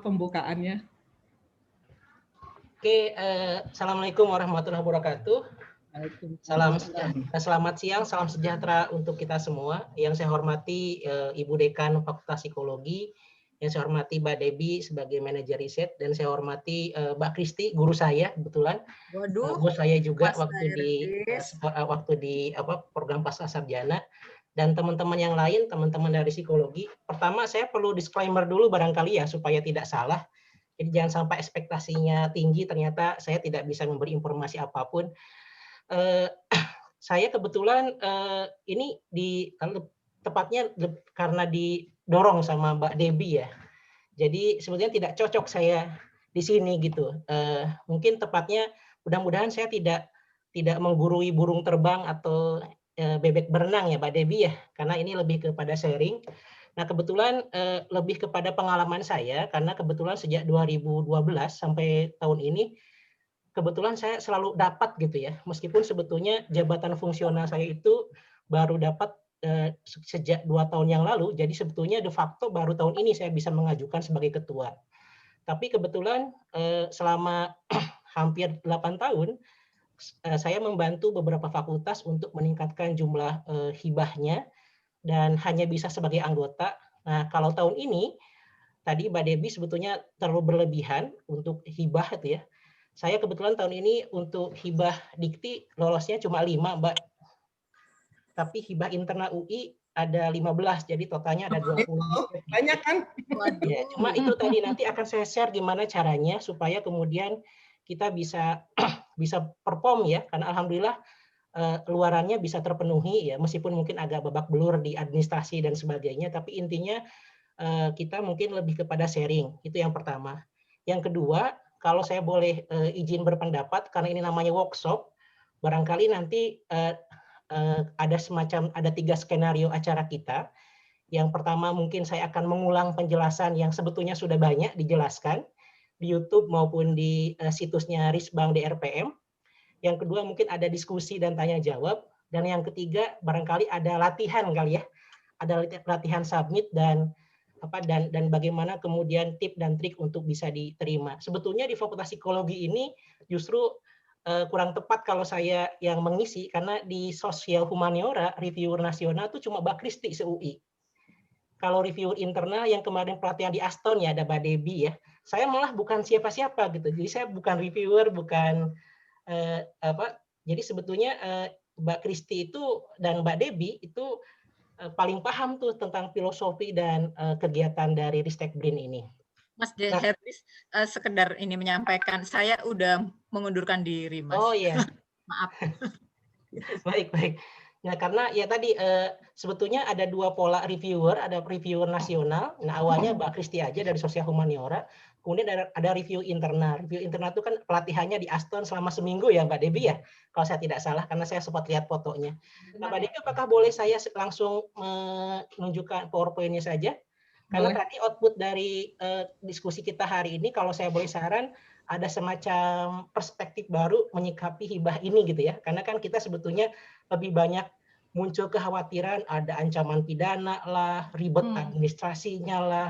pembukaannya. Oke, Assalamualaikum warahmatullahi wabarakatuh. Selamat siang, salam sejahtera untuk kita semua. Yang saya hormati Ibu Dekan Fakultas Psikologi, yang saya hormati Mbak Debbie sebagai manajer riset, dan saya hormati Mbak Kristi, guru saya kebetulan. Guru saya juga waktu di program Pasca Sarjana. Dan teman-teman yang lain, teman-teman dari psikologi. Pertama, saya perlu disclaimer dulu barangkali ya, supaya tidak salah. Jadi jangan sampai ekspektasinya tinggi, ternyata saya tidak bisa memberi informasi apapun. Saya kebetulan ini tepatnya karena didorong sama Mbak Debbie ya. Jadi sebetulnya tidak cocok saya di sini gitu. Mungkin tepatnya, mudah-mudahan saya tidak menggurui burung terbang atau bebek berenang ya Mbak Debbie ya, karena ini lebih kepada sharing. Nah kebetulan lebih kepada pengalaman saya, karena kebetulan sejak 2012 sampai tahun ini, kebetulan saya selalu dapat gitu ya, meskipun sebetulnya jabatan fungsional saya itu baru dapat sejak 2 tahun yang lalu, jadi sebetulnya de facto baru tahun ini saya bisa mengajukan sebagai ketua. Tapi kebetulan selama hampir 8 tahun, saya membantu beberapa fakultas untuk meningkatkan jumlah hibahnya dan hanya bisa sebagai anggota. Nah, kalau tahun ini, tadi Mbak Debbie sebetulnya terlalu berlebihan untuk hibah itu ya. Saya kebetulan tahun ini untuk hibah dikti lolosnya cuma 5, Mbak. Tapi hibah internal UI ada 15, jadi totalnya ada 20. Banyak kan? Ya, cuma itu tadi nanti akan saya share gimana caranya supaya kemudian kita bisa perform ya, karena alhamdulillah luarannya bisa terpenuhi ya, meskipun mungkin agak babak belur di administrasi dan sebagainya, tapi intinya kita mungkin lebih kepada sharing, itu yang pertama. Yang kedua, kalau saya boleh izin berpendapat, karena ini namanya workshop, barangkali nanti ada 3 skenario acara kita. Yang pertama mungkin saya akan mengulang penjelasan yang sebetulnya sudah banyak dijelaskan di YouTube maupun di situsnya Risbang DRPM. Yang kedua mungkin ada diskusi dan tanya jawab, dan yang ketiga barangkali ada latihan kali ya, ada latihan submit dan bagaimana kemudian tip dan trik untuk bisa diterima. Sebetulnya di Fakultas Psikologi ini justru kurang tepat kalau saya yang mengisi, karena di sosial humaniora reviewer nasional itu cuma Mbak Kristi se-UI. Kalau reviewer internal yang kemarin pelatihan di Aston ya ada Mbak Debbie ya. Saya malah bukan siapa-siapa gitu. Jadi saya bukan reviewer, bukan jadi sebetulnya Mbak Kristi itu dan Mbak Debbie itu paling paham tuh tentang filosofi dan kegiatan dari Ristek Brin ini. Mas Hervis, sekedar ini menyampaikan, saya udah mengundurkan diri, Mas. Oh iya. Maaf. Baik. Nah, karena ya tadi sebetulnya ada 2 pola reviewer, ada reviewer nasional. Nah, awalnya Mbak Kristi aja dari sosial humaniora, kemudian ada review internal. Review internal itu kan pelatihannya di Aston selama seminggu ya Mbak Debbie ya, kalau saya tidak salah, karena saya sempat lihat fotonya. Nah, Mbak Debbie, apakah boleh saya langsung menunjukkan PowerPoint-nya saja? Karena tadi output dari diskusi kita hari ini, kalau saya boleh saran, ada semacam perspektif baru menyikapi hibah ini gitu ya. Karena kan kita sebetulnya lebih banyak muncul kekhawatiran ada ancaman pidana lah, ribet administrasinya lah.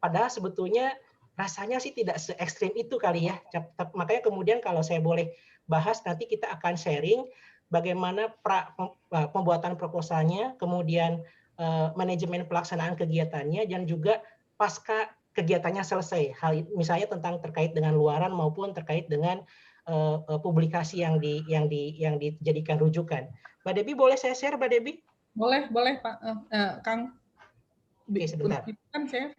Padahal sebetulnya rasanya sih tidak se ekstrim itu kali ya. Makanya kemudian kalau saya boleh bahas, nanti kita akan sharing bagaimana pembuatan proposalnya, kemudian manajemen pelaksanaan kegiatannya, dan juga pasca kegiatannya selesai. Hal misalnya tentang terkait dengan luaran maupun terkait dengan publikasi yang dijadikan rujukan. Mbak Debbie, boleh saya share, Mbak Debbie? Boleh Pak Kang. Oke, sebentar. Kan share.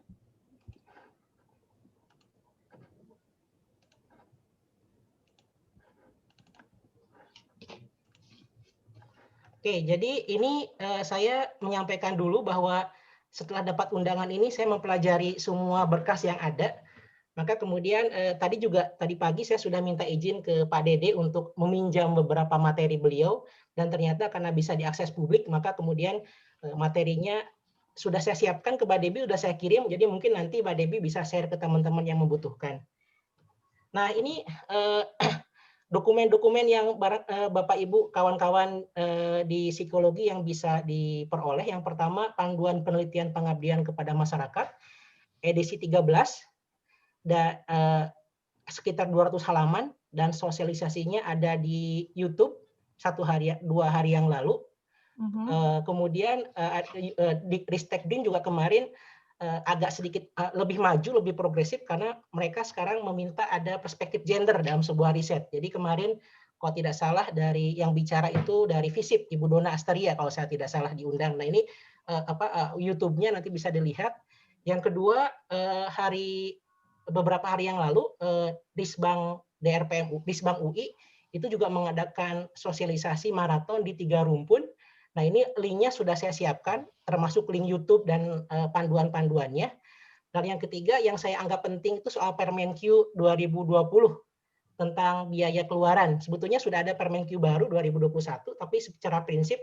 Oke, jadi ini saya menyampaikan dulu bahwa setelah dapat undangan ini saya mempelajari semua berkas yang ada. Maka kemudian tadi pagi saya sudah minta izin ke Pak Dede untuk meminjam beberapa materi beliau, dan ternyata karena bisa diakses publik, maka kemudian materinya sudah saya siapkan ke Mbak Debbie, sudah saya kirim, jadi mungkin nanti Mbak Debbie bisa share ke teman-teman yang membutuhkan. Nah, ini dokumen-dokumen yang Bapak Ibu kawan-kawan di psikologi yang bisa diperoleh. Yang pertama, Panduan Penelitian Pengabdian kepada Masyarakat edisi 13. sekitar 200 halaman dan sosialisasinya ada di YouTube 2 hari yang lalu. Kemudian di Ristekdin juga kemarin agak sedikit lebih maju, lebih progresif karena mereka sekarang meminta ada perspektif gender dalam sebuah riset. Jadi kemarin kalau tidak salah dari yang bicara itu dari FISIP, Ibu Dona Asteria kalau saya tidak salah diundang. Nah ini YouTube-nya nanti bisa dilihat. Yang kedua beberapa hari yang lalu Disbang UI itu juga mengadakan sosialisasi maraton di 3 rumpun. Nah ini linknya sudah saya siapkan, termasuk link YouTube dan panduan-panduannya. Dan yang ketiga yang saya anggap penting itu soal Permenq 2020 tentang biaya keluaran. Sebetulnya sudah ada Permenq baru 2021, tapi secara prinsip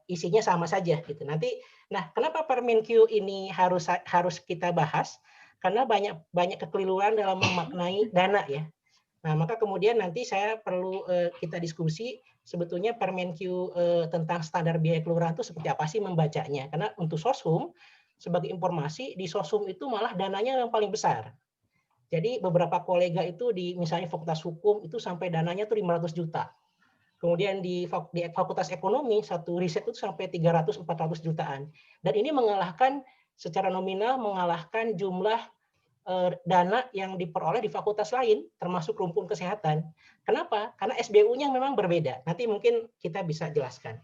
isinya sama saja gitu. Kenapa Permenq ini harus kita bahas? Karena banyak kekeliruan dalam memaknai dana ya. Nah, maka kemudian nanti saya perlu kita diskusi sebetulnya Permenq tentang standar biaya kelurahan itu seperti apa sih membacanya. Karena untuk Soshum, sebagai informasi, di Soshum itu malah dananya yang paling besar. Jadi beberapa kolega itu di misalnya Fakultas Hukum itu sampai dananya tuh 500 juta. Kemudian di Fakultas Ekonomi, satu riset itu sampai 300-400 jutaan. Dan ini secara nominal mengalahkan jumlah dana yang diperoleh di fakultas lain, termasuk rumpun kesehatan. Kenapa? Karena SBU-nya memang berbeda. Nanti mungkin kita bisa jelaskan.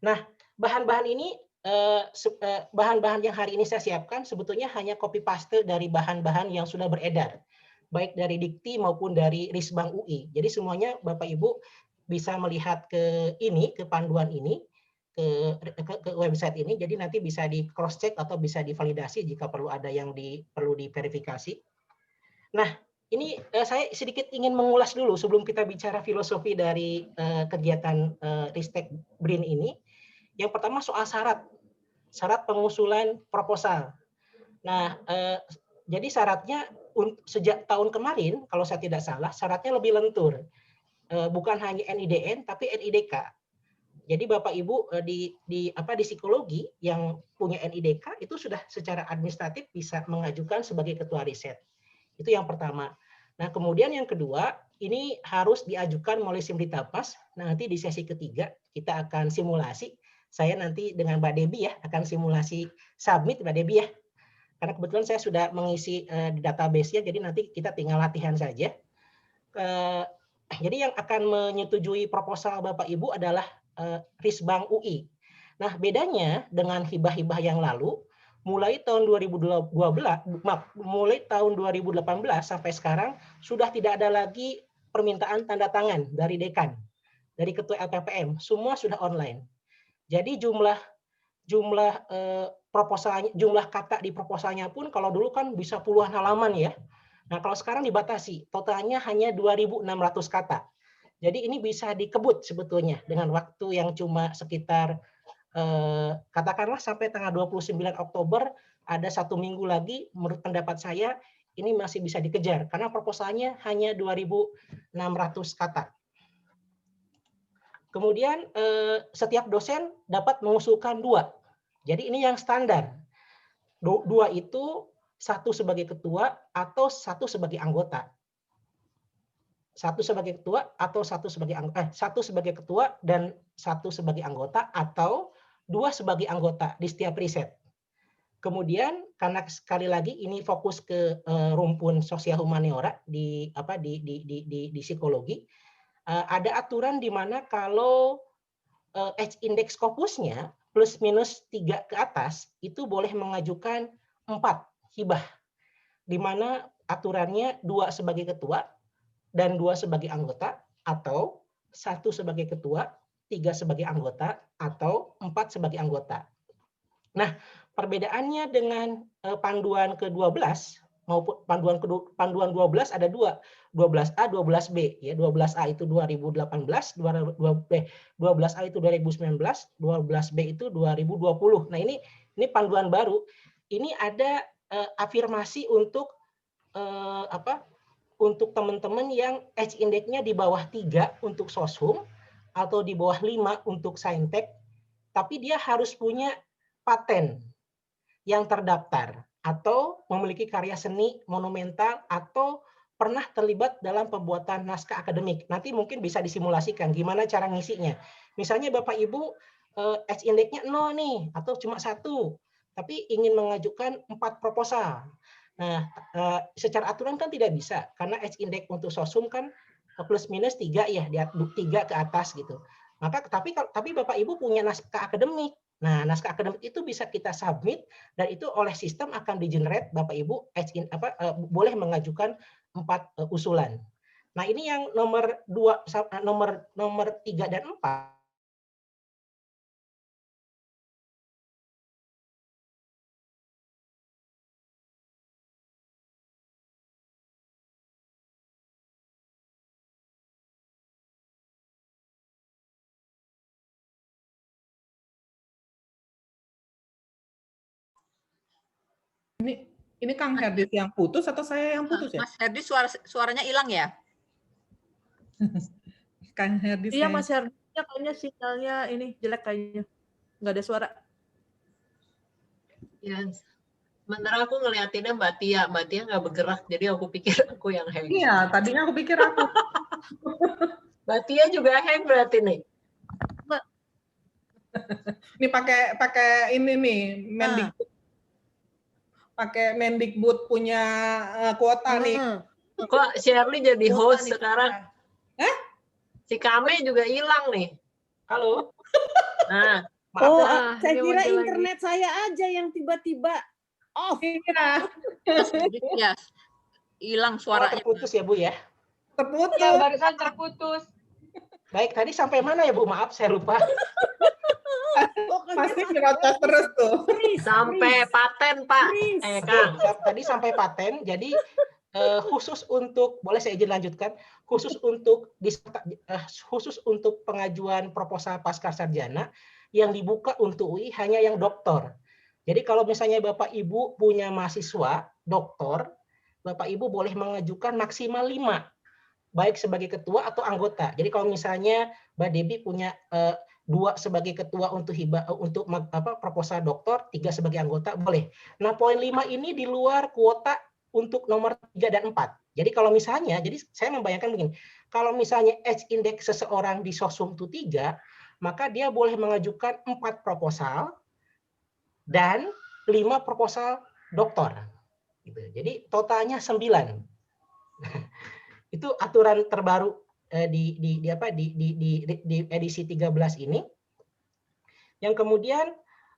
Nah, bahan-bahan ini, bahan-bahan yang hari ini saya siapkan sebetulnya hanya copy paste dari bahan-bahan yang sudah beredar, baik dari Dikti maupun dari Risbang UI. Jadi semuanya Bapak Ibu bisa melihat ke panduan ini, ke website ini, jadi nanti bisa di cross check atau bisa divalidasi jika perlu ada yang perlu diverifikasi. Nah, ini saya sedikit ingin mengulas dulu sebelum kita bicara filosofi dari kegiatan Ristek BRIN ini. Yang pertama soal syarat pengusulan proposal. Nah, jadi syaratnya sejak tahun kemarin, kalau saya tidak salah, syaratnya lebih lentur. Bukan hanya NIDN, tapi NIDK. Jadi Bapak Ibu di psikologi yang punya NIDK itu sudah secara administratif bisa mengajukan sebagai ketua riset. Itu yang pertama. Nah, kemudian yang kedua, ini harus diajukan melalui Simditapas. Nah, nanti di sesi ketiga kita akan simulasi. Saya nanti dengan Mbak Debbie ya akan simulasi submit Mbak Debbie ya. Karena kebetulan saya sudah mengisi di database-nya, jadi nanti kita tinggal latihan saja. Jadi yang akan menyetujui proposal Bapak Ibu adalah Risbang UI. Nah, bedanya dengan hibah-hibah yang lalu, mulai tahun 2018 sampai sekarang sudah tidak ada lagi permintaan tanda tangan dari dekan, dari ketua LPPM, semua sudah online. Jadi jumlah proposalnya, jumlah kata di proposalnya pun kalau dulu kan bisa puluhan halaman ya. Nah, kalau sekarang dibatasi, totalnya hanya 2.600 kata. Jadi ini bisa dikebut sebetulnya dengan waktu yang cuma sekitar katakanlah sampai tanggal 29 Oktober, ada 1 minggu lagi, menurut pendapat saya ini masih bisa dikejar karena proposalnya hanya 2.600 kata. Kemudian setiap dosen dapat mengusulkan 2. Jadi ini yang standar. 2 itu 1 sebagai ketua atau 1 sebagai anggota. 1 sebagai ketua atau 1 sebagai ketua dan 1 sebagai anggota atau 2 sebagai anggota di setiap riset. Kemudian karena sekali lagi ini fokus ke rumpun sosial humaniora di psikologi, ada aturan di mana kalau H-index Scopusnya plus minus 3 ke atas itu boleh mengajukan 4 hibah, di mana aturannya 2 sebagai ketua dan 2 sebagai anggota, atau 1 sebagai ketua, 3 sebagai anggota, atau 4 sebagai anggota. Nah, perbedaannya dengan panduan ke-12 maupun panduan 12 ada 2, 12A, 12B ya. 12A itu 2018, 12A itu 2019, 12B itu 2020. Nah, ini panduan baru. Ini ada afirmasi untuk untuk teman-teman yang H-index-nya di bawah 3 untuk Soshum atau di bawah 5 untuk Saintek, tapi dia harus punya paten yang terdaftar. atau memiliki karya seni monumental atau pernah terlibat dalam pembuatan naskah akademik. Nanti mungkin bisa disimulasikan gimana cara ngisinya. Misalnya Bapak Ibu Edge Index-nya 0 nih atau cuma 1, tapi ingin mengajukan 4 proposal. Nah, secara aturan kan tidak bisa karena Edge Index untuk sosum kan plus minus 3 ya, 3 ke atas gitu. Maka tapi Bapak Ibu punya naskah akademik. Nah, naskah akademik itu bisa kita submit dan itu oleh sistem akan di-generate Bapak Ibu boleh mengajukan 4 usulan. Nah, ini yang nomor 2 nomor 3 dan 4 Ini Kang Herdis yang putus atau saya yang putus ya? Mas Herdis suaranya hilang ya? Kang Herdis. Iya Mas Herdisnya kayaknya sinyalnya ini jelek kayaknya. Nggak ada suara. Ya, sementara aku ngeliatinnya Mbak Tia nggak bergerak, jadi aku pikir aku yang hang. Iya, tadinya aku pikir aku. Mbak Tia juga hang berarti nih. Ini pakai ini nih, Mendikbud. Pakai Mendikbud punya kuota nih. Kok Shirley jadi host sekarang? Si Kame juga hilang nih. Halo. Nah, maaf. Saya kira internet saya aja yang tiba-tiba off. Iya. Ya, hilang suaranya. Terputus ya Bu ya? Terputus. Ya, barusan terputus. Baik, tadi sampai mana ya Bu? Maaf, saya lupa. Pasti nyerocos terus tuh. sampai paten Pak. Kang. Tadi sampai paten, jadi khusus untuk, boleh saya izin lanjutkan, khusus untuk pengajuan proposal pascasarjana yang dibuka untuk UI hanya yang doktor. Jadi kalau misalnya Bapak Ibu punya mahasiswa doktor, Bapak Ibu boleh mengajukan maksimal 5, baik sebagai ketua atau anggota. Jadi kalau misalnya Mbak Debbie punya 2 sebagai ketua untuk proposal doktor, 3 sebagai anggota, boleh. Nah, poin 5 ini di luar kuota untuk nomor 3 dan 4. Jadi kalau misalnya, jadi saya membayangkan begini, kalau misalnya Edge Index seseorang di Sosum itu 3, maka dia boleh mengajukan 4 proposal dan 5 proposal doktor. Gitu. Jadi totalnya 9. Itu aturan terbaru di edisi 13 ini. Yang kemudian,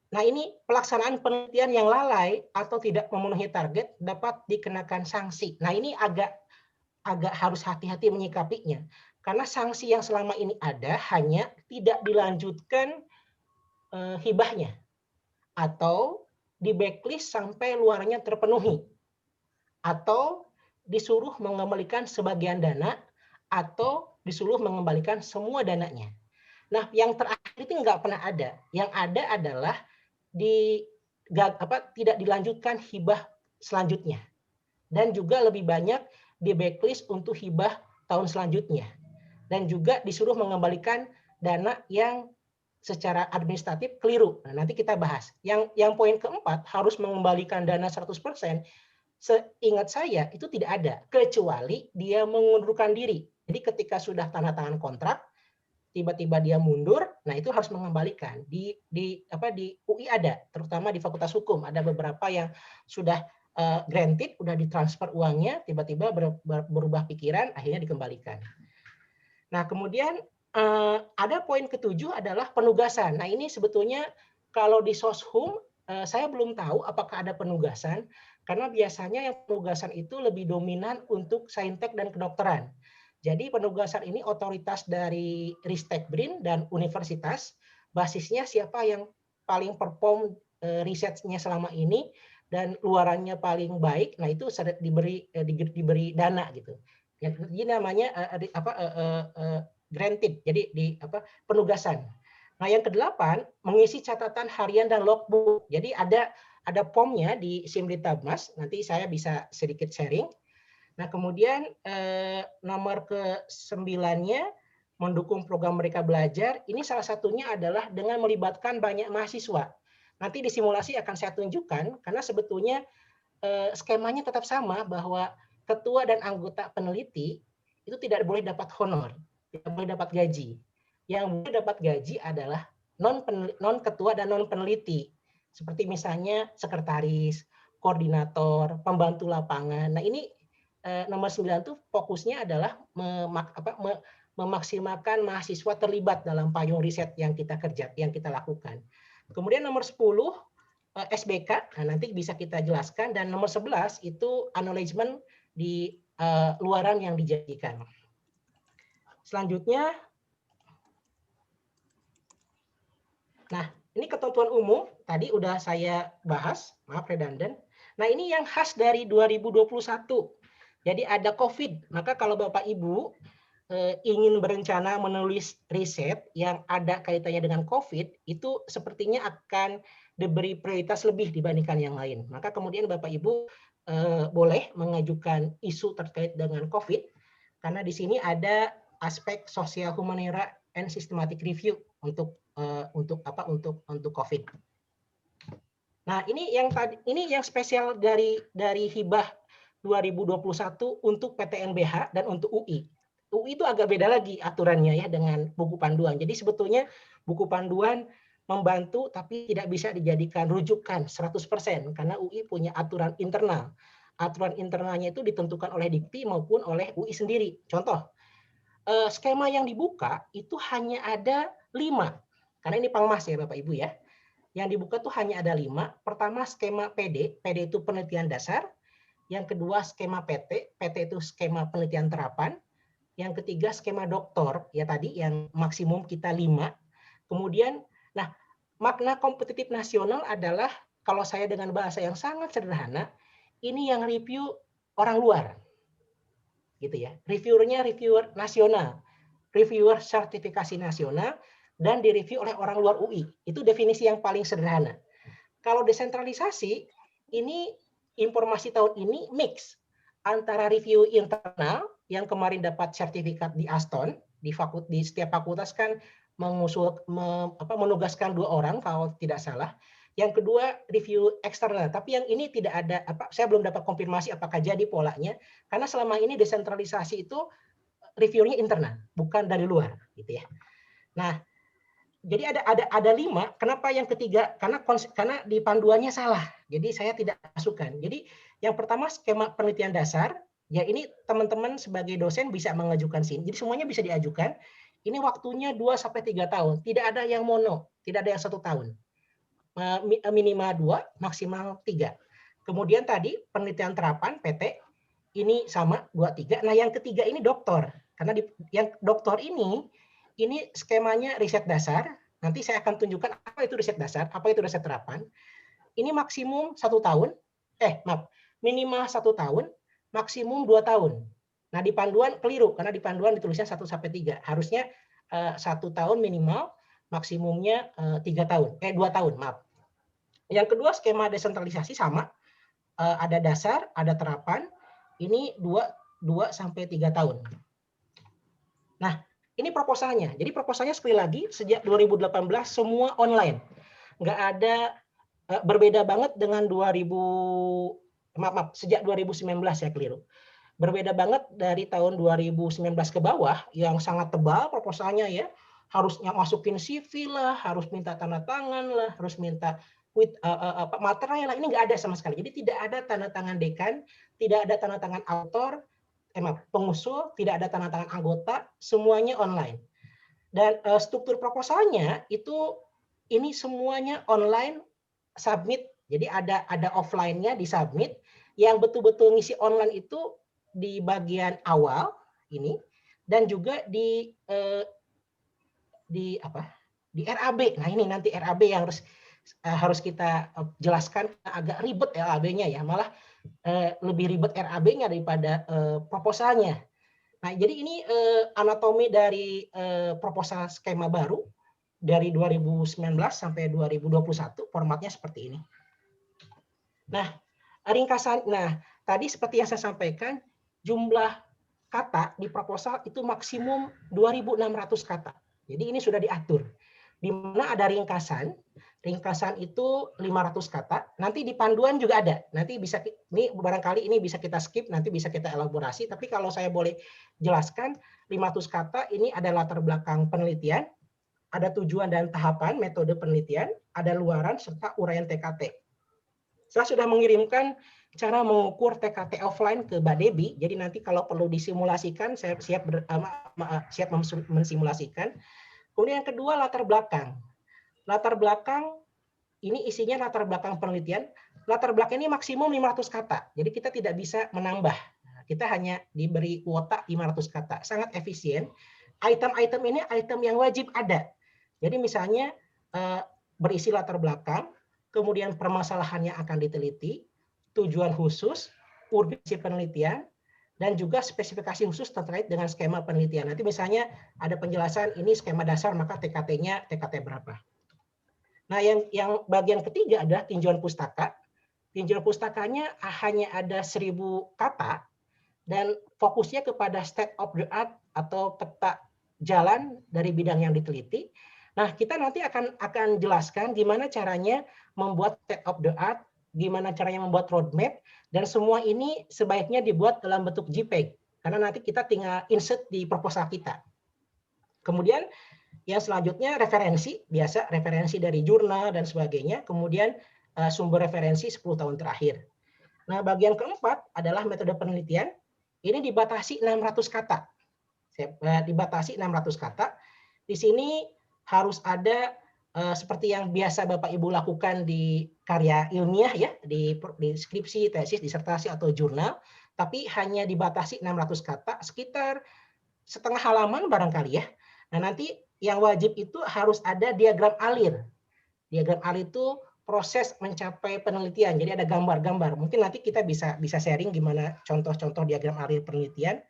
nah ini pelaksanaan penelitian yang lalai atau tidak memenuhi target dapat dikenakan sanksi. Nah ini agak harus hati-hati menyikapinya. Karena sanksi yang selama ini ada hanya tidak dilanjutkan hibahnya. Atau di backlist sampai luarnya terpenuhi. Atau disuruh mengembalikan sebagian dana atau disuruh mengembalikan semua dananya. Nah, yang terakhir itu nggak pernah ada. Yang ada adalah tidak dilanjutkan hibah selanjutnya. Dan juga lebih banyak di backlist untuk hibah tahun selanjutnya. Dan juga disuruh mengembalikan dana yang secara administratif keliru. Nah, nanti kita bahas. Yang poin keempat, harus mengembalikan dana 100%. Seingat saya itu tidak ada, kecuali dia mengundurkan diri. Jadi ketika sudah tanda tangan kontrak, tiba-tiba dia mundur, nah itu harus mengembalikan. Di UI ada, terutama di Fakultas Hukum ada beberapa yang sudah granted, sudah ditransfer uangnya, tiba-tiba berubah pikiran, akhirnya dikembalikan. Nah kemudian ada poin ketujuh adalah penugasan. Nah ini sebetulnya kalau di Soshum saya belum tahu apakah ada penugasan, karena biasanya yang penugasan itu lebih dominan untuk saintek dan kedokteran. Jadi penugasan ini otoritas dari Ristek BRIN dan universitas, basisnya siapa yang paling perform risetnya selama ini dan luarannya paling baik, nah itu diberi dana gitu. Jadi namanya granted, jadi penugasan. Nah yang ke-8 mengisi catatan harian dan logbook. Jadi ada POM-nya di Simritabmas, nanti saya bisa sedikit sharing. Nah, kemudian nomor ke-9-nya mendukung program Merdeka Belajar. Ini salah satunya adalah dengan melibatkan banyak mahasiswa. Nanti di simulasi akan saya tunjukkan, karena sebetulnya skemanya tetap sama, bahwa ketua dan anggota peneliti itu tidak boleh dapat honor, tidak boleh dapat gaji. Yang boleh dapat gaji adalah non ketua dan non peneliti, seperti misalnya sekretaris, koordinator, pembantu lapangan. Nah ini nomor 9 tuh fokusnya adalah memaksimalkan mahasiswa terlibat dalam payung riset yang kita lakukan. Kemudian nomor 10 SBK, nah nanti bisa kita jelaskan, dan nomor 11 itu acknowledgement di luaran yang dijanjikan. Selanjutnya, nah ini ketentuan umum tadi udah saya bahas, maaf redundant. Nah ini yang khas dari 2021. Jadi ada COVID, maka kalau Bapak Ibu ingin berencana menulis riset yang ada kaitannya dengan COVID, itu sepertinya akan diberi prioritas lebih dibandingkan yang lain. Maka kemudian Bapak Ibu boleh mengajukan isu terkait dengan COVID, karena di sini ada aspek sosial humaniora and systematic review untuk COVID. Nah ini yang spesial dari hibah 2021 untuk PTNBH dan untuk UI. UI itu agak beda lagi aturannya ya dengan buku panduan. Jadi sebetulnya buku panduan membantu tapi tidak bisa dijadikan rujukan 100% karena UI punya aturan internal. Aturan internalnya itu ditentukan oleh Dikti maupun oleh UI sendiri. Contoh, skema yang dibuka itu hanya ada 5. Karena ini Pangmas ya Bapak Ibu ya. Yang dibuka tuh hanya ada 5. Pertama skema PD, PD itu penelitian dasar. Yang kedua skema PT, PT itu skema penelitian terapan. Yang ketiga skema doktor, ya tadi yang maksimum kita 5. Kemudian, nah makna kompetitif nasional adalah kalau saya dengan bahasa yang sangat sederhana, ini yang review orang luar, gitu ya. Reviewernya reviewer nasional, reviewer sertifikasi nasional, dan direview oleh orang luar UI. Itu definisi yang paling sederhana. Kalau desentralisasi, ini informasi tahun ini mix antara review internal yang kemarin dapat sertifikat di Aston, di setiap fakultas kan menugaskan 2 orang kalau tidak salah. Yang kedua review eksternal, tapi yang ini tidak ada saya belum dapat konfirmasi apakah jadi polanya, karena selama ini desentralisasi itu reviewnya internal, bukan dari luar, gitu ya. Nah, jadi ada 5. Kenapa yang ketiga? Karena di panduannya salah. Jadi saya tidak masukkan. Jadi yang pertama skema penelitian dasar. Ya ini teman-teman sebagai dosen bisa mengajukan sini. Jadi semuanya bisa diajukan. Ini waktunya 2-3 tahun. Tidak ada yang mono. Tidak ada yang 1 tahun. Minimal 2, maksimal 3. Kemudian tadi penelitian terapan PT. Ini sama 2-3. Nah yang ketiga ini doktor. Karena yang doktor ini skemanya riset dasar. Nanti saya akan tunjukkan apa itu riset dasar, apa itu riset terapan. Ini maksimum 1 tahun. Minimal 1 tahun, maksimum 2 tahun. Nah di panduan keliru karena di panduan ditulisnya 1-3. Harusnya 1 tahun minimal, maksimumnya 2 tahun. Maaf. Yang kedua skema desentralisasi sama. Ada dasar, ada terapan. Ini 2-3 tahun. Nah, ini proposalnya. Jadi proposalnya sekali lagi sejak 2018 semua online. Nggak ada berbeda banget dengan sejak 2019 ya keliru. Berbeda banget dari tahun 2019 ke bawah yang sangat tebal proposalnya ya. Harusnya masukin CV lah, harus minta tanda tangan lah, harus minta materai lah. Ini nggak ada sama sekali. Jadi tidak ada tanda tangan dekan, tidak ada tanda tangan autor, pengusul, tidak ada tanda tangan anggota, semuanya online. Dan struktur proposalnya itu ini semuanya online submit. Jadi ada offline-nya di submit. Yang betul-betul ngisi online itu di bagian awal ini dan juga di RAB. Nah ini nanti RAB yang harus kita jelaskan, agak ribet RAB-nya ya, malah lebih ribet RAB-nya daripada proposalnya. Nah, jadi ini anatomi dari proposal skema baru dari 2019 sampai 2021, formatnya seperti ini. Nah, ringkasan. Nah, tadi seperti yang saya sampaikan, jumlah kata di proposal itu maksimum 2.600 kata. Jadi ini sudah diatur. Di mana ada ringkasan. ringkasan itu 500 kata. Nanti di panduan juga ada. Nanti bisa, ini barangkali ini bisa kita skip, nanti bisa kita elaborasi. Tapi kalau saya boleh jelaskan, 500 kata ini ada latar belakang penelitian, ada tujuan dan tahapan metode penelitian, ada luaran, serta uraian TKT. Saya sudah mengirimkan cara mengukur TKT offline ke Mbak Debbie. Jadi nanti kalau perlu disimulasikan, saya siap mensimulasikan. Kemudian yang kedua, latar belakang. Latar belakang ini isinya latar belakang penelitian. Latar belakang ini maksimum 500 kata. Jadi kita tidak bisa menambah. Kita hanya diberi kuota 500 kata. Sangat efisien. Item-item ini item yang wajib ada. Jadi misalnya berisi latar belakang, kemudian permasalahan yang akan diteliti, tujuan khusus, urgensi penelitian, dan juga spesifikasi khusus terkait dengan skema penelitian. Nanti misalnya ada penjelasan ini skema dasar, maka TKT-nya TKT berapa. Nah, yang bagian ketiga adalah tinjauan pustaka. Tinjauan pustakanya hanya ada 1000 kata dan fokusnya kepada state of the art atau peta jalan dari bidang yang diteliti. Nah, kita nanti akan jelaskan gimana caranya membuat state of the art, gimana caranya membuat roadmap, dan semua ini sebaiknya dibuat dalam bentuk JPEG. Karena nanti kita tinggal insert di proposal kita. Kemudian yang selanjutnya referensi, biasa referensi dari jurnal dan sebagainya, kemudian sumber referensi 10 tahun terakhir. Nah, bagian keempat adalah metode penelitian, ini dibatasi 600 kata. Dibatasi 600 kata. Di sini harus ada seperti yang biasa Bapak Ibu lakukan di karya ilmiah ya, di skripsi, tesis, disertasi atau jurnal, tapi hanya dibatasi 600 kata, sekitar setengah halaman barangkali ya. Nah, nanti yang wajib itu harus ada diagram alir. Diagram alir itu proses mencapai penelitian. Jadi ada gambar-gambar. Mungkin nanti kita bisa sharing gimana contoh-contoh diagram alir penelitian.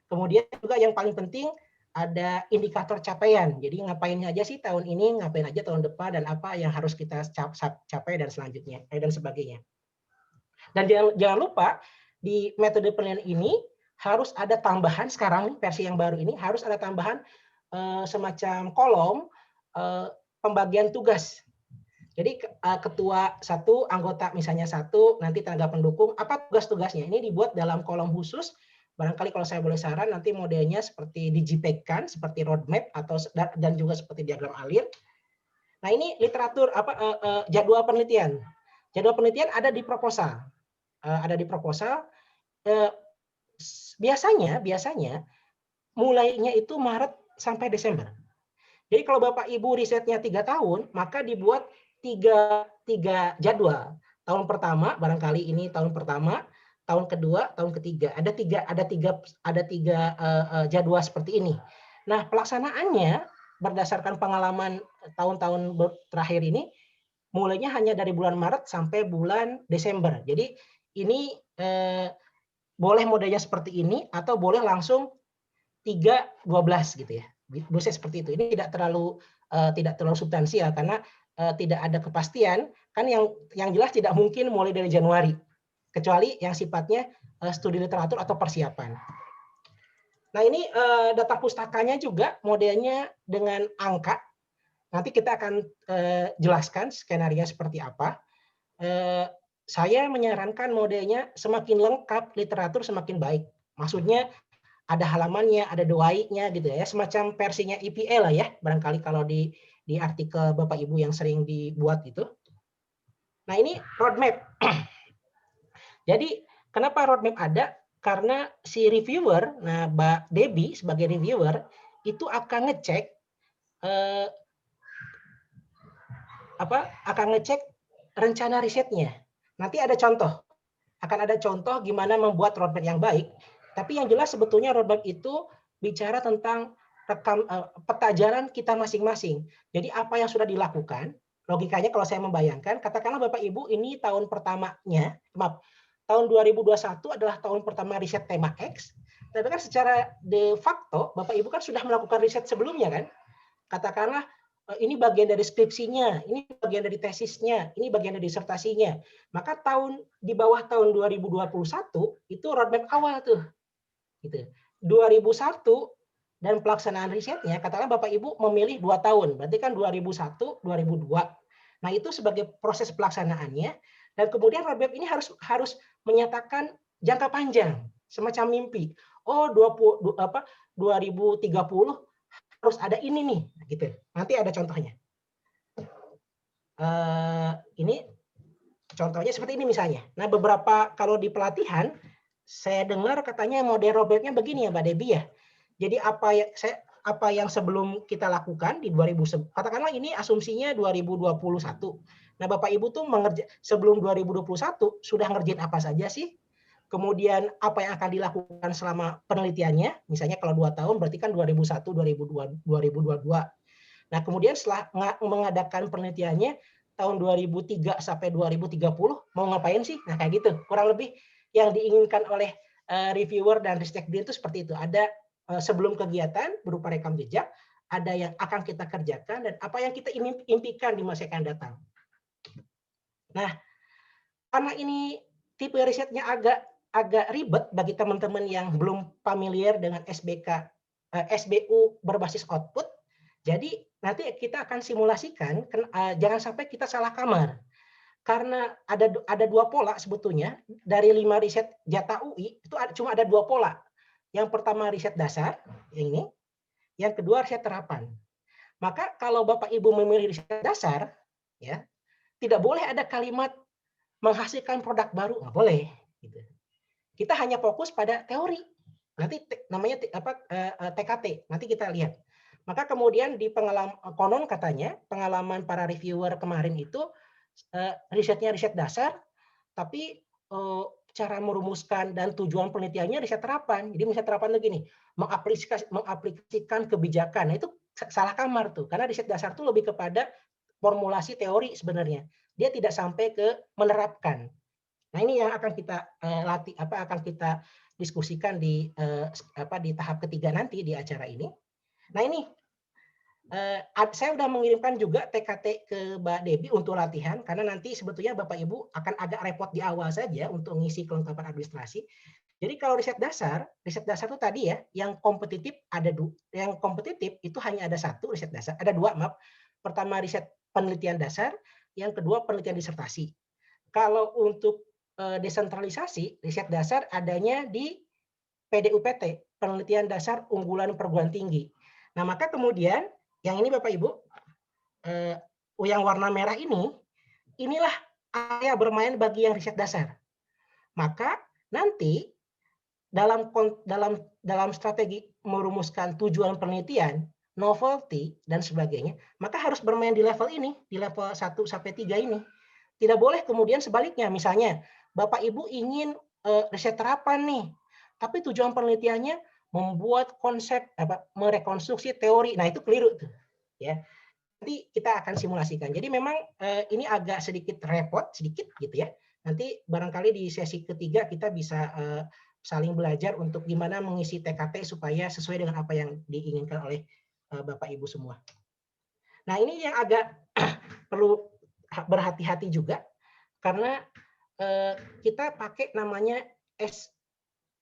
Kemudian juga yang paling penting ada indikator capaian. Jadi ngapain aja sih tahun ini, ngapain aja tahun depan, dan apa yang harus kita capai dan selanjutnya dan sebagainya. Dan jangan lupa di metode penelitian ini harus ada tambahan sekarang versi yang baru ini harus ada tambahan semacam kolom pembagian tugas. Jadi ketua 1, anggota misalnya 1, nanti tenaga pendukung, apa tugas-tugasnya. Ini dibuat dalam kolom khusus. Barangkali kalau saya boleh saran, nanti modelnya seperti digipekkan, seperti roadmap atau dan juga seperti diagram alir. Nah, ini literatur jadwal penelitian. Jadwal penelitian ada di proposal. Ada di proposal. Biasanya mulainya itu Maret sampai Desember. Jadi kalau Bapak Ibu risetnya 3 tahun, maka dibuat tiga jadwal. Tahun pertama, barangkali ini tahun pertama, tahun kedua, tahun ketiga. Ada tiga jadwal seperti ini. Nah, pelaksanaannya berdasarkan pengalaman tahun-tahun terakhir ini, mulainya hanya dari bulan Maret sampai bulan Desember. Jadi ini boleh modelnya seperti ini atau boleh langsung 3-12 gitu ya. Bisa seperti itu. Ini tidak terlalu substansial karena tidak ada kepastian. Kan yang jelas tidak mungkin mulai dari Januari kecuali yang sifatnya studi literatur atau persiapan. Nah, ini data pustakanya juga modelnya dengan angka. Nanti kita akan jelaskan skenario seperti apa. Saya menyarankan modelnya semakin lengkap literatur semakin baik. Maksudnya ada halamannya, ada doainya gitu ya, semacam versinya EPA lah ya, barangkali kalau di artikel Bapak Ibu yang sering dibuat gitu. Nah, ini roadmap. Jadi kenapa roadmap ada? Karena si reviewer, nah Mbak Debbie sebagai reviewer itu akan ngecek rencana risetnya. Nanti ada contoh, akan ada contoh gimana membuat roadmap yang baik. Tapi yang jelas sebetulnya roadmap itu bicara tentang peta jalan kita masing-masing. Jadi apa yang sudah dilakukan, logikanya kalau saya membayangkan, katakanlah Bapak Ibu ini tahun pertamanya, tahun 2021 adalah tahun pertama riset tema X, tapi kan secara de facto Bapak Ibu kan sudah melakukan riset sebelumnya kan. Katakanlah ini bagian dari skripsinya, ini bagian dari tesisnya, ini bagian dari disertasinya. Maka di bawah tahun 2021 itu roadmap awal tuh. Gitu. 2001 dan pelaksanaan risetnya, katakan Bapak Ibu memilih 2 tahun, berarti kan 2001, 2002. Nah, itu sebagai proses pelaksanaannya, dan kemudian roadmap ini harus menyatakan jangka panjang, semacam mimpi. Oh, 2030 harus ada ini nih, gitu. Nanti ada contohnya. Ini contohnya seperti ini misalnya. Nah, beberapa kalau di pelatihan saya dengar katanya model roadmap-nya begini ya, Mbak Debbie ya. Jadi apa yang sebelum kita lakukan di 2000, katakanlah ini asumsinya 2021. Nah, Bapak Ibu tuh sebelum 2021 sudah ngerjain apa saja sih? Kemudian apa yang akan dilakukan selama penelitiannya? Misalnya kalau 2 tahun berarti kan 2001, 2022. Nah, kemudian setelah mengadakan penelitiannya tahun 2003 sampai 2030 mau ngapain sih? Nah, kayak gitu. Kurang lebih yang diinginkan oleh reviewer dan Ristek Brin itu seperti itu. Ada sebelum kegiatan berupa rekam jejak, ada yang akan kita kerjakan, dan apa yang kita impikan di masa yang akan datang. Nah, karena ini tipe risetnya agak ribet bagi teman-teman yang belum familiar dengan SBU berbasis output, jadi nanti kita akan simulasikan, jangan sampai kita salah kamar. Karena ada 2 pola sebetulnya, dari 5 riset jatah UI, itu cuma ada 2 pola. Yang pertama riset dasar, yang ini. Yang kedua riset terapan. Maka kalau Bapak Ibu memilih riset dasar, ya, tidak boleh ada kalimat menghasilkan produk baru, nggak boleh. Gitu. Kita hanya fokus pada teori. Nanti namanya TKT, nanti kita lihat. Maka kemudian di pengalaman konon katanya, pengalaman para reviewer kemarin itu, risetnya riset dasar, tapi cara merumuskan dan tujuan penelitiannya riset terapan. Jadi riset terapan itu gini, mengaplikasikan kebijakan. Nah, itu salah kamar tuh, karena riset dasar itu lebih kepada formulasi teori sebenarnya. Dia tidak sampai ke menerapkan. Nah, ini yang akan kita akan kita diskusikan di tahap ketiga nanti di acara ini. Nah, ini saya sudah mengirimkan juga TKT ke Mbak Debbie untuk latihan, karena nanti sebetulnya Bapak Ibu akan agak repot di awal saja untuk mengisi kelengkapan administrasi. Jadi kalau riset dasar itu tadi ya, yang kompetitif yang kompetitif itu hanya ada 1 riset dasar, ada 2 maaf. Pertama riset penelitian dasar, yang kedua penelitian disertasi. Kalau untuk desentralisasi, riset dasar adanya di PDUPT, penelitian dasar unggulan perguruan tinggi. Nah, maka kemudian yang ini Bapak Ibu, yang warna merah inilah area bermain bagi yang riset dasar. Maka nanti dalam strategi merumuskan tujuan penelitian, novelty, dan sebagainya, maka harus bermain di level ini, di level 1 sampai 3 ini. Tidak boleh kemudian sebaliknya, misalnya Bapak Ibu ingin riset terapan nih, tapi tujuan penelitiannya membuat konsep, merekonstruksi teori. Nah, itu keliru tuh. Ya. Nanti kita akan simulasikan. Jadi memang ini agak sedikit repot, sedikit gitu ya. Nanti barangkali di sesi ketiga kita bisa saling belajar untuk gimana mengisi TKT supaya sesuai dengan apa yang diinginkan oleh Bapak Ibu semua. Nah, ini yang agak perlu berhati-hati juga, karena kita pakai namanya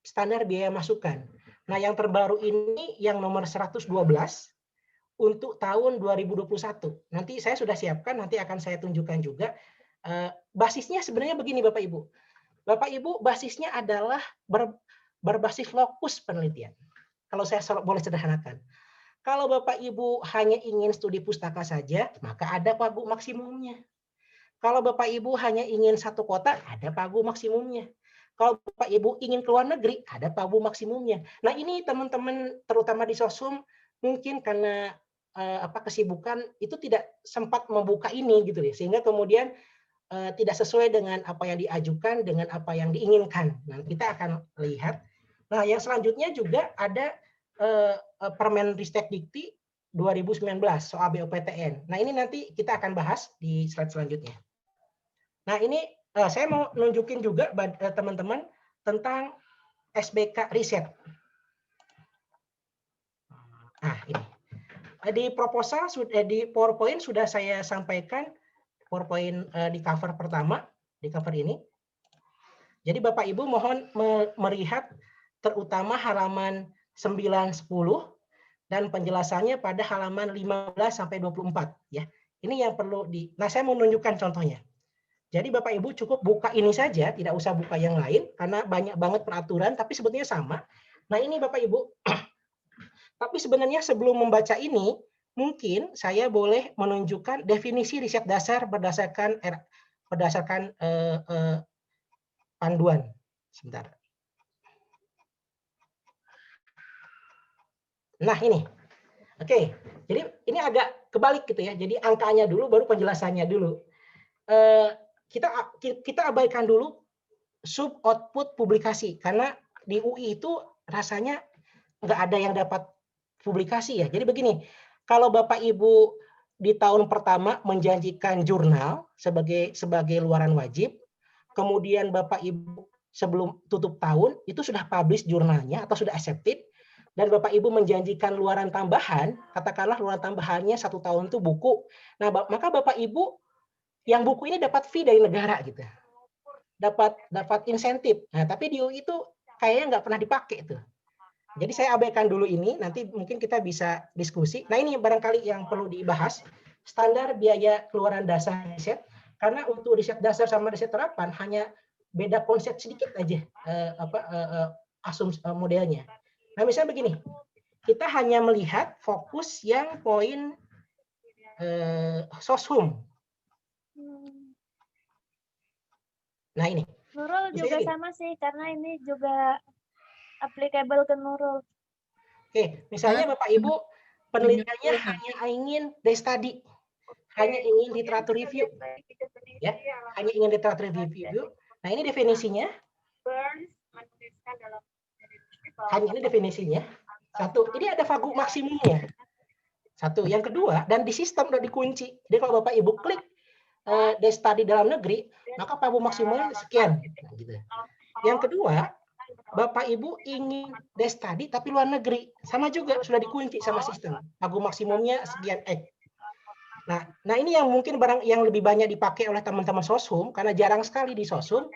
standar biaya masukan. Nah, yang terbaru ini yang nomor 112 untuk tahun 2021. Nanti saya sudah siapkan, nanti akan saya tunjukkan juga. Basisnya sebenarnya begini Bapak Ibu. Bapak Ibu, basisnya adalah berbasis lokus penelitian. Kalau saya boleh sederhanakan. Kalau Bapak Ibu hanya ingin studi pustaka saja, maka ada pagu maksimumnya. Kalau Bapak Ibu hanya ingin 1 kota, ada pagu maksimumnya. Kalau Bapak Ibu ingin keluar negeri, ada pagu maksimumnya. Nah, ini teman-teman terutama di Sosum mungkin karena kesibukan itu tidak sempat membuka ini gitu ya, sehingga kemudian tidak sesuai dengan apa yang diajukan dengan apa yang diinginkan. Nah, kita akan lihat. Nah, yang selanjutnya juga ada Permen Ristek Dikti 2019 soal BOPTN. Nah, ini nanti kita akan bahas di slide selanjutnya. Nah, ini saya mau nunjukin juga teman-teman tentang SBK riset. Nah, ini. Di proposal, di PowerPoint sudah saya sampaikan, PowerPoint di cover pertama, di cover ini. Jadi Bapak Ibu mohon melihat terutama halaman 9, 10, dan penjelasannya pada halaman 15 sampai 24 ya. Ini yang perlu nah saya mau menunjukkan contohnya. Jadi Bapak Ibu cukup buka ini saja, tidak usah buka yang lain karena banyak banget peraturan tapi sebetulnya sama. Nah, ini Bapak Ibu. Tapi sebenarnya sebelum membaca ini, mungkin saya boleh menunjukkan definisi riset dasar berdasarkan panduan. Sebentar. Nah, ini. Oke. Jadi ini agak kebalik gitu ya. Jadi angkanya dulu baru penjelasannya dulu. Kita abaikan dulu sub output publikasi karena di UI itu rasanya nggak ada yang dapat publikasi ya. Jadi begini, kalau Bapak Ibu di tahun pertama menjanjikan jurnal sebagai luaran wajib, kemudian Bapak Ibu sebelum tutup tahun itu sudah publish jurnalnya atau sudah accepted, dan Bapak Ibu menjanjikan luaran tambahan, katakanlah luaran tambahannya 1 tahun itu buku. Nah, maka Bapak Ibu yang buku ini dapat fee dari negara gitu. Dapat insentif. Nah, tapi di UI itu kayaknya nggak pernah dipakai tuh. Jadi saya abaikan dulu ini, nanti mungkin kita bisa diskusi. Nah, ini barangkali yang perlu dibahas, standar biaya keluaran dasar riset, karena untuk riset dasar sama riset terapan hanya beda konsep sedikit aja asumsi modelnya. Nah, misalnya begini, kita hanya melihat fokus yang poin soshum. Nah, ini. Nurul juga sama sih, karena ini juga applicable ke Nurul. Oke, misalnya Bapak Ibu penelitiannya hanya ingin case study, hanya ingin literatur review, ya, hanya ingin literatur review. Nah, ini definisinya. Hanya ini definisinya. Satu, ini ada vagu maksimumnya. Satu, yang kedua, dan di sistem udah dikunci. Jadi kalau Bapak Ibu klik case study dalam negeri, maka vagu maksimumnya sekian. Nah, gitu. Yang kedua, Bapak Ibu ingin case study tapi luar negeri, sama juga sudah dikunci sama sistem. Vagu maksimumnya sekian X. Nah ini yang mungkin barang yang lebih banyak dipakai oleh teman-teman soshum karena jarang sekali di soshum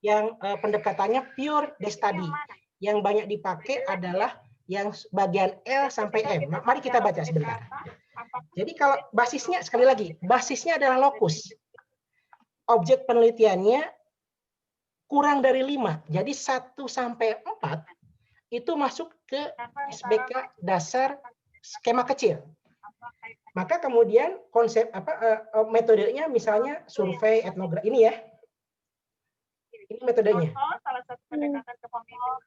yang pendekatannya pure case study. Yang banyak dipakai adalah yang bagian L sampai M. Mari kita baca sebentar. Jadi kalau basisnya sekali lagi, basisnya adalah lokus. Objek penelitiannya kurang dari 5. Jadi 1 sampai 4 itu masuk ke SBK dasar skema kecil. Maka kemudian konsep metodenya misalnya survei etnografi ini ya. Ini metodenya.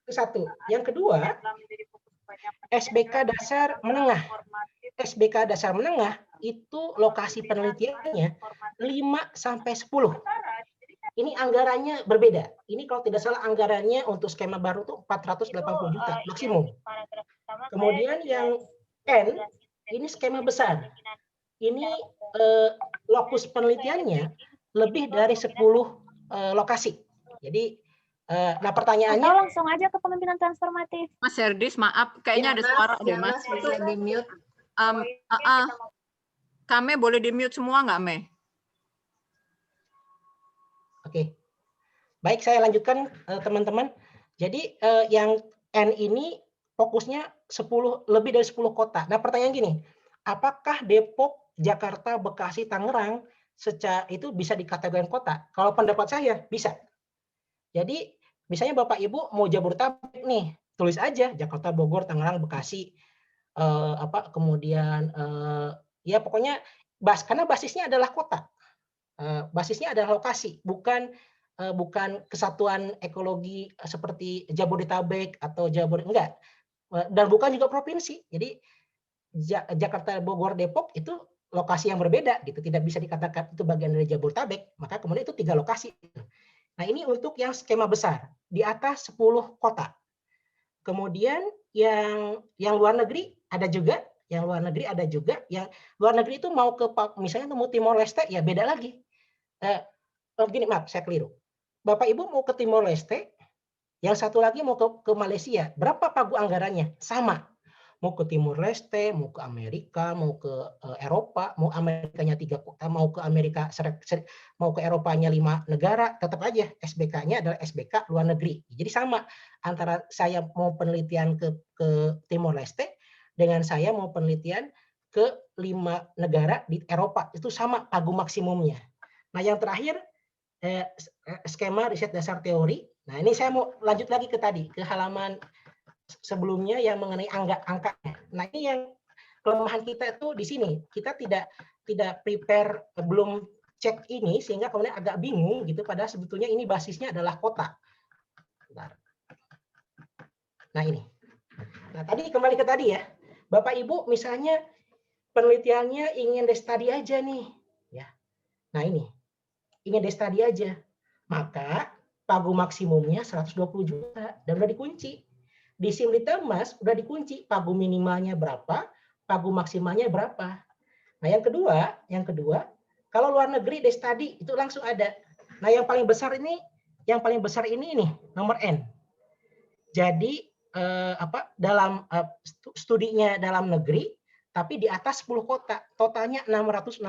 Itu satu. Yang kedua, SBK dasar menengah. SBK dasar menengah itu lokasi penelitiannya 5 sampai 10. Ini anggarannya berbeda. Ini kalau tidak salah anggarannya untuk skema baru tuh 480 juta maksimum. Kemudian yang N ini skema besar. Ini lokus penelitiannya lebih dari 10 lokasi. Jadi nah pertanyaannya atau langsung aja ke kepemimpinan transformatif. Mas Herdis, maaf, kayaknya ada suara deh, Mas. Bisa di-mute. Kame boleh di-mute semua nggak, Me? Oke. Baik, saya lanjutkan teman-teman. Jadi yang N ini fokusnya lebih dari 10 kota. Nah, pertanyaan gini, apakah Depok, Jakarta, Bekasi, Tangerang secara itu bisa dikategorikan kota? Kalau pendapat saya bisa. Jadi misalnya Bapak Ibu mau Jabodetabek nih, tulis aja Jakarta, Bogor, Tangerang, Bekasi, kemudian ya pokoknya karena basisnya adalah kota. Basisnya adalah lokasi, bukan kesatuan ekologi seperti Jabodetabek atau enggak, dan bukan juga provinsi. Jadi Jakarta, Bogor, Depok itu lokasi yang berbeda gitu, tidak bisa dikatakan itu bagian dari Jabodetabek, maka kemudian itu 3 lokasi. Nah, ini untuk yang skema besar di atas 10 kota. Kemudian yang luar negeri ada juga, yang luar negeri itu mau ke misalnya mau Timor Leste ya beda lagi. Gini, maaf saya keliru. Bapak Ibu mau ke Timor Leste, yang satu lagi mau ke Malaysia, berapa pagu anggarannya? Sama. Mau ke Timor Leste, mau ke Amerika, mau ke Eropa, mau Amerikanya 3 kota, mau ke Amerika mau ke Eropanya 5 negara, tetap aja SBK-nya adalah SBK luar negeri. Jadi sama antara saya mau penelitian ke Timor Leste dengan saya mau penelitian ke 5 negara di Eropa. Itu sama pagu maksimumnya. Nah, yang terakhir skema riset dasar teori. Nah, ini saya mau lanjut lagi ke tadi, ke halaman sebelumnya yang mengenai angkanya. Nah, ini yang kelemahan kita itu di sini. Kita tidak prepare, belum cek ini, sehingga kemudian agak bingung gitu, padahal sebetulnya ini basisnya adalah kota. Bentar. Nah, ini. Nah, tadi kembali ke tadi ya. Bapak Ibu misalnya penelitiannya ingin case study aja nih, ya. Nah, ini. Ingin case study aja. Maka pagu maksimumnya 120 juta dan udah dikunci. Di Simlitemas udah dikunci pagu minimalnya berapa, pagu maksimalnya berapa. Nah, yang kedua, kalau luar negeri case study itu langsung ada. Nah, yang paling besar ini nih, nomor N. Jadi dalam studinya dalam negeri, tapi di atas 10 kota, totalnya 665.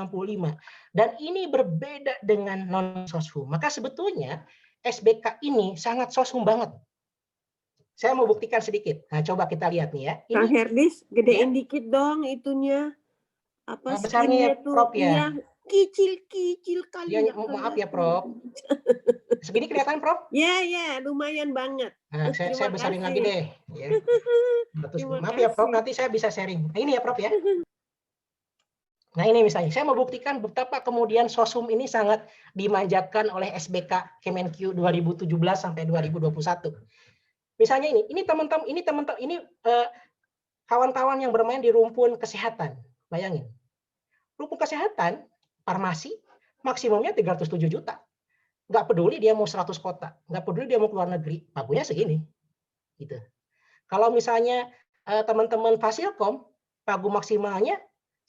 Dan ini berbeda dengan non-soshum. Maka sebetulnya SBK ini sangat soshum banget. Saya mau buktikan sedikit. Nah, coba kita lihat nih ya. Ini, Kang Herdis, gedein ya, dikit dong itunya. Apa besarnya ya, skinnya tuh? Prof, ya. Iya, kicil kali. Ya, maaf ya, Prof. Segini kelihatan, Prof? Ya, lumayan banget. Nah, saya besarin lagi deh. Ya. Maaf ya, Prof, nanti saya bisa sharing. Nah, ini ya, Prof ya. Nah, ini misalnya, saya mau buktikan betapa kemudian soshum ini sangat dimanjakan oleh SBK Kemenq 2017 sampai 2021. Misalnya ini teman-teman, ini kawan-kawan yang bermain di rumpun kesehatan. Bayangin. Rumpun kesehatan, farmasi, maksimumnya 307 juta. Nggak peduli dia mau 100 kota, nggak peduli dia mau keluar negeri, pagunya segini. Gitu. Kalau misalnya teman-teman Fasilkom, pagu maksimalnya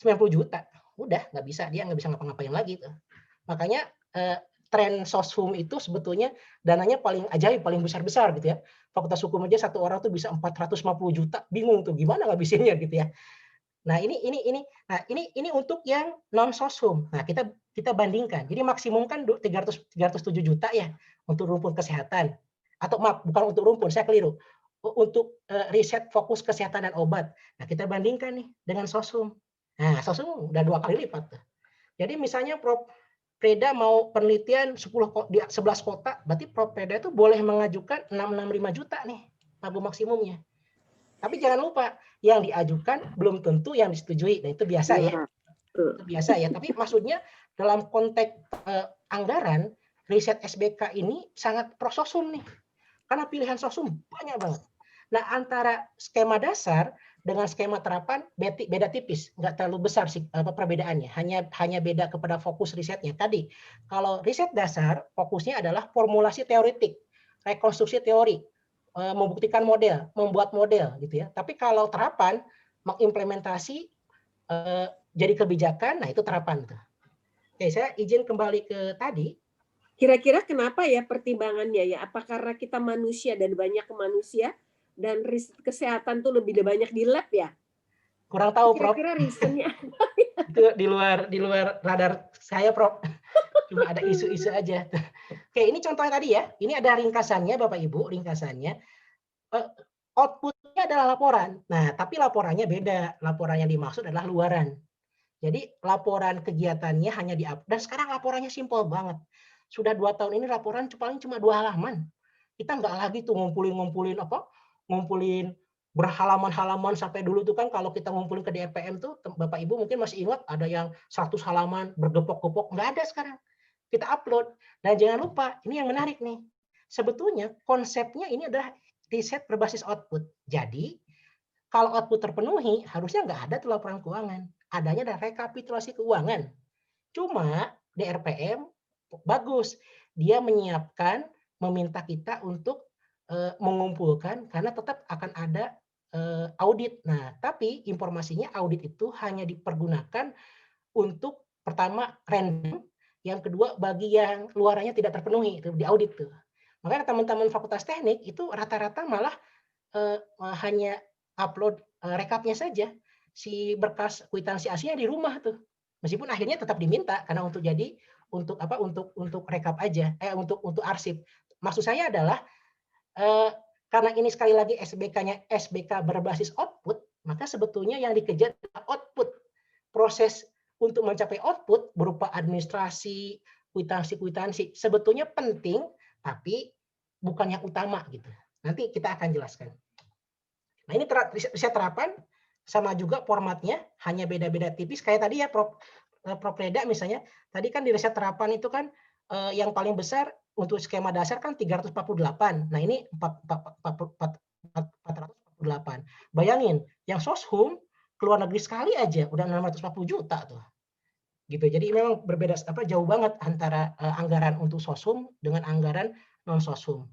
90 juta. Udah, nggak bisa, dia nggak bisa ngapa-ngapain lagi. Tuh. Makanya tren soshum itu sebetulnya dananya paling ajaib, paling besar-besar gitu ya. Fakultas Hukum aja satu orang tuh bisa 450 juta, bingung tuh gimana ngabisinnya gitu ya. Nah, ini untuk yang non soshum. Nah, kita bandingkan. Jadi maksimum kan 307 juta ya untuk rumpun kesehatan. Atau maaf, bukan untuk rumpun, saya keliru. Untuk riset fokus kesehatan dan obat. Nah, kita bandingkan nih dengan soshum. Nah, soshum udah 2 kali lipat. Jadi misalnya Prof Preda mau penelitian 11 kota, berarti Prof Preda itu boleh mengajukan 665 juta nih pagu maksimumnya. Tapi jangan lupa, yang diajukan belum tentu yang disetujui. Nah, itu biasa ya. Itu biasa ya. Tapi maksudnya dalam konteks anggaran, riset SBK ini sangat pro soshum nih. Karena pilihan soshum banyak banget. Nah, antara skema dasar dengan skema terapan beda tipis, nggak terlalu besar sih perbedaannya. Hanya beda kepada fokus risetnya. Tadi, kalau riset dasar fokusnya adalah formulasi teoretik, rekonstruksi teori, membuktikan model, membuat model gitu ya. Tapi kalau terapan mengimplementasi jadi kebijakan, nah itu terapan tuh. Oke, saya izin kembali ke tadi. Kira-kira kenapa ya pertimbangannya ya? Apa karena kita manusia dan banyak manusia dan riset kesehatan tuh lebih banyak di lab ya? Kurang tahu, Prof. Kira-kira reasonnya itu di luar radar saya, Prof. Cuma ada isu-isu aja. Oke, ini contohnya tadi ya. Ini ada ringkasannya, Bapak Ibu, ringkasannya. Outputnya adalah laporan. Nah, tapi laporannya beda. Laporan yang dimaksud adalah luaran. Jadi laporan kegiatannya hanya di-upload. Dan sekarang laporannya simpel banget. Sudah 2 tahun ini laporan paling cuma 2 halaman. Kita nggak lagi tuh ngumpulin berhalaman-halaman sampai dulu tuh kan kalau kita ngumpulin ke DRPM tuh Bapak Ibu mungkin masih ingat ada yang 100 halaman bergepok-gepok, nggak ada sekarang. Kita upload. Dan jangan lupa, ini yang menarik nih. Sebetulnya konsepnya ini adalah riset berbasis output. Jadi kalau output terpenuhi harusnya nggak ada tuh laporan keuangan. Adanya adalah rekapitulasi keuangan. Cuma DRPM bagus. Dia menyiapkan, meminta kita untuk mengumpulkan karena tetap akan ada audit. Nah, tapi informasinya audit itu hanya dipergunakan untuk pertama random, yang kedua bagi yang luarannya tidak terpenuhi itu di audit tuh. Makanya teman-teman Fakultas Teknik itu rata-rata malah hanya upload rekapnya saja. Si berkas kwitansi aslinya di rumah tuh. Meskipun akhirnya tetap diminta karena untuk rekap aja, untuk arsip. Maksud saya adalah karena ini sekali lagi SBK-nya SBK berbasis output, maka sebetulnya yang dikejar adalah output, proses untuk mencapai output berupa administrasi, kwitansi sebetulnya penting, tapi bukan yang utama gitu. Nanti kita akan jelaskan. Nah ini riset terapan sama juga formatnya, hanya beda-beda tipis. Kayak tadi ya Prof Reda misalnya, tadi kan di riset terapan itu kan yang paling besar untuk skema dasar kan 348. Nah ini 448. Bayangin, yang SOSHUM keluar negeri sekali aja udah 640 juta tuh. Gitu. Jadi memang berbeda jauh banget antara anggaran untuk SOSHUM dengan anggaran non SOSHUM.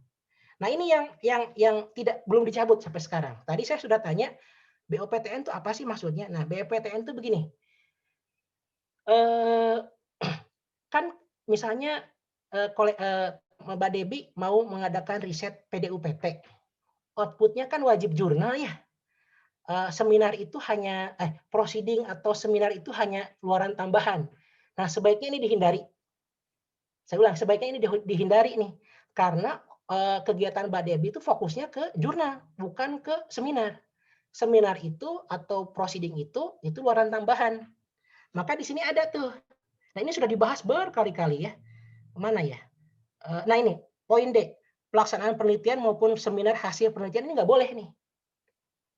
Nah, ini yang belum dicabut sampai sekarang. Tadi saya sudah tanya BOPTN itu apa sih maksudnya? Nah, BOPTN itu begini. Kan misalnya Mbak Debbie mau mengadakan riset PDUPT. Outputnya kan wajib jurnal ya. Seminar itu hanya proceeding atau seminar itu hanya luaran tambahan. Nah, sebaiknya ini dihindari. Saya ulang, sebaiknya ini dihindari nih, karena kegiatan Mbak Debbie itu fokusnya ke jurnal, bukan ke seminar. Seminar itu atau proceeding itu luaran tambahan. Maka di sini ada tuh. Nah, ini sudah dibahas berkali-kali ya. Mana ya? Nah, ini poin D. Pelaksanaan penelitian maupun seminar hasil penelitian ini nggak boleh nih.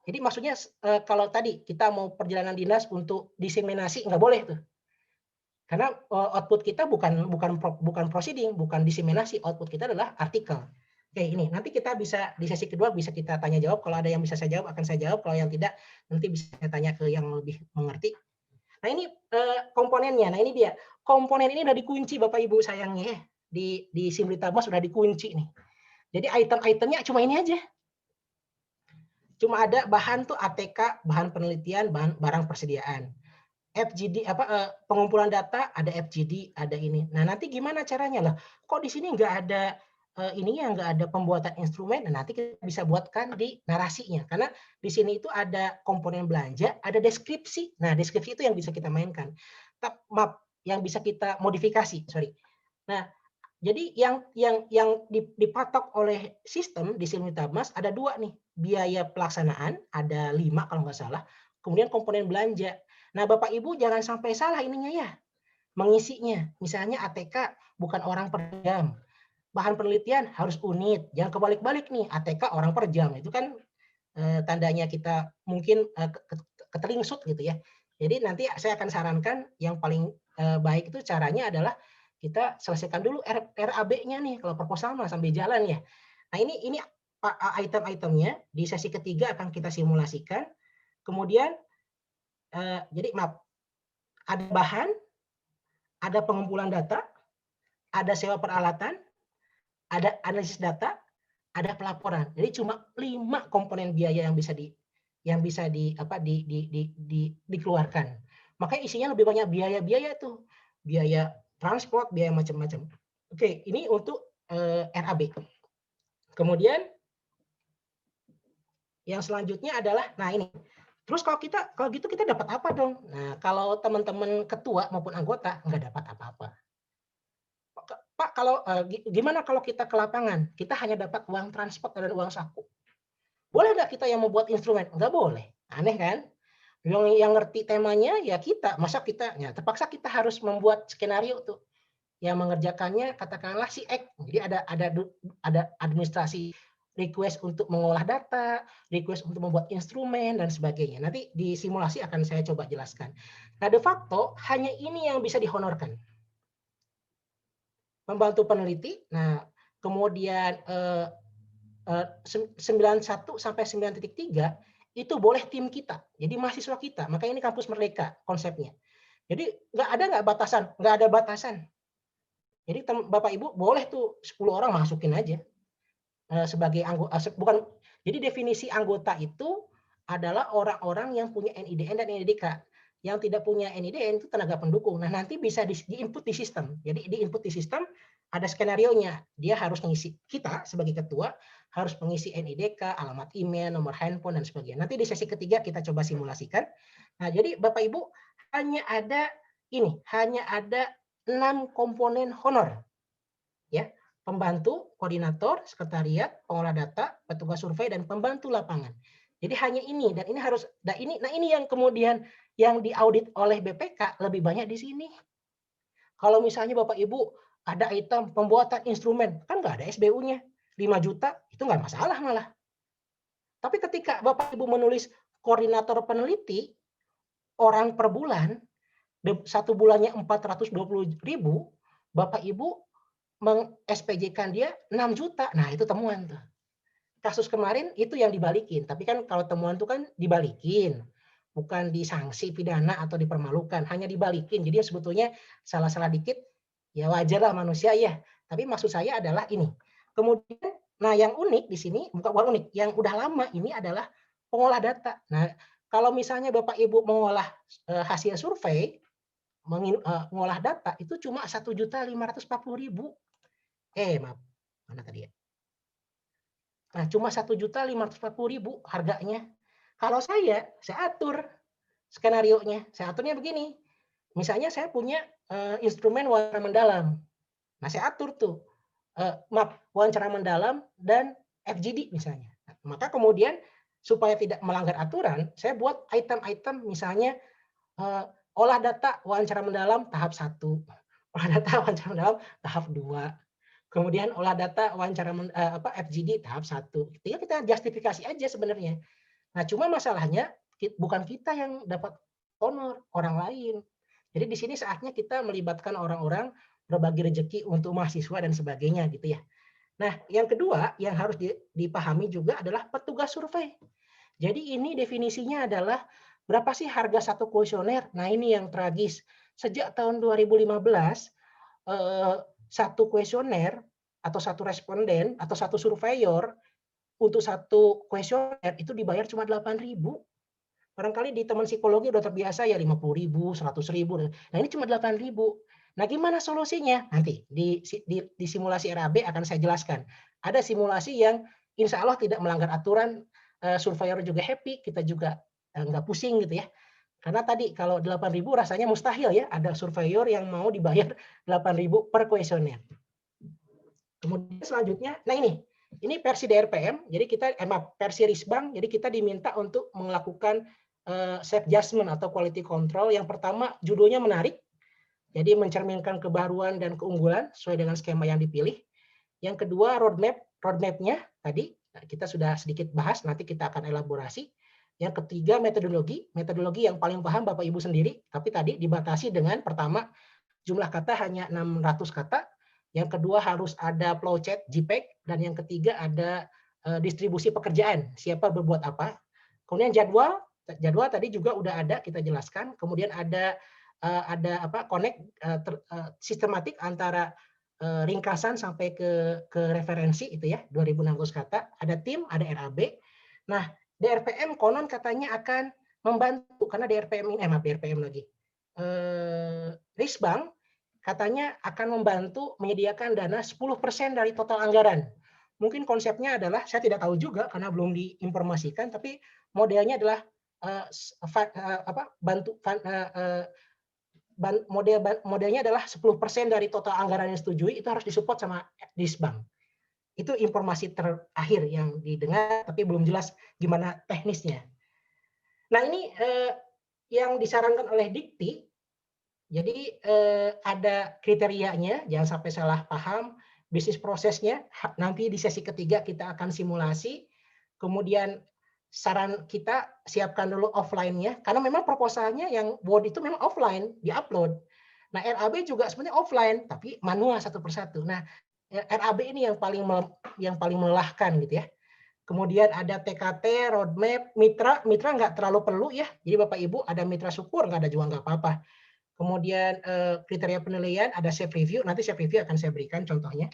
Jadi maksudnya kalau tadi kita mau perjalanan dinas untuk diseminasi nggak boleh tuh, karena output kita bukan proceeding, bukan diseminasi, output kita adalah artikel. Oke, ini nanti kita bisa di sesi kedua bisa kita tanya jawab. Kalau ada yang bisa saya jawab akan saya jawab. Kalau yang tidak nanti bisa saya tanya ke yang lebih mengerti. Nah ini komponennya. Nah ini dia komponen ini udah dikunci Bapak Ibu sayangnya ya. Di Simlitabmas sudah dikunci nih. Jadi item-itemnya cuma ini aja. Cuma ada bahan tuh ATK, bahan penelitian, barang persediaan. FGD pengumpulan data ada FGD, ada ini. Nah, nanti gimana caranya lah? Kok di sini nggak ada ininya, nggak ada pembuatan instrumen? Nah, nanti kita bisa buatkan di narasinya. Karena di sini itu ada komponen belanja, ada deskripsi. Nah, deskripsi itu yang bisa kita mainkan. Map yang bisa kita modifikasi, sorry. Nah, jadi yang dipatok oleh sistem di Simlitabmas ada 2 nih. Biaya pelaksanaan ada 5 kalau nggak salah. Kemudian komponen belanja. Nah, Bapak Ibu jangan sampai salah ininya ya. Mengisinya. Misalnya ATK bukan orang per jam. Bahan penelitian harus unit. Jangan kebalik-balik nih. ATK orang per jam. Itu kan tandanya kita mungkin ketelingsut gitu ya. Jadi nanti saya akan sarankan yang paling baik itu caranya adalah kita selesaikan dulu RAB-nya nih kalau proposal mah sambil jalan ya. Nah, ini item-itemnya di sesi ketiga akan kita simulasikan. Kemudian jadi maaf, ada bahan, ada pengumpulan data, ada sewa peralatan, ada analisis data, ada pelaporan. Jadi cuma 5 komponen biaya yang bisa dikeluarkan. Makanya isinya lebih banyak biaya-biaya tuh. Biaya transport, biaya macam-macam. Oke, ini untuk RAB. Kemudian yang selanjutnya adalah, nah ini. Terus kalau gitu kita dapat apa dong? Nah, kalau teman-teman ketua maupun anggota nggak dapat apa-apa. Pak, kalau gimana kalau kita ke lapangan? Kita hanya dapat uang transport dan uang saku. Boleh nggak kita yang membuat instrumen? Nggak boleh. Aneh kan? Yang ngerti temanya ya kita, masa kita ya terpaksa kita harus membuat skenario tuh yang mengerjakannya katakanlah si X. Jadi ada administrasi, request untuk mengolah data, request untuk membuat instrumen dan sebagainya. Nanti di simulasi akan saya coba jelaskan. Nah, de facto hanya ini yang bisa dihonorkan. Membantu peneliti. Nah, kemudian 91 sampai 9.3 itu boleh tim kita, jadi mahasiswa kita. Makanya ini kampus merdeka konsepnya. Jadi nggak ada batasan. Jadi Bapak Ibu boleh tuh 10 orang masukin aja sebagai anggota. Bukan. Jadi definisi anggota itu adalah orang-orang yang punya NIDN dan NIDK. Yang tidak punya NIDN itu tenaga pendukung. Nah, nanti bisa diinput di sistem. Jadi diinput di sistem ada skenario-nya. Dia harus mengisi, kita sebagai ketua harus mengisi NIDK, alamat email, nomor handphone dan sebagainya. Nanti di sesi ketiga kita coba simulasikan. Nah, jadi Bapak Ibu hanya ada 6 komponen honor. Ya, pembantu, koordinator, sekretariat, pengolah data, petugas survei dan pembantu lapangan. Jadi hanya ini, dan ini harus, nah ini yang kemudian yang diaudit oleh BPK lebih banyak di sini. Kalau misalnya Bapak Ibu ada item pembuatan instrumen, kan nggak ada SBU-nya, 5 juta itu nggak masalah malah. Tapi ketika Bapak Ibu menulis koordinator peneliti, orang per bulan, 1 bulannya 420.000, Bapak Ibu meng-SPJ-kan dia 6 juta, nah itu temuan tuh. Kasus kemarin itu yang dibalikin, tapi kan kalau temuan itu kan dibalikin, bukan disanksi pidana atau dipermalukan, hanya dibalikin. Jadi sebetulnya salah-salah dikit ya wajar lah manusia ya. Tapi maksud saya adalah ini. Kemudian, nah yang unik di sini, bukan unik, yang udah lama ini adalah pengolah data. Nah kalau misalnya Bapak Ibu mengolah hasil survei, mengolah data itu cuma 1.540.000. Maaf, mana tadi ya? Nah, cuma 1.540.000 harganya. Kalau saya atur skenarionya. Saya aturnya begini. Misalnya saya punya instrumen wawancara mendalam. Nah, saya atur tuh wawancara mendalam dan FGD misalnya. Nah, maka kemudian supaya tidak melanggar aturan, saya buat item-item misalnya olah data wawancara mendalam tahap 1, olah data wawancara mendalam tahap 2. Kemudian olah data wawancara FGD tahap 1. Tinggal kita justifikasi aja sebenarnya. Nah, cuma masalahnya bukan kita yang dapat honor, orang lain. Jadi di sini saatnya kita melibatkan orang-orang berbagi rezeki untuk mahasiswa dan sebagainya gitu ya. Nah, yang kedua yang harus dipahami juga adalah petugas survei. Jadi ini definisinya adalah berapa sih harga satu kuesioner? Nah, ini yang tragis. Sejak tahun 2015 satu kuesioner atau satu responden atau satu surveyor untuk satu kuesioner itu dibayar cuma 8.000. Barangkali di teman psikologi udah terbiasa ya 50.000, 100.000. Nah ini cuma 8.000. Nah gimana solusinya? Nanti di simulasi RAB akan saya jelaskan. Ada simulasi yang insya Allah tidak melanggar aturan, surveyor juga happy, kita juga nggak pusing gitu ya. Karena tadi kalau 8.000 rasanya mustahil ya, ada surveyor yang mau dibayar 8.000 per kuesioner. Kemudian selanjutnya, nah ini versi DRPM, jadi kita versi Risbang, jadi kita diminta untuk melakukan self judgment atau quality control. Yang pertama judulnya menarik, jadi mencerminkan kebaruan dan keunggulan sesuai dengan skema yang dipilih. Yang kedua roadmap-nya tadi kita sudah sedikit bahas, nanti kita akan elaborasi. Yang ketiga metodologi yang paling paham Bapak Ibu sendiri, tapi tadi dibatasi dengan pertama jumlah kata hanya 600 kata, yang kedua harus ada flowchart JPEG, dan yang ketiga ada distribusi pekerjaan, siapa berbuat apa. Kemudian jadwal tadi juga udah ada kita jelaskan. Kemudian ada connect sistematik antara ringkasan sampai ke referensi itu ya 2.600 kata. Ada tim, ada RAB. Nah DRPM konon katanya akan membantu karena DRPM ini DRPM lagi. Risbang katanya akan membantu menyediakan dana 10% dari total anggaran. Mungkin konsepnya adalah, saya tidak tahu juga karena belum diinformasikan, tapi modelnya adalah modelnya adalah 10% dari total anggaran yang disetujui itu harus disupport sama Risbang. Itu informasi terakhir yang didengar, tapi belum jelas gimana teknisnya. Nah ini yang disarankan oleh Dikti. Jadi ada kriterianya, jangan sampai salah paham, bisnis prosesnya, nanti di sesi ketiga kita akan simulasi, kemudian saran kita siapkan dulu offline-nya, karena memang proposalnya yang Word itu memang offline, di-upload. Nah RAB juga sebenarnya offline, tapi manual satu persatu. Nah RAB ini yang paling melelahkan gitu ya. Kemudian ada TKT, roadmap, mitra nggak terlalu perlu ya, jadi Bapak Ibu ada mitra syukur, nggak ada juga nggak apa-apa. Kemudian kriteria penilaian, ada safe review, nanti safe review akan saya berikan contohnya.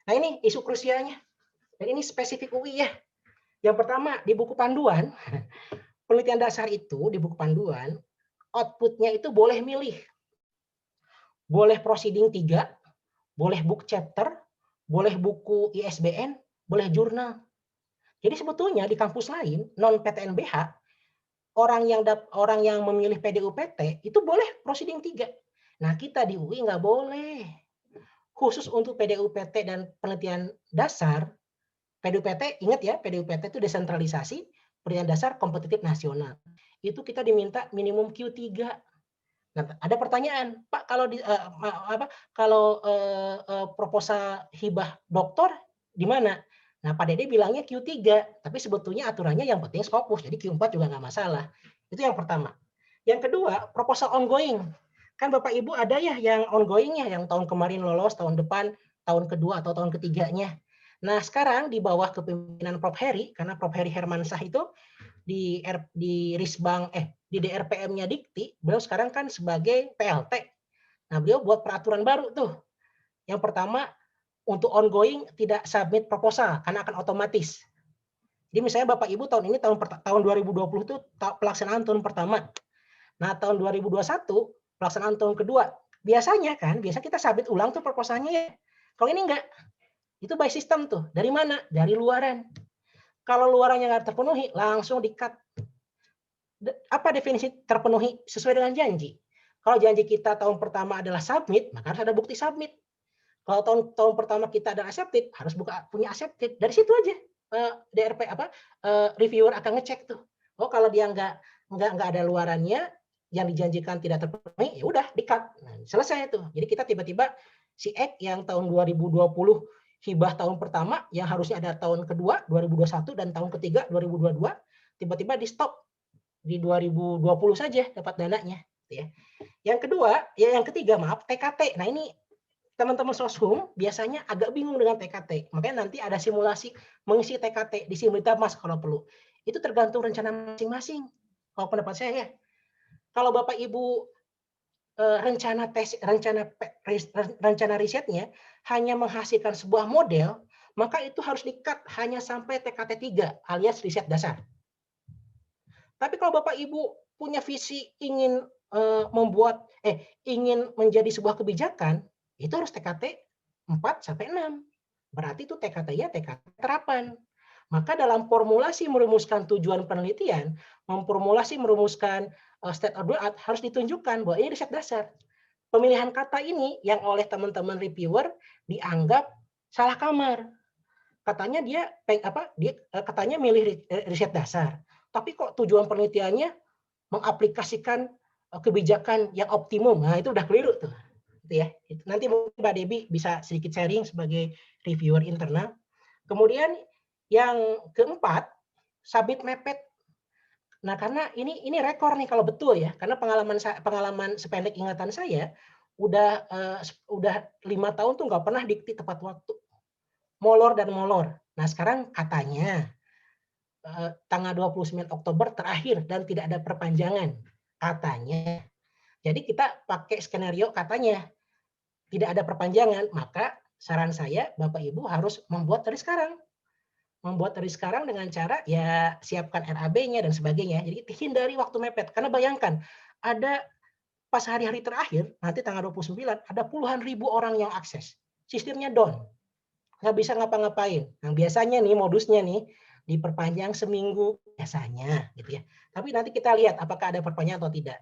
Nah ini isu krusialnya, dan ini spesifik UI ya. Yang pertama, di buku panduan, penelitian dasar itu, di buku panduan, outputnya itu boleh milih. Boleh proceeding 3, boleh book chapter, boleh buku ISBN, boleh jurnal. Jadi sebetulnya di kampus lain, non-PTNBH, orang yang memilih PDUPT itu boleh proceeding 3. Nah kita di UI nggak boleh. Khusus untuk PDUPT dan penelitian dasar, PDUPT ingat ya, PDUPT itu desentralisasi, pendidikan dasar kompetitif nasional. Itu kita diminta minimum Q3. Nah, ada pertanyaan, Pak, kalau proposal hibah doktor di mana? Nah, Pak Dede bilangnya Q3, tapi sebetulnya aturannya yang penting Scopus, jadi Q4 juga nggak masalah. Itu yang pertama. Yang kedua, proposal ongoing. Kan Bapak Ibu ada ya yang ongoing ya, yang tahun kemarin lolos, tahun depan, tahun kedua atau tahun ketiganya. Nah, sekarang di bawah kepemimpinan Prof. Heri, karena Prof. Heri Hermansyah itu di Risbang di DRPM-nya Dikti, beliau sekarang kan sebagai PLT. Nah, beliau buat peraturan baru tuh. Yang pertama, untuk ongoing tidak submit proposal karena akan otomatis. Jadi misalnya Bapak Ibu tahun ini tahun 2020 itu pelaksanaan tahun pertama. Nah, tahun 2021 pelaksanaan tahun kedua. Biasa kita submit ulang tuh proposalnya ya. Kalau ini enggak. Itu by system tuh. Dari mana? Dari luaran. Kalau luarannya nggak terpenuhi, langsung di-cut. Apa definisi terpenuhi? Sesuai dengan janji. Kalau janji kita tahun pertama adalah submit, maka harus ada bukti submit. Kalau tahun pertama kita ada accepted, harus punya accepted. Dari situ aja reviewer akan ngecek tuh. Oh, kalau dia nggak ada luarannya, yang dijanjikan tidak terpenuhi, ya udah di-cut. Nah, selesai tuh. Jadi kita tiba-tiba si X yang tahun 2020 hibah tahun pertama yang harusnya ada tahun kedua 2021 dan tahun ketiga 2022 tiba-tiba di stop di 2020 saja dapat dananya ya. Yang ketiga TKT. Nah, ini teman-teman Soshum biasanya agak bingung dengan TKT. Makanya nanti ada simulasi mengisi TKT di Simulitamas kalau perlu. Itu tergantung rencana masing-masing. Kalau pendapat saya ya. Kalau Bapak Ibu rencana risetnya hanya menghasilkan sebuah model, maka itu harus di-cut hanya sampai TKT 3 alias riset dasar. Tapi kalau Bapak Ibu punya visi ingin ingin menjadi sebuah kebijakan, itu harus TKT 4 sampai 6. Berarti itu TKT-nya TKT terapan. Maka dalam formulasi merumuskan tujuan penelitian, merumuskan state of the art harus ditunjukkan bahwa ini riset dasar. Pemilihan kata ini yang oleh teman-teman reviewer dianggap salah kamar. Katanya dia katanya milih riset dasar, tapi kok tujuan penelitiannya mengaplikasikan kebijakan yang optimum. Nah, itu udah keliru tuh. Gitu ya. Nanti mungkin Mbak Debbie bisa sedikit sharing sebagai reviewer internal. Kemudian yang keempat, submit mepet. Nah, karena ini rekor nih kalau betul ya, karena pengalaman sependek ingatan saya udah 5 tahun tuh nggak pernah dikti tepat waktu, molor dan molor. Nah, sekarang katanya tanggal 29 Oktober terakhir dan tidak ada perpanjangan katanya. Jadi kita pakai skenario katanya tidak ada perpanjangan, maka saran saya Bapak Ibu harus membuat dari sekarang. Membuat dari sekarang dengan cara ya siapkan RAB-nya dan sebagainya. Jadi hindari waktu mepet. Karena bayangkan, ada pas hari-hari terakhir, nanti tanggal 29, ada puluhan ribu orang yang akses. Sistemnya down. Nggak bisa ngapa-ngapain. Nah, biasanya nih modusnya nih, diperpanjang seminggu biasanya. Gitu ya. Tapi nanti kita lihat apakah ada perpanjangan atau tidak.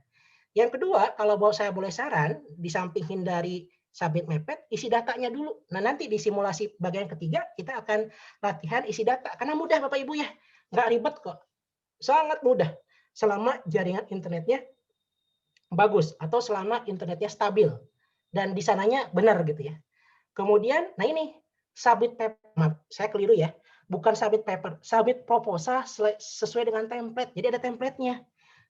Yang kedua, kalau saya boleh saran, di samping hindari submit mepet, isi datanya dulu. Nah, nanti di simulasi bagian ketiga, kita akan latihan isi data. Karena mudah Bapak Ibu ya. Nggak ribet kok. Sangat mudah. Selama jaringan internetnya bagus. Atau selama internetnya stabil. Dan di sananya benar gitu ya. Kemudian, nah ini, submit paper. Maaf, saya keliru ya. Bukan submit paper. Submit proposal sesuai dengan template. Jadi ada template-nya.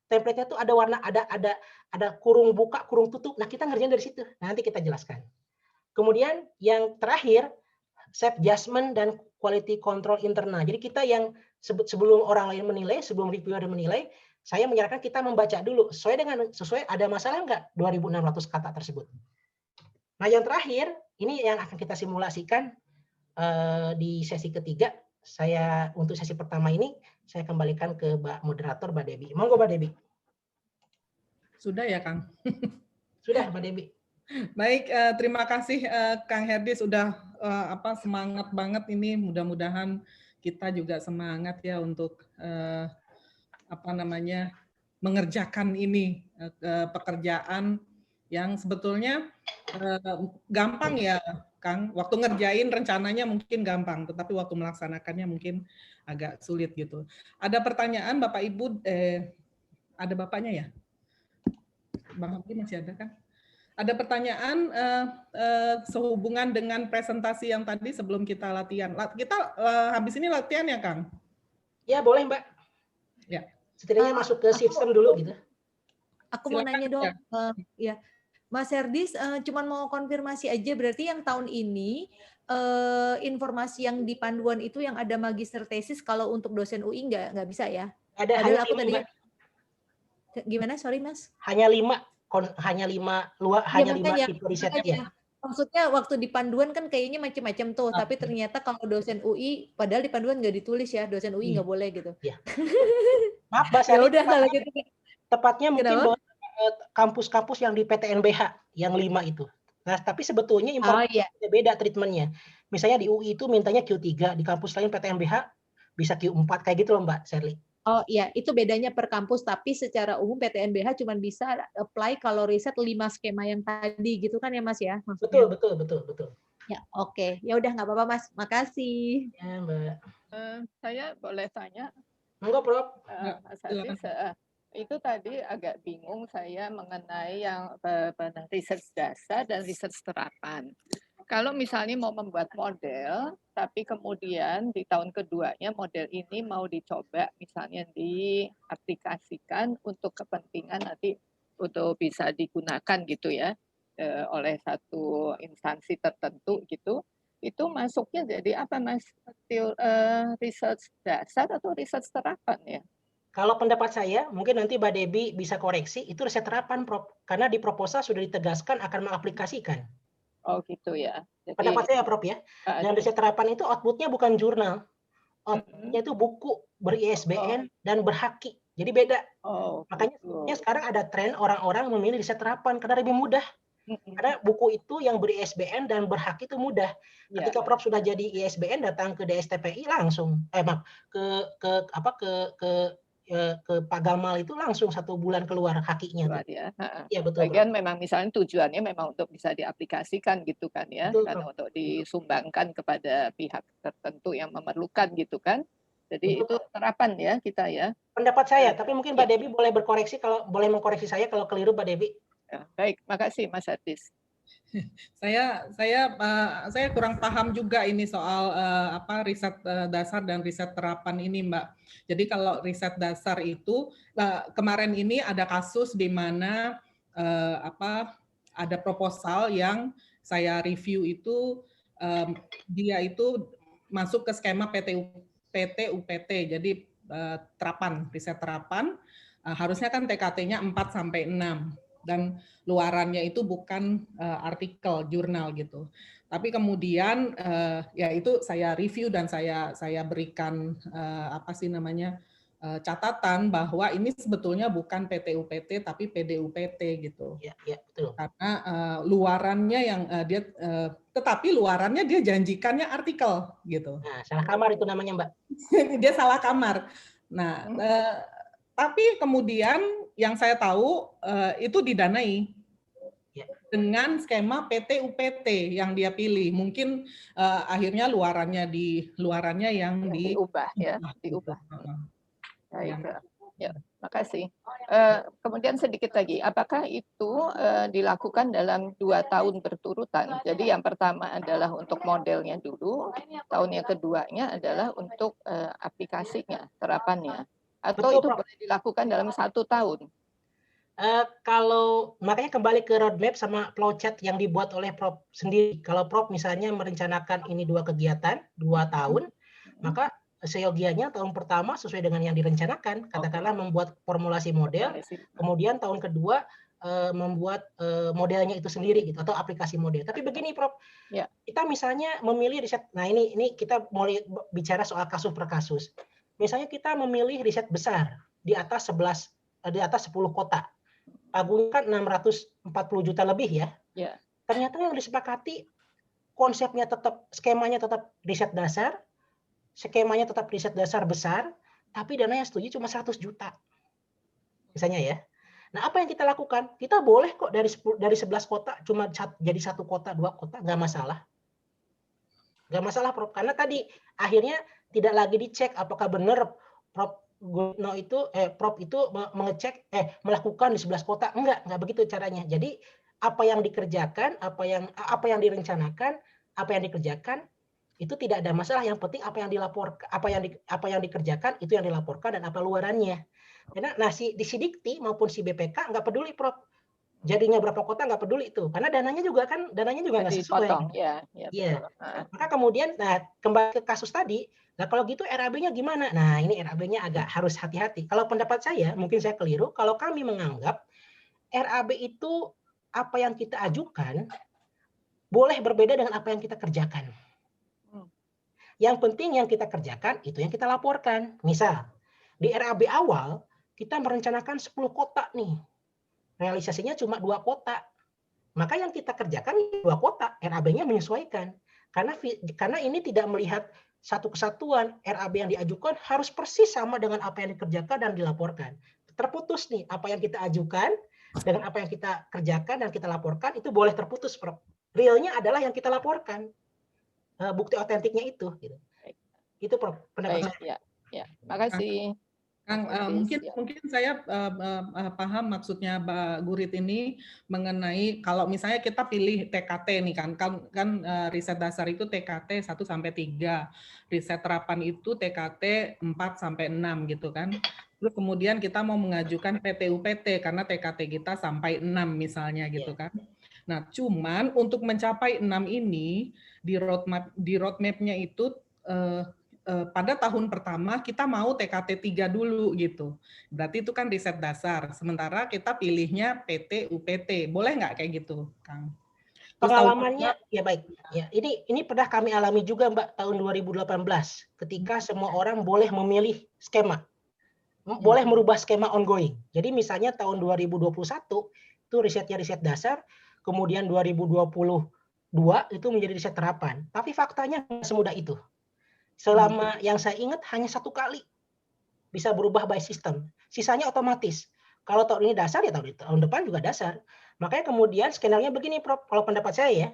Template-nya tuh ada warna, ada kurung buka, kurung tutup. Nah, kita ngerjain dari situ. Nanti kita jelaskan. Kemudian yang terakhir, self judgment dan quality control internal. Jadi kita yang sebelum orang lain menilai, sebelum reviewer menilai, saya menyarankan kita membaca dulu sesuai ada masalah nggak 2.600 kata tersebut. Nah, yang terakhir, ini yang akan kita simulasikan di sesi ketiga. Saya untuk sesi pertama ini saya kembalikan ke Mbak Moderator, Mbak Debbie. Monggo Mbak Debbie. Sudah ya, Kang? Sudah, Mbak Debbie. Baik, terima kasih Kang Herdi sudah semangat banget ini. Mudah-mudahan kita juga semangat ya untuk mengerjakan ini pekerjaan yang sebetulnya gampang ya, Kang. Waktu ngerjain rencananya mungkin gampang, tetapi waktu melaksanakannya mungkin agak sulit gitu. Ada pertanyaan Bapak Ibu, ada Bapaknya ya? Bang Hamdi masih ada kan? Ada pertanyaan sehubungan dengan presentasi yang tadi sebelum kita latihan. Kita habis ini latihan ya, Kang? Ya, boleh, Mbak. Ya. Setidaknya masuk ke sistem dulu gitu. Aku mau Silakan, nanya dong, ya. ya Mas Herdis, cuman mau konfirmasi aja, berarti yang tahun ini informasi yang di panduan itu yang ada magister tesis, kalau untuk dosen UI nggak bisa ya? Ada Padahal hanya aku 5, tadinya Mbak. gimana? Sorry Mas. Hanya 5 Ya, makanya, tipe riset ya. Maksudnya waktu di panduan kan kayaknya macam-macam tuh, Ah. tapi ternyata kalau dosen UI, padahal di panduan nggak ditulis ya, dosen UI nggak boleh gitu. Iya. Maaf, Mbak Ya Sari, udah kalau gitu. tepatnya mungkin Kenapa? kampus-kampus yang di PTNBH yang 5 itu. Nah, tapi sebetulnya Oh informasi iya. beda treatmentnya. Misalnya di UI itu mintanya Q3, di kampus lain PTNBH bisa Q4 kayak gitu loh Mbak Sherly. Oh iya, itu bedanya per kampus, tapi secara umum PTNBH cuma bisa apply kalau riset 5 skema yang tadi gitu kan ya Mas ya maksudnya? Betul. Ya, oke. Ya udah nggak apa-apa Mas. Makasih. Ya, Mbak. Saya boleh tanya, Enggak, Prof. Mas Hafiz, itu tadi agak bingung saya mengenai yang riset dasar dan riset terapan. Kalau misalnya mau membuat model, tapi kemudian di tahun keduanya model ini mau dicoba misalnya diaplikasikan untuk kepentingan nanti untuk bisa digunakan gitu ya oleh satu instansi tertentu gitu, itu masuknya jadi apa Mas? Riset dasar atau riset terapan ya? Kalau pendapat saya, mungkin nanti Mbak Debbie bisa koreksi, itu riset terapan, Prof. Karena di proposal sudah ditegaskan akan mengaplikasikan. Oh gitu ya. Jadi, pendapat saya, Prof ya. Dan riset terapan itu output-nya bukan jurnal. Output-nya itu buku ber-ISBN dan berhaki. Jadi beda. Makanya sekarang ada tren orang-orang memilih riset terapan karena lebih mudah. Karena buku itu yang beri-ISBN dan berhak itu mudah. Ketika Prof sudah jadi ISBN datang ke DSTPI langsung, ke Pak Gamal itu langsung 1 bulan keluar hakinya. Ya. Iya betul. Bagian memang misalnya tujuannya memang untuk bisa diaplikasikan gitu kan ya, Betul, karena untuk disumbangkan kepada pihak tertentu yang memerlukan gitu kan. Jadi betul. itu terapan ya kita ya. Pendapat saya, tapi mungkin Mbak Debbie boleh berkoreksi kalau boleh mengkoreksi saya kalau keliru Mbak Debbie. Ya, baik, makasih Mas Hafiz. Saya kurang paham juga ini soal riset dasar dan riset terapan ini, Mbak. Jadi kalau riset dasar itu kemarin ini ada kasus di mana ada proposal yang saya review itu dia itu masuk ke skema PT UPT. Jadi terapan, riset terapan harusnya kan TKT-nya 4 sampai 6. Dan luarannya itu bukan artikel jurnal gitu. Tapi kemudian ya itu saya review dan saya berikan catatan bahwa ini sebetulnya bukan PT-UPT tapi PD-UPT gitu. Ya, betul. Karena luarannya yang tetapi luarannya dia janjikannya artikel gitu. Nah, salah kamar itu namanya, Mbak. Dia salah kamar. Nah, tapi kemudian yang saya tahu itu didanai dengan skema PT-UPT yang dia pilih. Mungkin akhirnya luarannya yang diubah ya, diubah. Baik, ya, makasih. Kemudian sedikit lagi, apakah itu dilakukan dalam 2 tahun berturutan? Jadi yang pertama adalah untuk modelnya dulu, tahun yang keduanya adalah untuk aplikasinya, terapannya. Atau Betul, itu boleh dilakukan dalam 1 tahun? Kalau makanya kembali ke roadmap sama flowchart yang dibuat oleh Prof sendiri. Kalau Prof misalnya merencanakan ini 2 kegiatan, 2 tahun, maka seyogianya tahun pertama sesuai dengan yang direncanakan, katakanlah membuat formulasi model, kemudian tahun kedua membuat modelnya itu sendiri gitu atau aplikasi model. Tapi begini Prof, kita misalnya memilih riset. Nah ini kita mulai bicara soal kasus per kasus. Misalnya kita memilih riset besar di atas 10 kota. Pagungnya kan 640 juta lebih ya. Ternyata yang disepakati konsepnya tetap, skemanya tetap riset dasar, skemanya tetap riset dasar besar, tapi dana yang setuju cuma 100 juta. Misalnya ya. Nah, apa yang kita lakukan? Kita boleh kok dari 11 kota cuma jadi 1 kota, 2 kota, nggak masalah. Nggak masalah, Prof. Karena tadi akhirnya tidak lagi dicek apakah benar Prof itu melakukan di 11 kota. Enggak begitu caranya. Jadi apa yang dikerjakan, apa yang direncanakan, apa yang dikerjakan itu tidak ada masalah. Yang penting apa yang dilaporkan, apa yang dikerjakan itu yang dilaporkan dan apa luarannya. Karena di Sidikti maupun si BPK nggak peduli, Prof. Jadinya berapa kota nggak peduli itu, karena dananya juga nggak sesuai. Dipotong, ya Iya. betul. Maka kemudian, kembali ke kasus tadi, nah kalau gitu RAB-nya gimana? Nah ini RAB-nya agak harus hati-hati. Kalau pendapat saya, mungkin saya keliru, kalau kami menganggap RAB itu apa yang kita ajukan boleh berbeda dengan apa yang kita kerjakan. Yang penting yang kita kerjakan itu yang kita laporkan. Misal, di RAB awal kita merencanakan 10 kota nih. Realisasinya cuma 2 kota. Maka yang kita kerjakan 2 kota, RAB-nya menyesuaikan. Karena ini tidak melihat satu kesatuan, RAB yang diajukan harus persis sama dengan apa yang dikerjakan dan dilaporkan. Terputus nih, apa yang kita ajukan dengan apa yang kita kerjakan dan kita laporkan itu boleh terputus, Prof. Realnya adalah yang kita laporkan. Bukti otentiknya itu. Gitu. Itu, Prof. Pendapat saya. Ya, makasih. Kang, mungkin saya paham maksudnya Mbak Gurit ini mengenai kalau misalnya kita pilih TKT nih kan riset dasar itu TKT 1 sampai 3, riset terapan itu TKT 4 sampai 6 gitu kan. Terus kemudian kita mau mengajukan PT-UPT karena TKT kita sampai 6 misalnya gitu kan. Nah, cuman untuk mencapai 6 ini di roadmap-nya itu pada tahun pertama kita mau TKT 3 dulu gitu. Berarti itu kan riset dasar. Sementara kita pilihnya PT UPT. Boleh nggak kayak gitu, Kang? Pengalamannya ya baik. Ya, ini pernah kami alami juga, Mbak, tahun 2018 ketika semua orang boleh memilih skema. Boleh merubah skema ongoing. Jadi misalnya tahun 2021 itu risetnya riset dasar, kemudian 2022 itu menjadi riset terapan. Tapi faktanya nggak semudah itu. Selama yang saya ingat hanya 1 kali bisa berubah by system. Sisanya otomatis. Kalau tahun ini dasar ya tahun depan juga dasar. Makanya kemudian skenario begini, Prof. Kalau pendapat saya ya,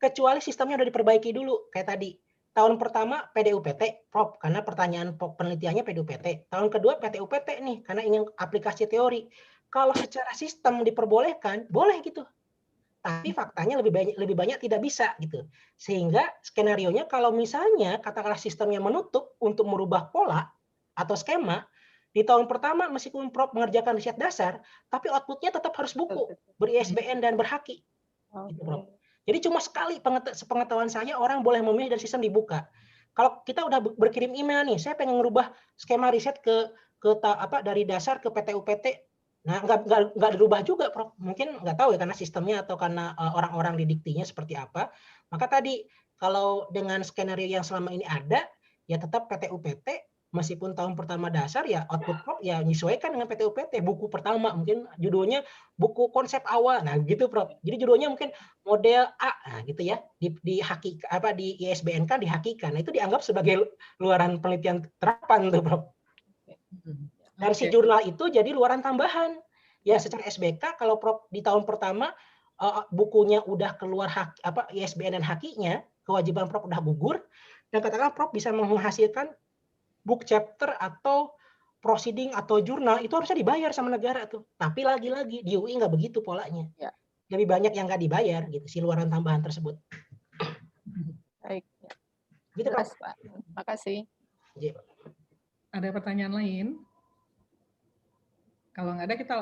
kecuali sistemnya udah diperbaiki dulu. Kayak tadi, tahun pertama PDUPT, Prof. Karena pertanyaan penelitiannya PDUPT. Tahun kedua PT-UPT nih, karena ingin aplikasi teori. Kalau secara sistem diperbolehkan, boleh gitu. Tapi faktanya lebih banyak tidak bisa gitu. Sehingga skenarionya kalau misalnya katakanlah sistemnya menutup untuk merubah pola atau skema, di tahun pertama meskipun Prof mengerjakan riset dasar, tapi outputnya tetap harus buku, ber-ISBN dan berhaki. Gitu, Prof. Jadi cuma sekali sepengetahuan saya orang boleh memilih dari sistem dibuka. Kalau kita udah berkirim email nih, saya pengen merubah skema riset dari dasar ke PT-UPT. Nah, nggak dirubah juga, Prof. Mungkin nggak tahu ya karena sistemnya atau karena orang-orang di diktinya seperti apa. Maka tadi kalau dengan skenario yang selama ini ada, ya tetap PT-UPT meskipun tahun pertama dasar ya output Prof ya menyesuaikan dengan PT-UPT. Buku pertama mungkin judulnya buku konsep awal. Nah, gitu, Prof. Jadi judulnya mungkin model A, nah, gitu ya. Di ISBN kan dihakikan. Nah, itu dianggap sebagai luaran penelitian terapan tuh, Prof. Dan si jurnal itu jadi luaran tambahan. Ya secara SBK kalau Prof di tahun pertama bukunya udah keluar ISBN dan hakinya, kewajiban Prof udah gugur, dan katakan Prof bisa menghasilkan book chapter atau proceeding atau jurnal, itu harusnya dibayar sama negara tuh. Tapi lagi-lagi di UI nggak begitu polanya. Ya. Lebih banyak yang nggak dibayar gitu, si luaran tambahan tersebut. Baik. Gitu, Prof. Pak. Makasih. Ada pertanyaan lain? Kalau nggak ada kita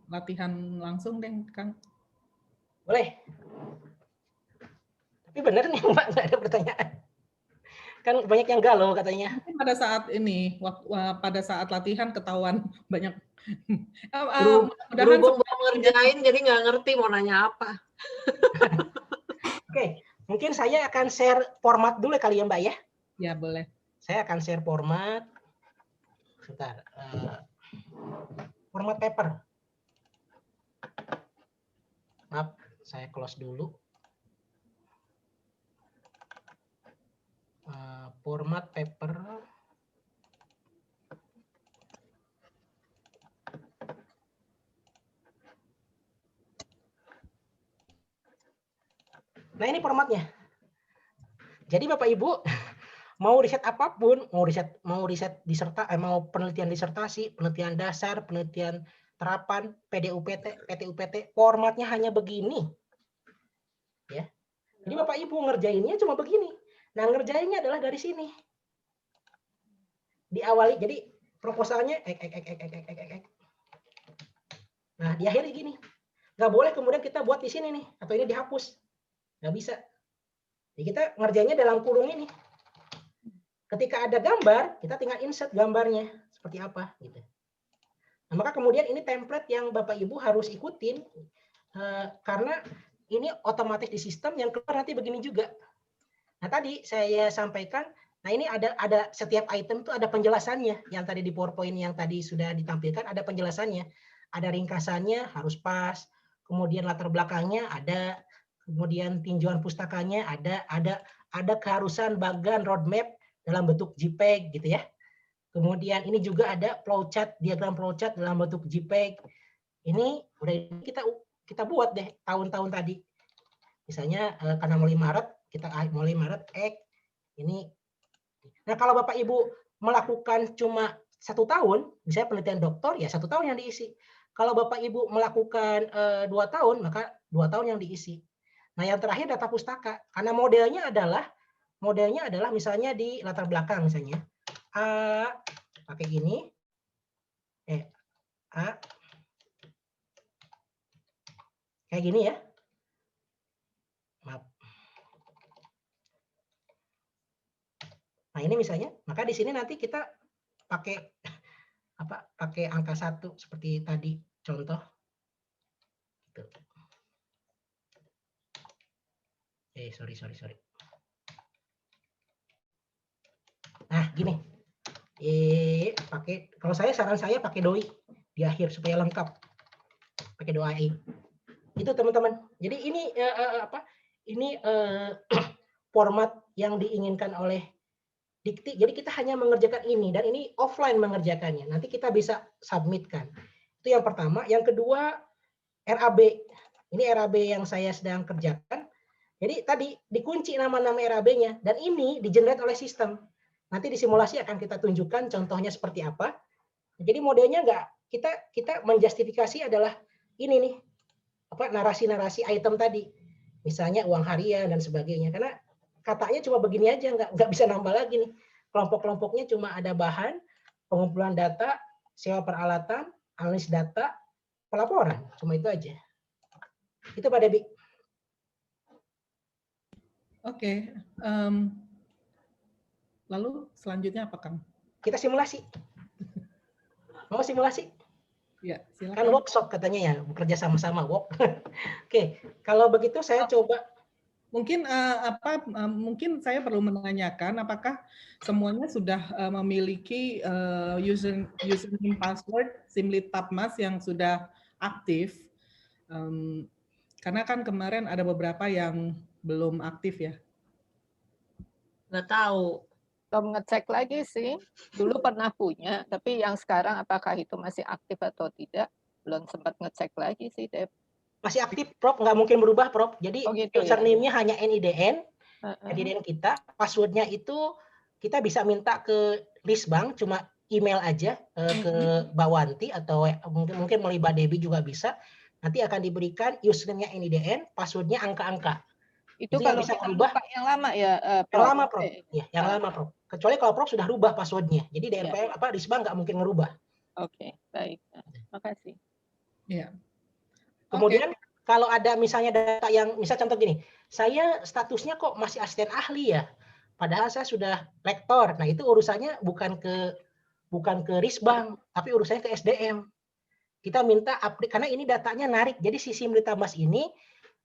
latihan langsung deh, Kang. Boleh. Tapi benar nih Mbak, nggak ada pertanyaan. Kan banyak yang galau katanya. Mungkin pada saat ini, pada saat latihan ketahuan banyak. Berhubung mau ngerjain jadi nggak ngerti mau nanya apa. Oke, mungkin saya akan share format dulu kali ya Mbak ya. Ya boleh. Saya akan share format. Sebentar. Format paper. Maaf, saya close dulu. Format paper. Nah, ini formatnya. Jadi Bapak Ibu mau riset apapun, mau riset mau penelitian disertasi, penelitian dasar, penelitian terapan, PDUPT, PTUPT, formatnya hanya begini. Ya. Jadi Bapak Ibu ngerjainnya cuma begini. Nah, ngerjainnya adalah dari sini. Diawali, jadi proposalnya Nah, di akhir gini. Nggak boleh kemudian kita buat di sini nih, atau ini dihapus. Nggak bisa. Jadi kita ngerjainnya dalam kurung ini. Ketika ada gambar, kita tinggal insert gambarnya seperti apa gitu. Nah, maka kemudian ini template yang Bapak Ibu harus ikutin karena ini otomatis di sistem, yang keluar nanti begini juga. Nah, tadi saya sampaikan, nah ini ada setiap item itu ada penjelasannya. Yang tadi di PowerPoint yang tadi sudah ditampilkan ada penjelasannya. Ada ringkasannya harus pas, kemudian latar belakangnya ada, kemudian tinjauan pustakanya ada keharusan bagan roadmap dalam bentuk JPEG gitu ya. Kemudian ini juga ada flowchart, diagram flowchart dalam bentuk JPEG. Ini udah kita buat deh tahun-tahun tadi. Misalnya karena mulai Maret, kita mulai Maret ini. Nah, kalau Bapak Ibu melakukan cuma 1 tahun, misalnya penelitian doktor, ya 1 tahun yang diisi. Kalau Bapak Ibu melakukan 2 tahun, maka 2 tahun yang diisi. Nah, yang terakhir data pustaka. Karena modelnya adalah misalnya di latar belakang misalnya. A pakai gini. A kayak gini ya. Maaf. Nah, ini misalnya, maka di sini nanti kita pakai pakai angka 1 seperti tadi contoh. Sorry. Nah, gini. Kalau saran saya pakai doi di akhir supaya lengkap. Pakai doi. Itu teman-teman. Jadi ini format yang diinginkan oleh Dikti. Jadi kita hanya mengerjakan ini dan ini offline mengerjakannya. Nanti kita bisa submitkan. Itu yang pertama. Yang kedua RAB. Ini RAB yang saya sedang kerjakan. Jadi tadi dikunci nama-nama RAB-nya dan ini di-generate oleh sistem. Nanti di simulasi akan kita tunjukkan contohnya seperti apa. Jadi modelnya kita menjustifikasi adalah ini nih. Narasi-narasi item tadi. Misalnya uang harian dan sebagainya. Karena katanya cuma begini aja, nggak bisa nambah lagi nih. Kelompok-kelompoknya cuma ada bahan, pengumpulan data, sewa peralatan, analis data, pelaporan. Cuma itu aja. Itu Pak Debbie. Oke. Lalu selanjutnya apa, Kang? Kita simulasi. Mau simulasi? Ya, silakan. Kan workshop katanya ya, bekerja sama-sama. Oke, kalau begitu saya coba. Mungkin mungkin saya perlu menanyakan apakah semuanya sudah memiliki username password Simlit Tapmas yang sudah aktif, karena kan kemarin ada beberapa yang belum aktif ya. Nggak tahu. Belum ngecek lagi sih. Dulu pernah punya, tapi yang sekarang apakah itu masih aktif atau tidak, belum sempat ngecek lagi sih, Deb. Masih aktif, Prof. Nggak mungkin berubah, Prof. Jadi gitu, username-nya hanya NIDN, NIDN kita. Password-nya itu kita bisa minta ke list bank, cuma email aja ke Mbak Wanti atau mungkin melalui Mbak Debbie juga bisa. Nanti akan diberikan username-nya NIDN, password-nya angka-angka. Itu jadi kalau bisa kita berubah. Lupa yang lama ya, Prof? Yang lama, Prof. Ya, yang lama, Prof. Kecuali kalau Prof sudah rubah password-nya. Jadi DNPM list bank nggak mungkin ngerubah. Oke, baik. Makasih. Iya. Kemudian kalau ada misalnya data yang, misal contoh gini, saya statusnya kok masih asisten ahli ya, padahal saya sudah lektor. Nah, itu urusannya bukan ke Risbank, tapi urusannya ke SDM. Kita minta update karena ini datanya narik. Jadi si Simlit Tapmas ini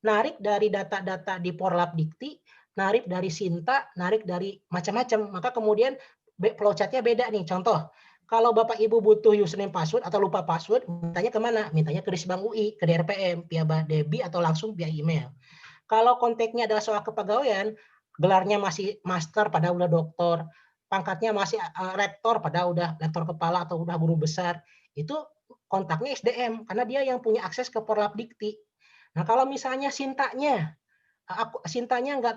narik dari data-data di Porlab Dikti, narik dari Sinta, narik dari macam-macam. Maka kemudian flowchart-nya beda nih. Contoh, kalau Bapak Ibu butuh username password atau lupa password, mintanya kemana? Mintanya ke Risbank UI, ke DRPM, via Mbak Debbie atau langsung via email. Kalau konteksnya adalah soal kepegawaian, gelarnya masih master padahal udah doktor, pangkatnya masih rektor padahal udah lektor kepala atau udah guru besar, itu kontaknya SDM karena dia yang punya akses ke Porlab Dikti. Nah, kalau misalnya Sintanya Sintanya nggak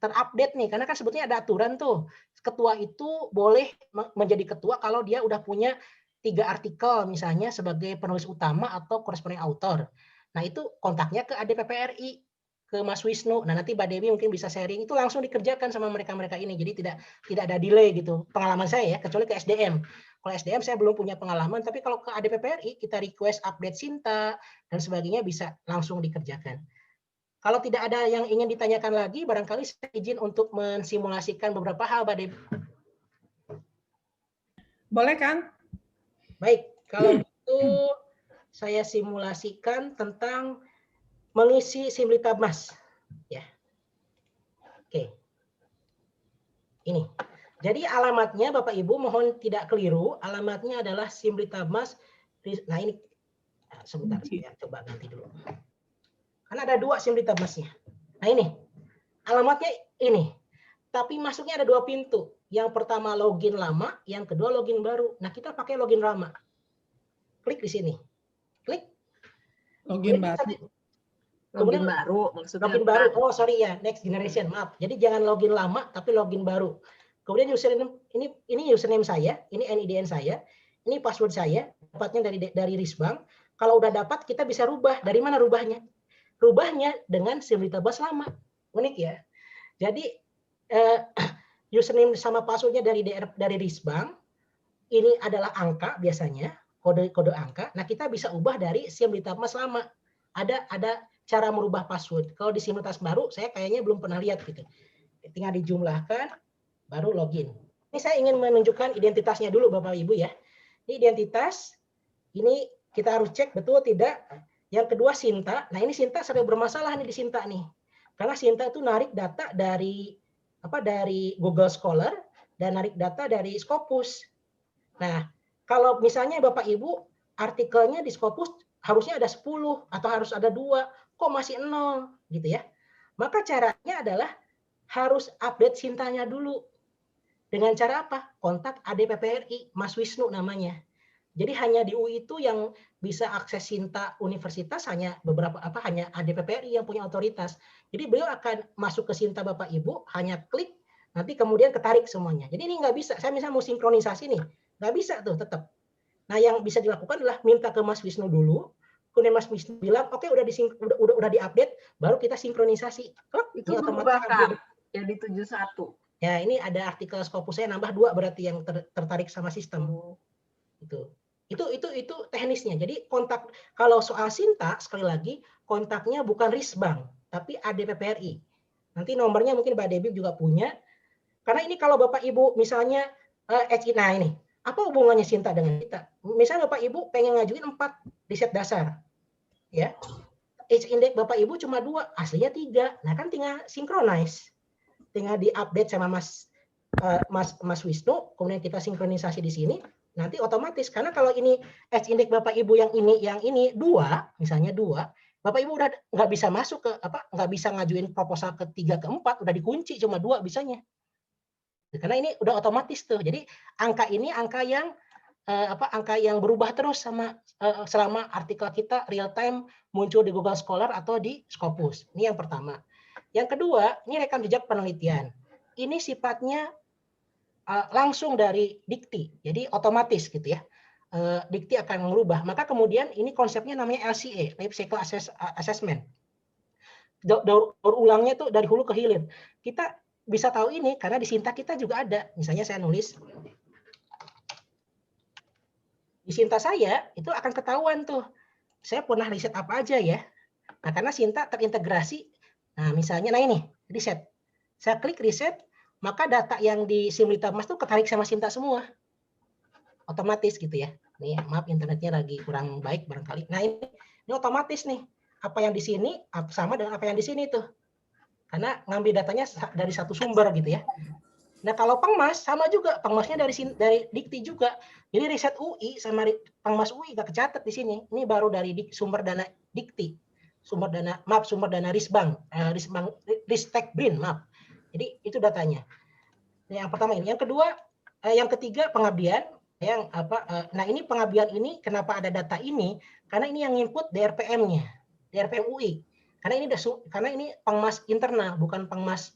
terupdate nih, karena kan sebetulnya ada aturan tuh. Ketua itu boleh menjadi ketua kalau dia udah punya 3 artikel misalnya sebagai penulis utama atau corresponding author. Nah itu kontaknya ke ADPPRI, ke Mas Wisnu. Nah nanti Mbak Dewi mungkin bisa sharing, itu langsung dikerjakan sama mereka-mereka ini. Jadi tidak ada delay gitu. Pengalaman saya ya, kecuali ke SDM. Kalau SDM saya belum punya pengalaman, tapi kalau ke ADPPRI kita request update Sinta dan sebagainya bisa langsung dikerjakan. Kalau tidak ada yang ingin ditanyakan lagi, barangkali saya izin untuk mensimulasikan beberapa hal, Mbak Dewi. Boleh, Kang? Baik, kalau itu saya simulasikan tentang mengisi Simlitabmas. Ya. Oke. Ini. Jadi alamatnya Bapak Ibu mohon tidak keliru, alamatnya adalah Simlitabmas. Nah ini, sebentar saya coba ganti dulu. Karena ada 2 Simlitabmasnya. Nah ini, alamatnya ini. Tapi masuknya ada 2 pintu. Yang pertama login lama, yang kedua login baru. Nah kita pakai login lama. Klik di sini. Klik. Login baru. Login baru maksudnya. Login baru. Oh sorry ya, next generation. Maaf. Jadi jangan login lama, tapi login baru. Kemudian username ini username saya, ini NIDN saya, ini password saya. Dapatnya dari Risbank. Kalau udah dapat kita bisa rubah. Dari mana rubahnya? Rubahnya dengan Simlitabmas lama. Unik ya. Jadi username sama passwordnya dari Risbank. Ini adalah angka biasanya, kode angka. Nah kita bisa ubah dari Simlitabmas lama. Ada cara merubah password. Kalau di Simlitabmas baru, saya kayaknya belum pernah lihat gitu. Tinggal dijumlahkan, baru login. Ini saya ingin menunjukkan identitasnya dulu Bapak Ibu ya. Ini identitas. Ini kita harus cek betul tidak. Yang kedua Sinta. Nah ini Sinta sering bermasalah nih di Sinta nih. Karena Sinta itu narik data dari Google Scholar dan narik data dari Scopus. Nah, kalau misalnya Bapak Ibu artikelnya di Scopus harusnya ada 10 atau harus ada 2, kok masih 0 gitu ya. Maka caranya adalah harus update Sintanya dulu. Dengan cara apa? Kontak ADPPRI, Mas Wisnu namanya. Jadi hanya di UI itu yang bisa akses Sinta universitas hanya hanya ADPPRI yang punya otoritas. Jadi beliau akan masuk ke Sinta Bapak Ibu, hanya klik, nanti kemudian ketarik semuanya. Jadi ini nggak bisa. Saya misalnya mau sinkronisasi nih, nggak bisa tuh tetap. Nah yang bisa dilakukan adalah minta ke Mas Wisnu dulu, kemudian Mas Wisnu bilang, oke udah diupdate, baru kita sinkronisasi. Itu berubah Kak, jadi 71. Ya ini ada artikel Scopus saya nambah 2 berarti yang tertarik sama sistem. Itu teknisnya. Jadi kontak kalau soal Sinta sekali lagi kontaknya bukan Risbank tapi ADPPRI. Nanti nomornya mungkin Mbak Debbie juga punya. Karena ini kalau Bapak Ibu misalnya nah ini apa hubungannya Sinta dengan kita? Misalnya Bapak Ibu pengen ngajuin 4 riset dasar. Ya. H-index Bapak Ibu cuma 2, aslinya 3. Nah kan tinggal synchronize. Tinggal diupdate sama Mas Wisnu, kemudian kita sinkronisasi di sini. Nanti otomatis karena kalau ini H-index Bapak Ibu yang ini 2, misalnya 2, Bapak Ibu udah nggak bisa masuk ke nggak bisa ngajuin proposal ke-3 ke-4, udah dikunci cuma 2 bisanya. Karena ini udah otomatis tuh. Jadi angka ini angka yang berubah terus selama artikel kita real time muncul di Google Scholar atau di Scopus. Ini yang pertama. Yang kedua, ini rekam jejak penelitian. Ini sifatnya langsung dari dikti, jadi otomatis gitu ya. Dikti akan merubah. Maka kemudian ini konsepnya namanya LCA, Life Cycle Assessment. Daur ulangnya itu dari hulu ke hilir. Kita bisa tahu ini karena di Sinta kita juga ada. Misalnya saya nulis di Sinta saya itu akan ketahuan tuh. Saya pernah riset apa aja ya. Nah karena Sinta terintegrasi. Nah misalnya ini riset. Saya klik riset. Maka data yang di Simlitabmas itu ketarik sama Sinta semua. Otomatis gitu ya. Nih, maaf internetnya lagi kurang baik barangkali. Nah, ini otomatis nih. Apa yang di sini sama dengan apa yang di sini tuh. Karena ngambil datanya dari satu sumber gitu ya. Nah, kalau Pengmas sama juga. Pengmasnya dari Dikti juga. Jadi riset UI sama Pengmas UI nggak kecatat di sini. Ini baru dari sumber dana Dikti. Sumber dana Risbank. Ristek Brin, maaf. Jadi itu datanya. Yang pertama ini. Yang kedua, yang ketiga pengabdian. Nah ini pengabdian ini kenapa ada data ini? Karena ini yang input DRPM-nya, DRPM UI. Karena ini pengmas internal, bukan pengmas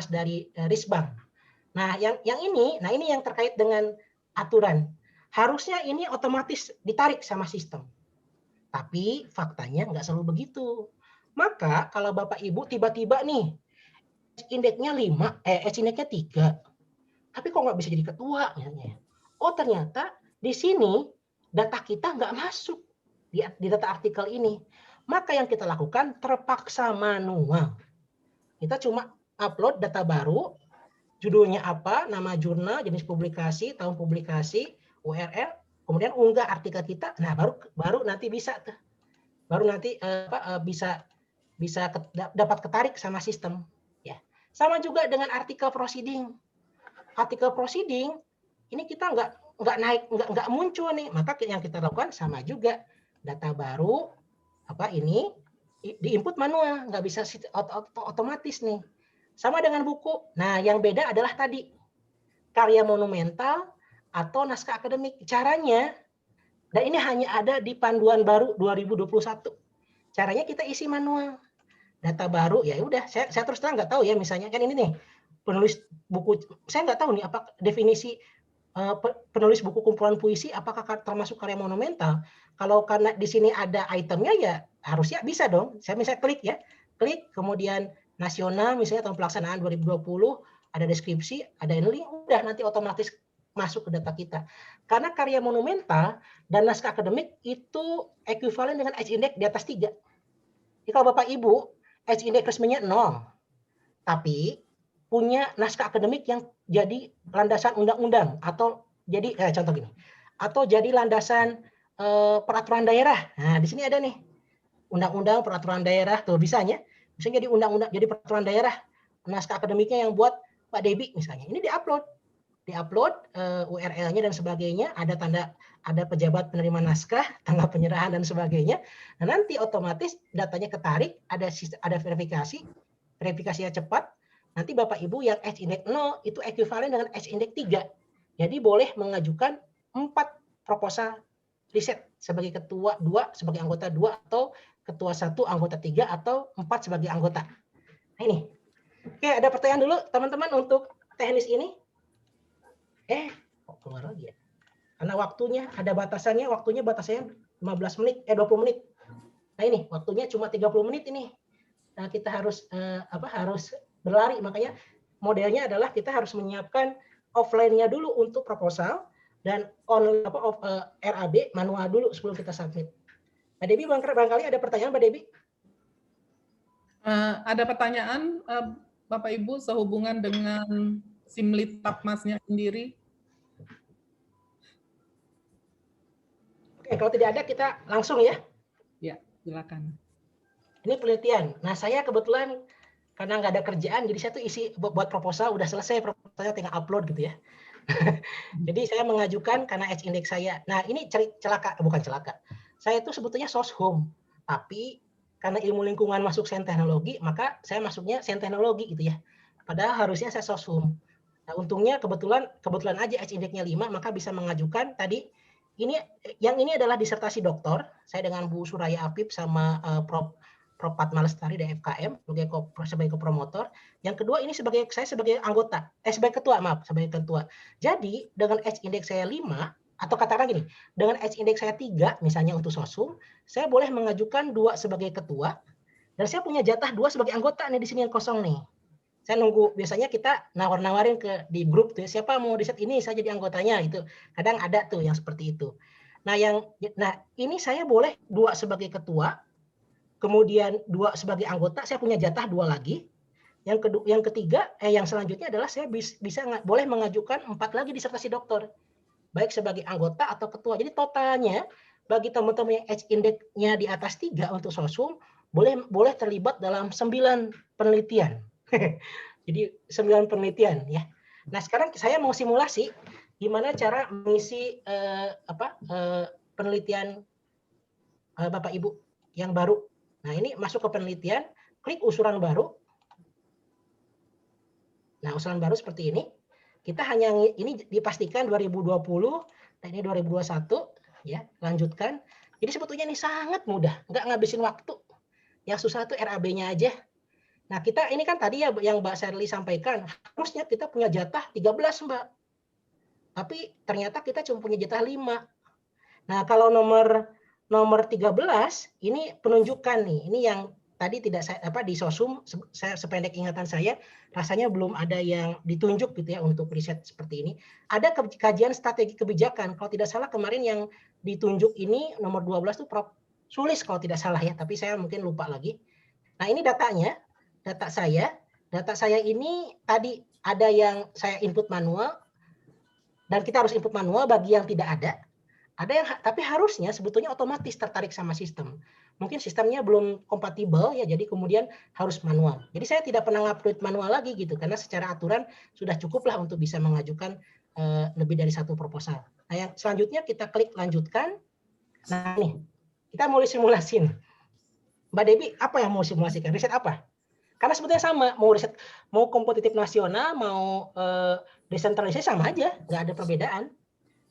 dari Risbank. Nah, yang ini yang terkait dengan aturan. Harusnya ini otomatis ditarik sama sistem. Tapi faktanya nggak selalu begitu. Maka kalau Bapak Ibu tiba-tiba nih indeksnya 5, indeksnya 3. Tapi kok nggak bisa jadi ketua misalnya. Oh, ternyata di sini data kita nggak masuk di data artikel ini. Maka yang kita lakukan terpaksa manual. Kita cuma upload data baru, judulnya apa, nama jurnal, jenis publikasi, tahun publikasi, URL, kemudian unggah artikel kita. Nah, baru nanti bisa tuh. Baru nanti bisa dapat ketarik sama sistem, ya. Sama juga dengan artikel proceeding. Artikel proceeding ini kita nggak muncul nih, maka yang kita lakukan sama juga, data baru ini diinput manual, nggak bisa otomatis nih. Sama dengan buku. Nah, yang beda adalah tadi karya monumental atau naskah akademik. Caranya, dan ini hanya ada di panduan baru 2021. Caranya kita isi manual. Data baru, ya udah. Saya terus terang nggak tahu ya, misalnya kan ini nih penulis buku. Saya nggak tahu nih apa definisi penulis buku kumpulan puisi apakah termasuk karya monumental. Kalau karena di sini ada itemnya ya harusnya bisa dong. Saya misalnya klik kemudian nasional misalnya tahun pelaksanaan 2020, ada deskripsi, ada link, udah nanti otomatis masuk ke data kita. Karena karya monumental dan naskah akademik itu ekuivalen dengan H-index di atas 3. Jadi kalau Bapak Ibu H-index resminya 0, tapi punya naskah akademik yang jadi landasan undang-undang atau jadi contoh gini, atau jadi landasan peraturan daerah. Nah, di sini ada nih undang-undang peraturan daerah tuh bisa jadi undang-undang, jadi peraturan daerah, naskah akademiknya yang buat Pak Debi misalnya. Ini diupload URL-nya dan sebagainya, ada pejabat penerima naskah, tanggal penyerahan dan sebagainya. Nah, nanti otomatis datanya ketarik, ada verifikasinya cepat. Nanti Bapak Ibu yang H-index 0 itu ekuivalen dengan H-index 3. Jadi boleh mengajukan 4 proposal riset sebagai ketua 2, sebagai anggota 2, atau ketua 1, anggota 3, atau 4 sebagai anggota. Nah ini. Oke, ada pertanyaan dulu teman-teman untuk teknis ini? Kok keluar lagi ya? Karena waktunya batasannya 15 menit, 20 menit. Nah ini, waktunya cuma 30 menit ini. Nah, kita harus harus berlari, makanya modelnya adalah kita harus menyiapkan offline-nya dulu untuk proposal dan RAB manual dulu sebelum kita submit. Mbak Debi, barangkali ada pertanyaan Mbak Debi? Ada pertanyaan Bapak Ibu sehubungan dengan Simlit Tapmasnya sendiri? Oke, kalau tidak ada kita langsung ya. Ya, silakan. Ini penelitian. Nah, saya kebetulan karena nggak ada kerjaan, jadi saya tuh isi buat proposal, udah selesai proposalnya, tinggal upload gitu ya. Jadi saya mengajukan karena H-index saya. Nah, ini bukan celaka. Saya itu sebetulnya soshum, tapi karena ilmu lingkungan masuk sains teknologi, maka saya masuknya sains teknologi gitu ya. Padahal harusnya saya soshum. Nah, untungnya kebetulan aja H-index-nya 5, maka bisa mengajukan tadi. Yang ini adalah disertasi doktor. Saya dengan Bu Suraya Apip sama Prof. Fatma Lestari dari FKM sebagai kopromotor. Yang kedua ini saya sebagai anggota, sebagai ketua. Jadi dengan H-index saya 5, atau katakan gini, dengan H-index saya 3 misalnya untuk sosum, saya boleh mengajukan 2 sebagai ketua, dan saya punya jatah 2 sebagai anggota nih di sini yang kosong nih. Saya nunggu, biasanya kita nawar-nawarin di grup tuh, siapa mau riset ini saya jadi anggotanya gitu. Kadang ada tuh yang seperti itu. Nah, ini saya boleh 2 sebagai ketua, kemudian 2 sebagai anggota, saya punya jatah 2 lagi. Yang ketiga, yang selanjutnya adalah saya boleh mengajukan 4 lagi disertasi doktor, baik sebagai anggota atau ketua. Jadi totalnya bagi teman-teman yang H-index-nya di atas 3 untuk sosum, boleh terlibat dalam 9 penelitian. Jadi 9 penelitian ya. Nah, sekarang saya mau simulasi gimana cara mengisi penelitian Bapak Ibu yang baru. Nah, ini masuk ke penelitian, klik usulan baru. Nah, usulan baru seperti ini. Kita hanya ini dipastikan 2020 dan ini 2021 ya, lanjutkan. Jadi sebetulnya ini sangat mudah, nggak ngabisin waktu. Yang susah itu RAB-nya aja. Nah, kita ini kan tadi ya yang Mbak Sherly sampaikan, harusnya kita punya jatah 13, Mbak. Tapi ternyata kita cuma punya jatah 5. Nah, kalau nomor 13 ini penunjukan nih. Ini yang tadi tidak saya di Sosum, saya sependek ingatan saya rasanya belum ada yang ditunjuk gitu ya untuk riset seperti ini. Ada kajian strategi kebijakan. Kalau tidak salah kemarin yang ditunjuk ini nomor 12 itu Prof Sulis kalau tidak salah ya, tapi saya mungkin lupa lagi. Nah, ini datanya. Data saya ini tadi ada yang saya input manual, dan kita harus input manual bagi yang tidak ada. Ada yang tapi harusnya sebetulnya otomatis tertarik sama sistem. Mungkin sistemnya belum kompatibel ya, jadi kemudian harus manual. Jadi saya tidak pernah upload manual lagi gitu, karena secara aturan sudah cukuplah untuk bisa mengajukan lebih dari satu proposal. Nah, yang selanjutnya kita klik lanjutkan. Nah, nih kita mulai simulasin. Mbak Debbie, apa yang mau simulasikan? Riset apa? Karena sebetulnya sama, mau riset, mau kompetitif nasional, mau desentralisasi sama aja, nggak ada perbedaan.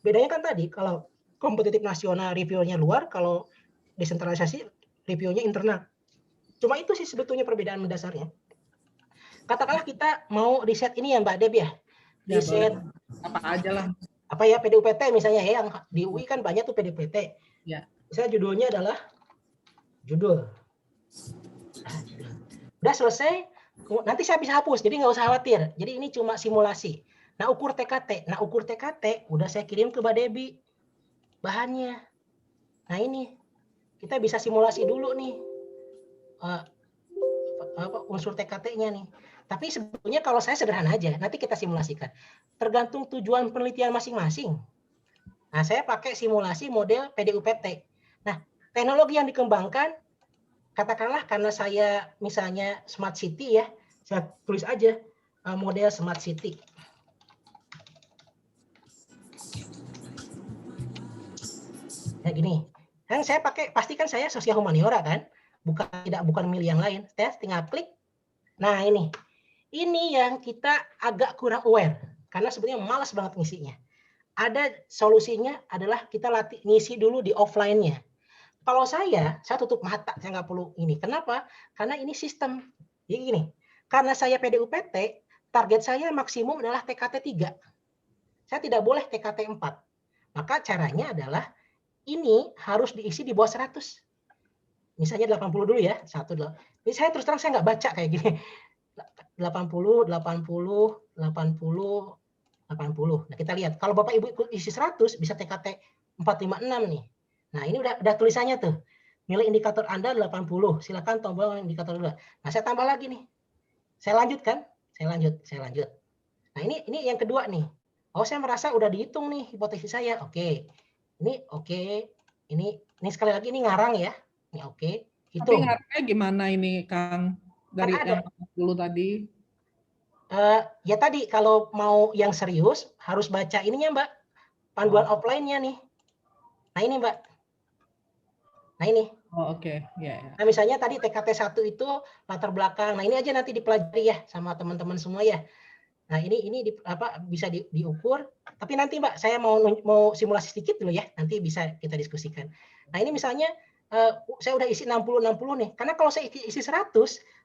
Bedanya kan tadi, kalau kompetitif nasional reviewnya luar, kalau desentralisasi reviewnya internal. Cuma itu sih sebetulnya perbedaan mendasarnya. Katakanlah kita mau riset ini ya Mbak Deb ya, riset apa aja lah. Apa ya, PDUPT misalnya ya, yang di UI kan banyak tuh PDUPT. Ya. Misalnya judulnya adalah judul. Udah selesai, nanti saya bisa hapus, jadi nggak usah khawatir. Jadi ini cuma simulasi. Nah, ukur TKT. Nah, ukur TKT udah saya kirim ke Mbak Debbie bahannya. Nah, ini kita bisa simulasi dulu nih unsur TKT-nya nih. Tapi sebetulnya kalau saya sederhana aja, nanti kita simulasikan. Tergantung tujuan penelitian masing-masing. Nah, saya pakai simulasi model PDUPT. Nah, teknologi yang dikembangkan, katakanlah karena saya misalnya Smart City ya, saya tulis aja model Smart City. Nah gini, kan saya pakai, pastikan saya sosial humaniora kan, bukan milih yang lain. Saya tinggal klik. Nah ini yang kita agak kurang aware, karena sebenarnya malas banget ngisinya. Ada solusinya adalah kita ngisi dulu di offline-nya. Kalau saya tutup mata, saya nggak perlu ini. Kenapa? Karena ini sistem. Jadi gini, karena saya PDUPT, target saya maksimum adalah TKT 3. Saya tidak boleh TKT 4. Maka caranya adalah ini harus diisi di bawah 100. Misalnya 80 dulu ya. Ini saya terus terang saya nggak baca kayak gini. 80, 80, 80, 80. Nah kita lihat, kalau Bapak Ibu isi 100, bisa TKT 456 nih. Nah, ini udah tulisannya tuh. Nilai indikator Anda 80. Silakan tombol indikator 2. Nah, saya tambah lagi nih. Saya lanjut kan? Saya lanjut. Nah, ini yang kedua nih. Oh, saya merasa udah dihitung nih hipotesis saya. Oke. Ini oke. Ini sekali lagi ini ngarang ya. Ini oke. Hitung. Tapi ngarangnya gimana ini, Kang? Dari yang dulu tadi. Ya tadi kalau mau yang serius harus baca ininya, Mbak. Panduan offline-nya nih. Nah, ini, Mbak. Nah ini. Oh oke. Yeah. Nah misalnya tadi TKT 1 itu latar belakang. Nah ini aja nanti dipelajari ya sama teman-teman semua ya. Nah ini bisa diukur. Tapi nanti Mbak saya mau simulasi sedikit dulu ya. Nanti bisa kita diskusikan. Nah ini misalnya saya udah isi 60 nih. Karena kalau saya isi 100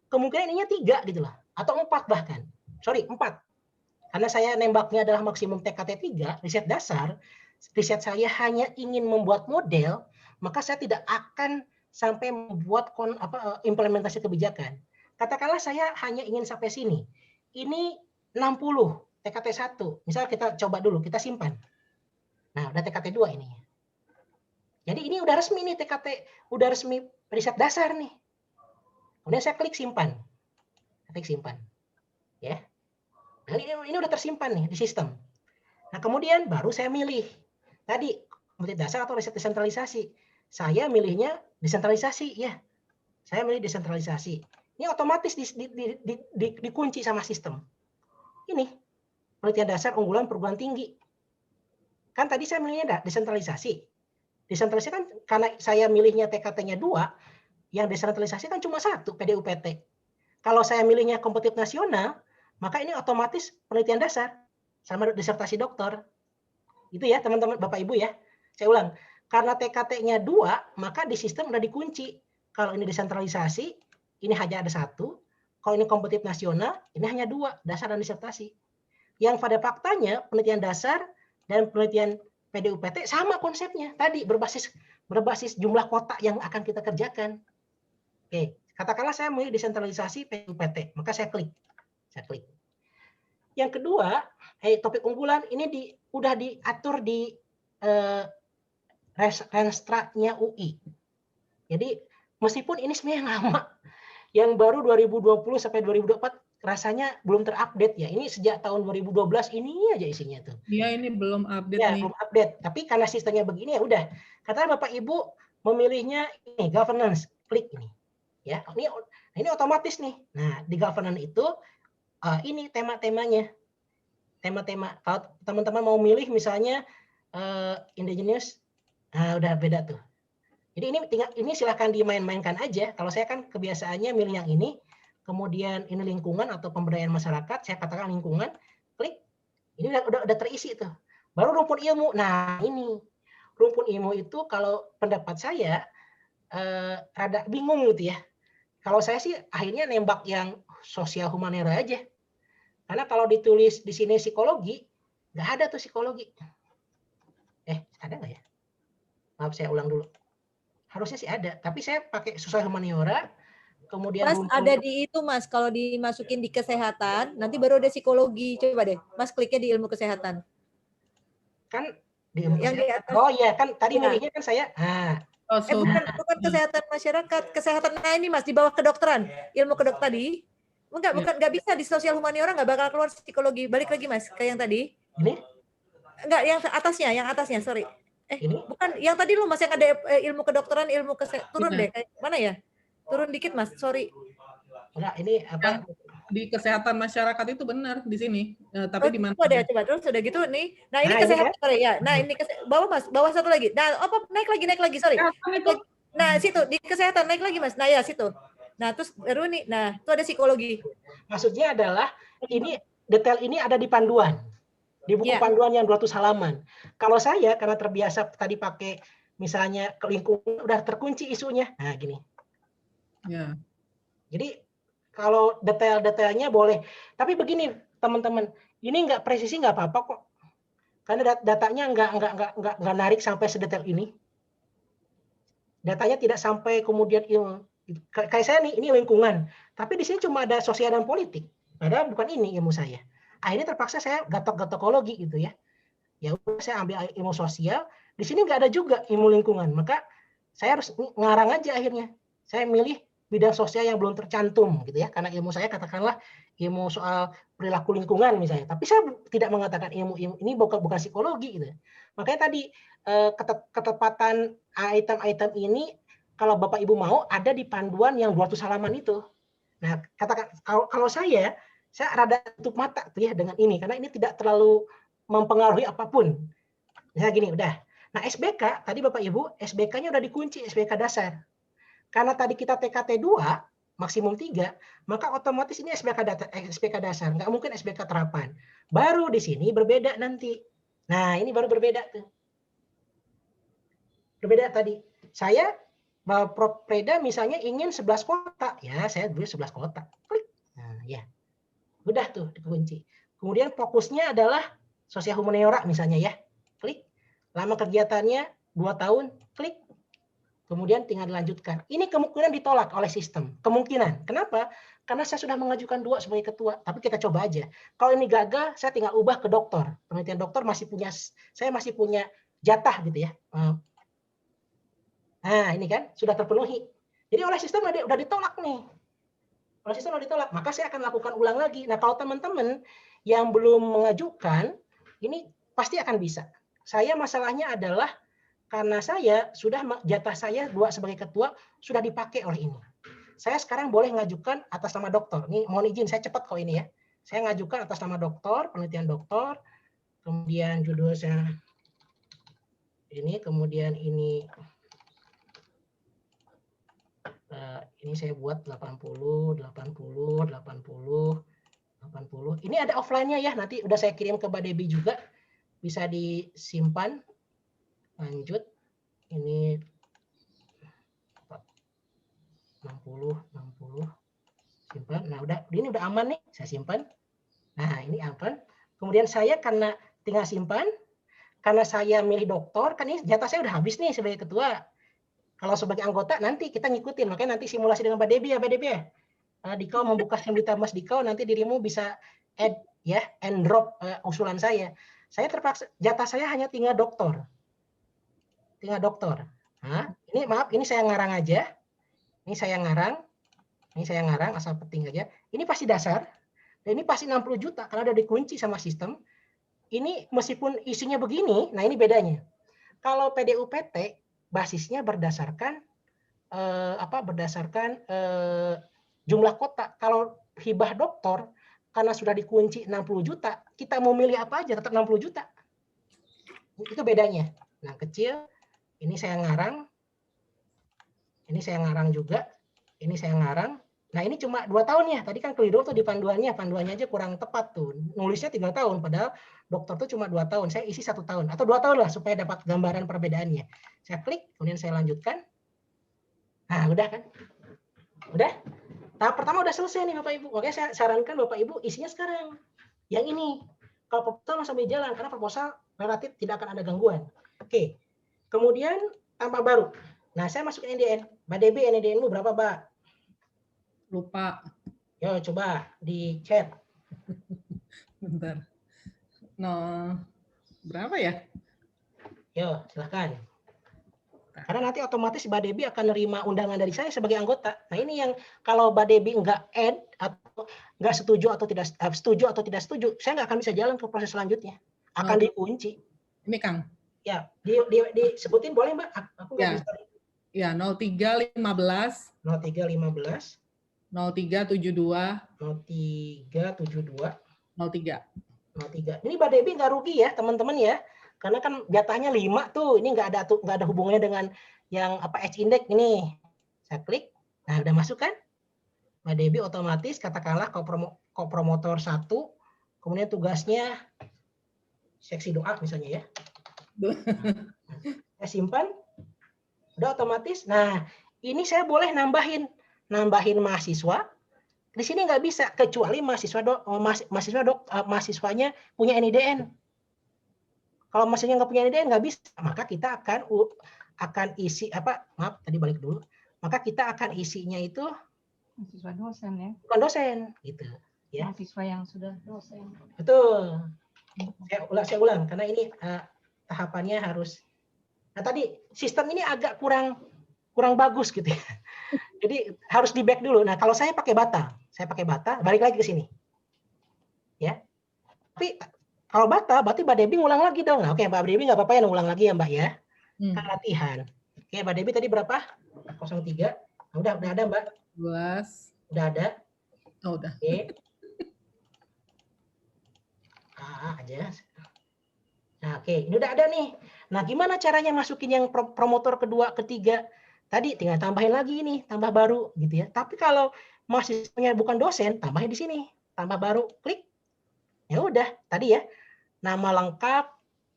kemungkinan ininya 3 gitu loh. Atau 4 bahkan. Sorry 4. Karena saya nembaknya adalah maksimum TKT 3 riset dasar. Riset saya hanya ingin membuat model, maka saya tidak akan sampai membuat implementasi kebijakan. Katakanlah saya hanya ingin sampai sini. Ini 60 TKT 1. Misalnya kita coba dulu, kita simpan. Nah, udah TKT 2 ini. Jadi ini udah resmi nih TKT, udah resmi riset dasar nih. Kemudian saya klik simpan. Klik simpan. Ya. Nah, ini udah tersimpan nih di sistem. Nah, kemudian baru saya milih. Tadi kompetitif dasar atau riset desentralisasi. Saya milihnya desentralisasi ya. Saya milih desentralisasi. Ini otomatis dikunci sama sistem. Ini penelitian dasar unggulan perguruan tinggi. Kan tadi saya milihnya desentralisasi. Desentralisasi kan karena saya milihnya TKT-nya 2, yang desentralisasi kan cuma 1 PDUPT. Kalau saya milihnya kompetitif nasional, maka ini otomatis penelitian dasar sama disertasi doktor. Itu ya teman-teman Bapak Ibu ya. Saya ulang. karena TKT-nya 2, maka di sistem udah dikunci. Kalau ini desentralisasi, ini hanya ada 1. Kalau ini kompetitif nasional, ini hanya 2, dasar dan disertasi. Yang pada faktanya penelitian dasar dan penelitian PDUPT sama konsepnya. Tadi berbasis jumlah kotak yang akan kita kerjakan. Oke, katakanlah saya mau desentralisasi PDUPT, maka saya klik. Yang kedua, topik unggulan ini udah diatur di Renstra-nya UI. Jadi meskipun ini sebenarnya lama, yang baru 2020 sampai 2024 rasanya belum terupdate ya. Ini sejak tahun 2012 ini aja isinya tuh. Iya, ini belum update ya, nih. belum update. Tapi karena sistemnya begini ya udah. Katakan Bapak Ibu memilihnya ini governance, klik ini. Ya, ini otomatis nih. Nah, di governance itu ini tema-temanya. Tema-tema. Kalau teman-teman mau milih misalnya indigenous, nah udah beda tuh. Jadi ini silahkan dimain-mainkan aja. Kalau saya kan kebiasaannya milih yang ini, kemudian ini lingkungan atau pemberdayaan masyarakat, saya katakan lingkungan, klik, ini udah terisi tuh. Baru rumpun ilmu. Nah ini rumpun ilmu itu kalau pendapat saya rada bingung gitu ya. Kalau saya sih akhirnya nembak yang sosial humaniora aja. Karena kalau ditulis di sini psikologi, nggak ada tuh psikologi. Ada nggak ya? Maaf, saya ulang dulu. Harusnya sih ada, tapi saya pakai sosial humaniora, kemudian Mas ada di itu Mas, kalau dimasukin di kesehatan, nanti baru ada psikologi. Coba deh, Mas kliknya di ilmu kesehatan. Kan di ilmu yang kesehatan. Di atas. Oh iya, kan tadi ya. milihnya kan saya. Bukan kesehatan masyarakat, kesehatan. Nah ini Mas, di bawah kedokteran, ilmu kedokteran tadi. Nggak bisa di sosial humaniora nggak bakal keluar psikologi. Balik lagi Mas ke yang tadi. Ini? Enggak, yang atasnya, sorry. Ini? Bukan, yang tadi lu Mas yang ada ilmu kedokteran, ilmu turun deh. Mana ya? Turun dikit Mas, sorry. Enggak, ini apa? Di kesehatan masyarakat itu benar di sini. Tapi di mana? Coba terus udah gitu nih. Nah, ini kesehatan ya. Nah, ini bawah Mas, bawah satu lagi. Nah, naik lagi, sorry. Nah, situ di kesehatan naik lagi Mas. Nah, ya situ. Nah, terus baru nih. Nah, itu ada psikologi. Maksudnya adalah ini detail ini ada di panduan. Di buku panduan yang 200 halaman. Kalau saya karena terbiasa tadi pakai misalnya ke lingkungan udah terkunci isunya. Nah, gini. Ya. Jadi kalau detail-detailnya boleh. Tapi begini, teman-teman, ini nggak presisi nggak apa-apa kok. Karena datanya nggak narik sampai sedetail ini. Datanya tidak sampai kemudian kayak saya nih, ini lingkungan. Tapi di sini cuma ada sosial dan politik. Padahal bukan ini ilmu saya. Akhirnya terpaksa saya gatok-gatokologi gitu ya. Ya udah saya ambil ilmu sosial. Di sini nggak ada juga ilmu lingkungan. Maka saya harus ngarang aja akhirnya. Saya milih bidang sosial yang belum tercantum gitu ya. Karena ilmu saya katakanlah ilmu soal perilaku lingkungan misalnya. Tapi saya tidak mengatakan ilmu ini bukan psikologi gitu. Makanya tadi ketepatan item-item ini kalau Bapak Ibu mau ada di panduan yang 200 halaman itu. Nah, katakan kalau saya rada tutup mata tuh ya dengan ini karena ini tidak terlalu mempengaruhi apapun. Misalnya gini udah. Nah, SBK tadi Bapak Ibu, SBK-nya udah dikunci, SBK dasar. Karena tadi kita TKT 2 maksimum 3, maka otomatis ini SBK dasar, nggak mungkin SBK terapan. Baru di sini berbeda nanti. Nah, ini baru berbeda tuh. Berbeda tadi. Saya Prof. Preda misalnya ingin 11 kota, ya saya beli 11 kota. Klik. Nah, ya. Udah tuh dikunci. Kemudian fokusnya adalah sosial humaniora misalnya ya. Klik. Lama kegiatannya 2 tahun, klik. Kemudian tinggal dilanjutkan. Ini kemungkinan ditolak oleh sistem. Kemungkinan. Kenapa? Karena saya sudah mengajukan 2 sebagai ketua. Tapi kita coba aja. Kalau ini gagal, saya tinggal ubah ke doktor. Penelitian dokter saya masih punya jatah gitu ya. Nah, ini kan sudah terpenuhi. Jadi oleh sistem udah ditolak nih. Oleh sistem udah ditolak, maka saya akan lakukan ulang lagi. Nah, kalau teman-teman yang belum mengajukan, ini pasti akan bisa. Saya masalahnya adalah karena saya sudah jatah saya 2 sebagai ketua sudah dipakai oleh ini. Saya sekarang boleh mengajukan atas nama dokter. Ini mohon izin, saya cepat kok ini ya. Saya ngajukan atas nama dokter, penelitian dokter, kemudian judul saya ini, kemudian ini saya buat 80. Ini ada offline-nya ya, nanti udah saya kirim ke Mbak Debbie juga. Bisa disimpan. Lanjut. Ini 60 simpan. Nah, ini udah aman nih, saya simpan. Nah, ini aman. Kemudian saya karena tinggal simpan, karena saya milih dokter, kan ini jatah saya udah habis nih sebagai ketua. Kalau sebagai anggota nanti kita ngikutin, makanya nanti simulasi dengan Mbak Debbie ya, Mbak Debbie ya. Dikau membuka Semlita Mas Dikau, nanti dirimu bisa add ya, and drop usulan saya. Saya terpaksa, jatah saya hanya tinggal dokter. Tinggal dokter. Nah, ini maaf, ini saya ngarang aja. Ini saya ngarang, asal penting aja. Ini pasti dasar, dan ini pasti 60 juta, karena udah dikunci sama sistem. Ini meskipun isinya begini, nah ini bedanya. Kalau PDUPT, basisnya berdasarkan jumlah kota. Kalau hibah dokter, karena sudah dikunci 60 juta, kita mau milih apa aja, tetap 60 juta. Itu bedanya. Nah, kecil, ini saya ngarang, juga. Ini saya ngarang. Nah, ini cuma 2 tahun ya. Tadi kan keliru tuh di panduannya aja kurang tepat tuh. Nulisnya 3 tahun, padahal dokter tuh cuma 2 tahun. Saya isi 1 tahun atau 2 tahun lah supaya dapat gambaran perbedaannya. Saya klik, kemudian saya lanjutkan. Nah, udah kan? Udah. Tahap pertama udah selesai nih Bapak Ibu. Makanya saya sarankan Bapak Ibu isinya sekarang. Yang ini. Kalau proposal sambil jalan, karena proposal relatif tidak akan ada gangguan. Oke. Kemudian tambah baru. Nah, saya masukin NDN. Mbak Debbie, NDN-mu berapa, Mbak? Lupa. Yo, coba di chat. Bentar. No, berapa ya? Yo, silahkan. Karena nanti otomatis Mbak Debbie akan nerima undangan dari saya sebagai anggota. Nah, ini yang kalau Mbak Debbie nggak add atau nggak setuju atau tidak setuju, saya nggak akan bisa jalan ke proses selanjutnya. Akan dikunci. Ini Kang. Ya, disebutin boleh Mbak? Aku nggak bisa. Ya, 0315 0315 0372 0372 03. Ini Mbak Debbie nggak rugi ya, teman-teman ya. Karena kan jatahnya 5 tuh. Ini nggak ada hubungannya dengan yang H index ini. Saya klik. Nah, udah masuk kan? Mbak Debbie otomatis katakanlah kopromotor 1, kemudian tugasnya seksi doa misalnya ya. Saya simpan. Udah otomatis. Nah, ini saya boleh nambahin mahasiswa. Di sini nggak bisa kecuali mahasiswanya punya NIDN. Kalau mahasiswanya nggak punya NIDN nggak bisa, maka kita akan isi tadi balik dulu. Maka kita akan isinya itu mahasiswa dosen ya. Bukan dosen gitu ya. Mahasiswa yang sudah dosen. Betul. Saya ulang karena ini tahapannya harus. Nah, tadi sistem ini agak kurang bagus gitu ya. Jadi harus di back dulu. Nah, kalau saya pakai bata, balik lagi ke sini. Ya. Tapi kalau bata, berarti Mbak Debbie ngulang lagi dong. Nah, oke, Mbak Debbie nggak apa-apa ya ngulang lagi ya, Mbak ya. Kan latihan. Oke, Mbak Debbie tadi berapa? 03. Nah, udah ada, Mbak. 12. Udah ada. Oh, udah. Oke. Aja. Nah, oke, ini udah ada nih. Nah, gimana caranya masukin yang promotor kedua, ketiga? Tadi tinggal tambahin lagi ini, tambah baru gitu ya. Tapi kalau mahasiswanya bukan dosen, tambahin di sini, tambah baru, klik. Ya udah, tadi ya. Nama lengkap,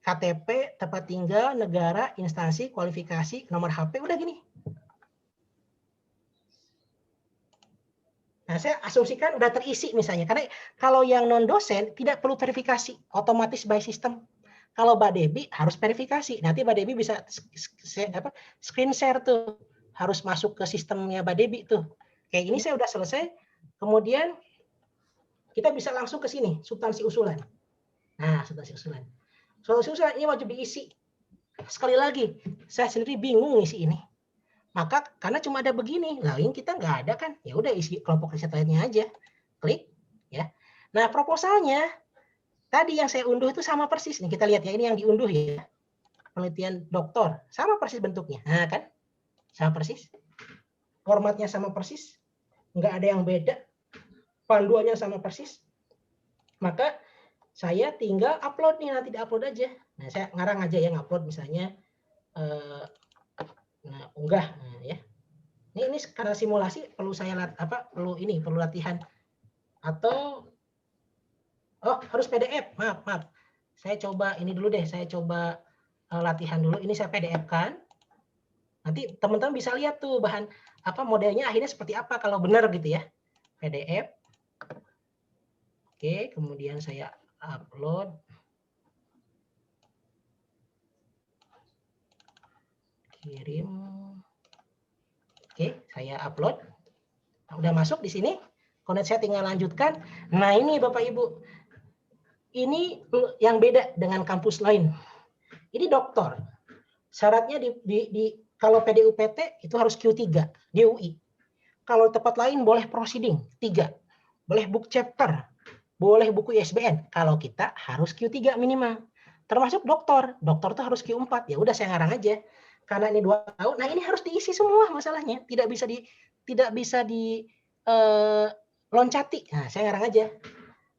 KTP, tempat tinggal, negara, instansi, kualifikasi, nomor HP, udah gini. Nah, saya asumsikan udah terisi misalnya. Karena kalau yang non-dosen tidak perlu verifikasi, otomatis by system. Kalau Mbak Debbie harus verifikasi. Nanti Mbak Debbie bisa screen share tuh. Harus masuk ke sistemnya Mbak Debbie tuh. Kayak ini saya udah selesai. Kemudian kita bisa langsung ke sini, substansi usulan. Nah, substansi usulan. Substansi usulan ini wajib diisi. Sekali lagi, saya sendiri bingung ngisi ini. Maka karena cuma ada begini, lain kita nggak ada kan. Ya udah isi kelompok riset lainnya aja. Klik ya. Nah, proposalnya tadi yang saya unduh itu sama persis nih, kita lihat ya, ini yang diunduh ya. Penelitian doktor, sama persis bentuknya. Nah, kan? Sama persis. Formatnya sama persis. Nggak ada yang beda. Panduannya sama persis. Maka saya tinggal upload nih, nanti di-upload aja. Nah, saya ngarang aja ya, ngupload misalnya unggah ya. Ini karena simulasi perlu saya perlu latihan atau harus PDF. Maaf. Saya coba ini dulu deh, saya coba latihan dulu. Ini saya PDF-kan. Nanti teman-teman bisa lihat tuh bahan apa modelnya akhirnya seperti apa kalau benar gitu ya. PDF. Oke, kemudian saya upload. Kirim. Oke, saya upload. Nah, udah masuk di sini. Kemudian saya tinggal lanjutkan. Nah, ini Bapak Ibu. Ini yang beda dengan kampus lain. Ini doktor. Syaratnya kalau PDUPT itu harus Q3 di UI. Kalau tempat lain boleh proceeding 3. Boleh book chapter, boleh buku ISBN. Kalau kita harus Q3 minimal. Termasuk dokter. Dokter tuh harus Q4. Ya udah saya ngarang aja. Karena ini 2 tahun. Nah, ini harus diisi semua masalahnya. Tidak bisa di loncati. Nah, saya ngarang aja.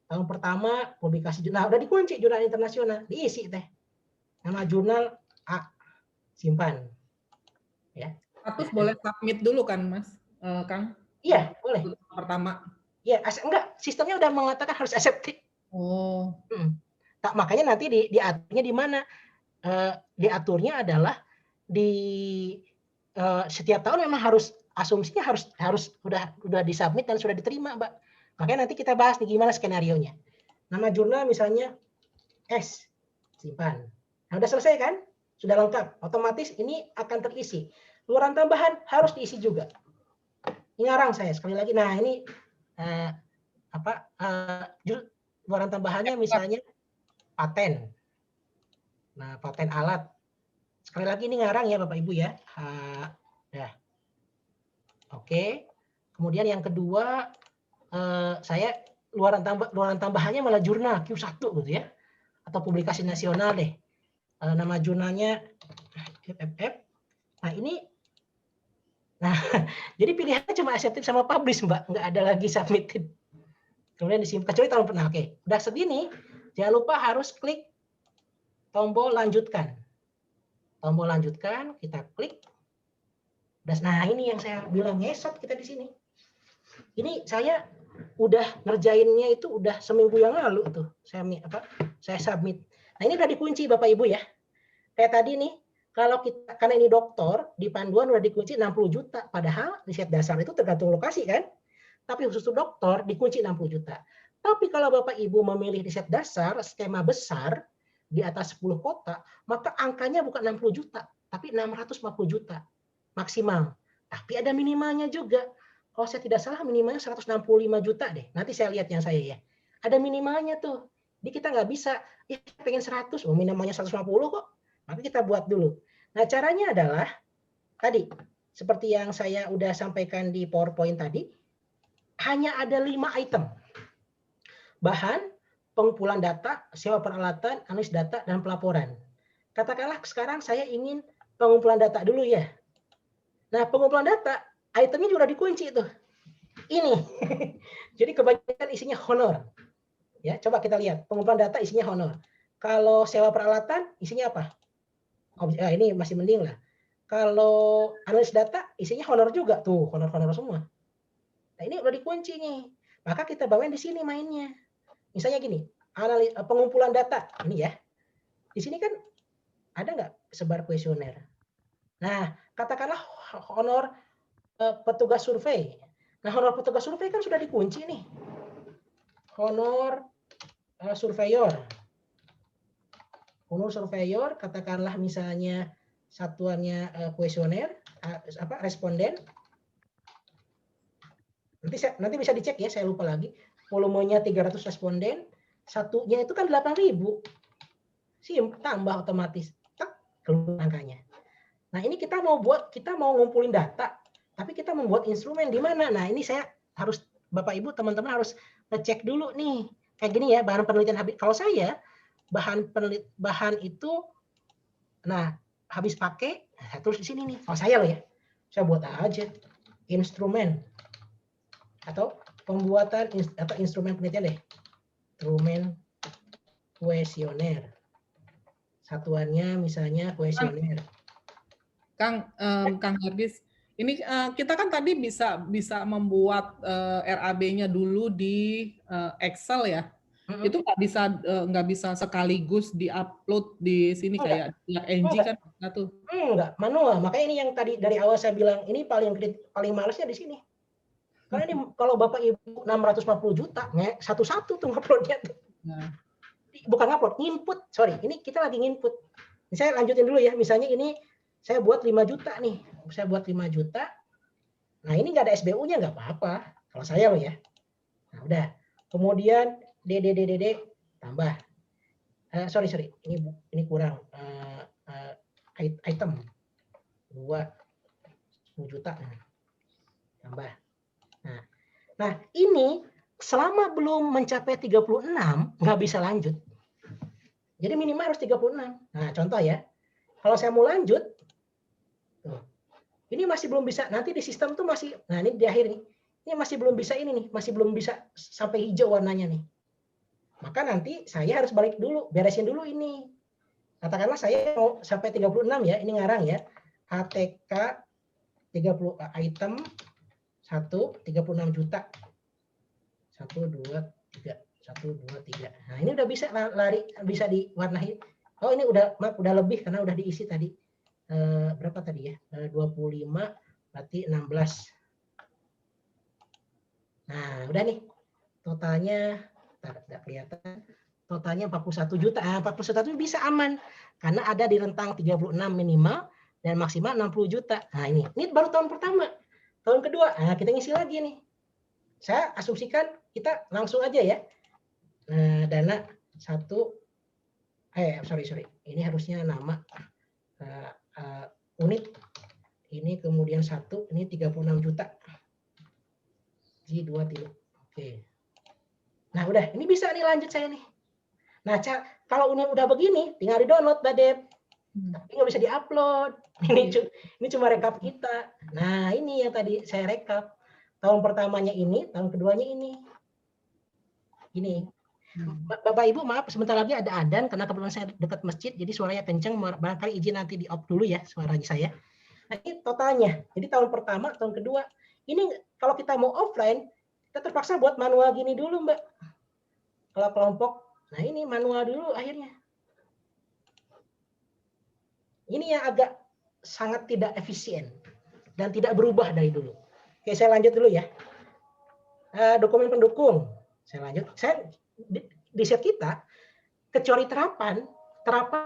Tahun pertama publikasi jurnal, udah dikunci jurnal internasional, diisi teh. Nama jurnal A, simpan. Ya. Status boleh submit dulu kan, Mas, Kang? Iya, boleh. Pertama. Iya, enggak, sistemnya udah mengatakan harus accepted. Oh. Tak, makanya nanti diaturnya di mana? Diaturnya adalah di setiap tahun memang harus asumsinya harus udah disubmit dan sudah diterima, Mbak. Makanya nanti kita bahas nih gimana skenarionya. Nama jurnal misalnya S, simpan. Nah, udah selesai kan? Sudah lengkap. Otomatis ini akan terisi. Luaran tambahan harus diisi juga. Ini ngarang saya sekali lagi. Nah, ini luaran tambahannya misalnya paten. Nah, paten alat. Sekali lagi ini ngarang ya Bapak Ibu ya. Ya. Oke. Kemudian yang kedua saya luaran tambahannya malah jurnal Q1 gitu ya. Atau publikasi nasional deh. Nama jurnalnya FFF. Nah, ini jadi pilihannya cuma accepted sama publish, Mbak. Nggak ada lagi submitted. Kemudian disimpan kecuali tahun pernah. Oke, udah segini, jangan lupa harus klik tombol lanjutkan. Tombol lanjutkan, kita klik. Nah, ini yang saya bilang ngesot kita di sini. Ini saya udah ngerjainnya itu udah seminggu yang lalu tuh. Saya submit. Nah, ini udah dikunci Bapak Ibu ya. Kayak tadi nih, kalau kita karena ini doktor di panduan udah dikunci 60 juta. Padahal riset dasar itu tergantung lokasi kan. Tapi khusus dokter dikunci 60 juta. Tapi kalau Bapak Ibu memilih riset dasar skema besar di atas 10 kota, maka angkanya bukan 60 juta, tapi 650 juta maksimal. Tapi ada minimalnya juga. Kalau saya tidak salah minimalnya 165 juta deh. Nanti saya lihat yang saya ya. Ada minimalnya tuh. Jadi kita nggak bisa, ya pengen 100, minimalnya 150 kok. Maka kita buat dulu. Nah, caranya adalah tadi seperti yang saya udah sampaikan di PowerPoint tadi, hanya ada 5 item. Bahan, pengumpulan data, sewa peralatan, analisis data, dan pelaporan. Katakanlah sekarang saya ingin pengumpulan data dulu ya. Nah, pengumpulan data, itemnya juga dikunci tuh. Ini. Jadi kebanyakan isinya honor. Ya, coba kita lihat. Pengumpulan data isinya honor. Kalau sewa peralatan, isinya apa? Ini masih mending lah. Kalau analisis data, isinya honor juga. Tuh, honor-honor semua. Nah, ini udah dikunci nih. Maka kita bawain di sini mainnya. Misalnya gini, pengumpulan data. Ini ya. Di sini kan ada nggak sebar kuesioner? Nah, katakanlah honor petugas survei. Nah, honor petugas survei kan sudah dikunci nih. Honor surveyor. Honor surveyor, katakanlah misalnya satuannya kuesioner, responden. Nanti bisa dicek ya, saya lupa lagi. Volumenya 300 responden, satunya itu kan 8.000. Tambah otomatis. Keluar angkanya. Nah, ini kita mau ngumpulin data, tapi kita membuat instrumen di mana? Nah, ini saya harus Bapak Ibu teman-teman harus ngecek dulu nih. Kayak gini ya, bahan penelitian habis. Kalau saya bahan itu habis pakai, saya tulis di sini nih. Kalau saya loh ya. Saya buat aja instrumen atau pembuatan atau instrumen penelitian deh. Instrumen kuesioner. Satuannya misalnya kuesioner. Kang Hardis, ini kita kan tadi bisa membuat RAB-nya dulu di Excel ya. Itu nggak bisa sekaligus diupload di sini kayak NG kan tuh. Enggak, manual. Makanya ini yang tadi dari awal saya bilang ini paling malesnya di sini. Karena ini kalau Bapak Ibu 640 juta, satu-satu tuh nguploadnya tuh. Nah. Bukan ngupload, nginput. Sorry, ini kita lagi nginput. Saya lanjutin dulu ya. Misalnya ini saya buat 5 juta nih. Saya buat 5 juta. Nah, ini nggak ada SBU-nya nggak apa-apa. Kalau saya loh ya. Nah, udah. Kemudian DD tambah. Sorry. Ini kurang. Item 10 juta. Tambah. Nah, ini selama belum mencapai 36 nggak bisa lanjut. Jadi minimal harus 36. Nah, contoh ya. Kalau saya mau lanjut, ini masih belum bisa. Nanti di sistem tuh masih, nah ini di akhir nih. Ini masih belum bisa ini nih, masih belum bisa sampai hijau warnanya nih. Maka nanti saya harus balik dulu, beresin dulu ini. Katakanlah saya mau sampai 36 ya, ini ngarang ya. ATK 30 item 1 36 juta. 1 2 3 1 2 3. Nah, ini udah bisa lari, bisa diwarnai. Oh, ini udah lebih karena udah diisi tadi. Berapa tadi ya? 25 berarti 16. Nah, udah nih. Totalnya tidak kelihatan. Totalnya 41 juta. 41 juta bisa aman karena ada di rentang 36 minimal dan maksimal 60 juta. Nah, ini baru tahun pertama. Tahun kedua, kita ngisi lagi nih. Saya asumsikan kita langsung aja ya. Dana 1 sorry. Ini harusnya nama unit. Ini kemudian 1, ini 36 juta. G2 tilu. Oke. Nah, udah, ini bisa nih lanjut saya nih. Nah, kalau ini udah begini, tinggal di-download, Mbak Dep. Tapi nggak bisa di-upload. Ini cuma rekap kita. Nah, ini yang tadi saya rekap. Tahun pertamanya ini, tahun keduanya ini. Ini. Bapak Ibu, maaf, sebentar lagi ada adzan karena kebetulan saya dekat masjid, jadi suaranya kenceng. Barangkali izin nanti di-off dulu ya suaranya saya. Nah, ini totalnya. Jadi tahun pertama, tahun kedua. Ini kalau kita mau offline, kita terpaksa buat manual gini dulu, Mbak. Kalau kelompok, nah ini manual dulu akhirnya. Ini yang agak sangat tidak efisien dan tidak berubah dari dulu. Oke, saya lanjut dulu ya. Dokumen pendukung. Saya lanjut. Di set kita, kecuali terapan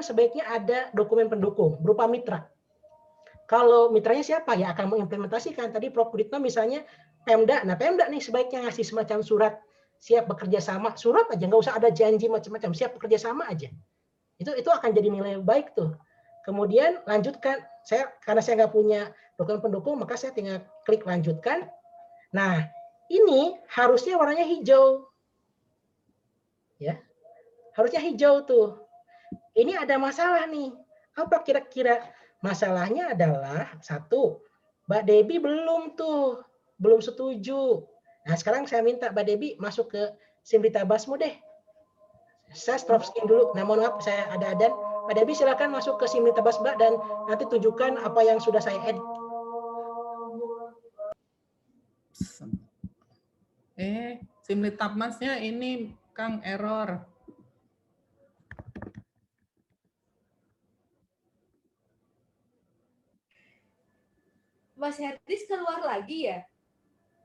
sebaiknya ada dokumen pendukung berupa mitra. Kalau mitranya siapa ya akan mengimplementasikan. Tadi Prof. Puditno misalnya Pemda. Nah, Pemda nih sebaiknya ngasih semacam surat siap bekerja sama. Surat aja, nggak usah ada janji macam-macam. Siap bekerja sama aja. Itu akan jadi nilai baik tuh. Kemudian lanjutkan. Karena saya nggak punya dokumen pendukung, maka saya tinggal klik lanjutkan. Nah, ini harusnya warnanya hijau. Ya, harusnya hijau tuh. Ini ada masalah nih. Apa kira-kira? Masalahnya adalah 1, Mbak Debbie belum setuju. Nah, sekarang saya minta Mbak Debbie masuk ke Simrita Basmu deh. Saya stop screen dulu. Nah, mohon maaf saya ada adzan. Mbak Debbie silakan masuk ke Simrita Bas Mbak dan nanti tunjukkan apa yang sudah saya edit. Simrita Basnya ini Kang error. Mas Hertis keluar lagi ya?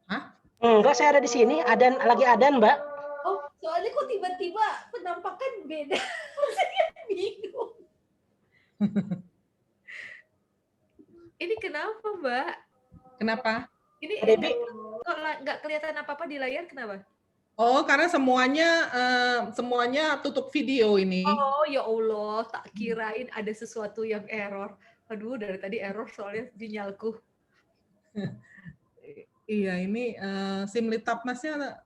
Hah? Enggak, saya ada di sini. Lagi adan, Mbak. Oh, soalnya kok tiba-tiba penampakan beda. Saya bingung. Ini kenapa, Mbak? Kenapa? Ini kok nggak kelihatan apa-apa di layar, kenapa? Oh, karena semuanya tutup video ini. Oh, ya Allah, tak kirain ada sesuatu yang error. Aduh, dari tadi error soalnya sinyalku. Iya, ini Simrita Masnya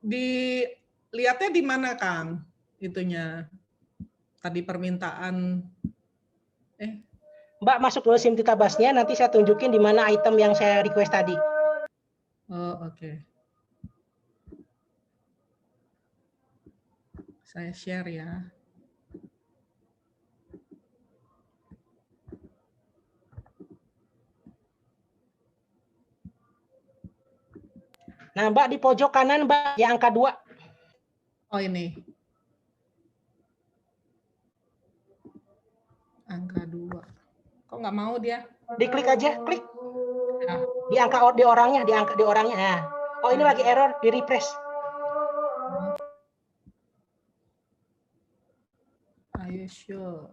dilihatnya di mana, Kang? Itunya tadi permintaan. Mbak masuk dulu Simrita Basnya, nanti saya tunjukin di mana item yang saya request tadi. Oh, oke. Saya share ya. Nah, Mbak di pojok kanan, Mbak, yang angka 2. Oh ini. Angka 2. Kok nggak mau dia? Diklik aja, klik. Ya. Di angka di orangnya, di orangnya. Nah. Oh ini lagi error, di refresh. Are you sure?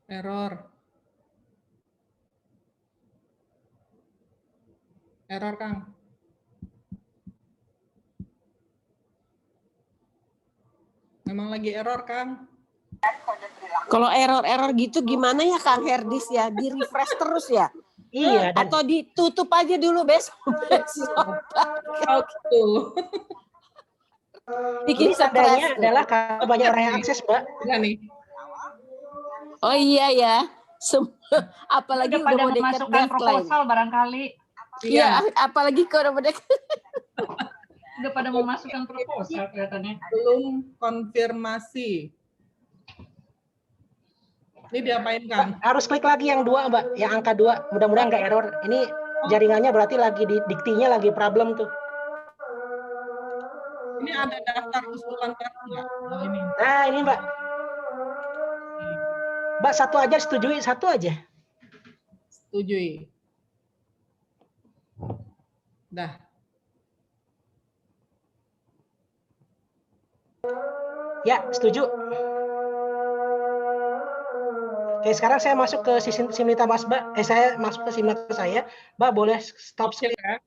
Error. Error, Kang. Memang lagi error, Kang. Kalau error-error gitu gimana ya Kang Herdis ya? Di refresh terus ya? Iya. Dan Atau ditutup aja dulu besok. Oh, gitu. Bikin ini tandanya stres. adalah kalau banyak orang yang akses, Mbak. Ya nih. Oh iya ya. Apalagi Udah pada udah mau dekat memasukkan deadline. proposal barangkali. Iya, apalagi kalau udah dekat. Udah pada memasukkan proposal kelihatannya. Belum konfirmasi. Ini diapain, Kang? Harus klik lagi yang 2, Mbak. Yang angka 2. Mudah-mudahan nggak error. Ini jaringannya berarti lagi diktinya lagi problem tuh. Ini ada daftar usulan baru nggak? Oh, ini. Nah, ini Mbak. Mbak, satu aja setujui, satu aja. Setujui. Dah. Ya, setuju. Oke, sekarang saya masuk ke Simnita Mas, Mbak. Saya masuk ke Simnita saya. Mbak, boleh stop Oke, screen. ya.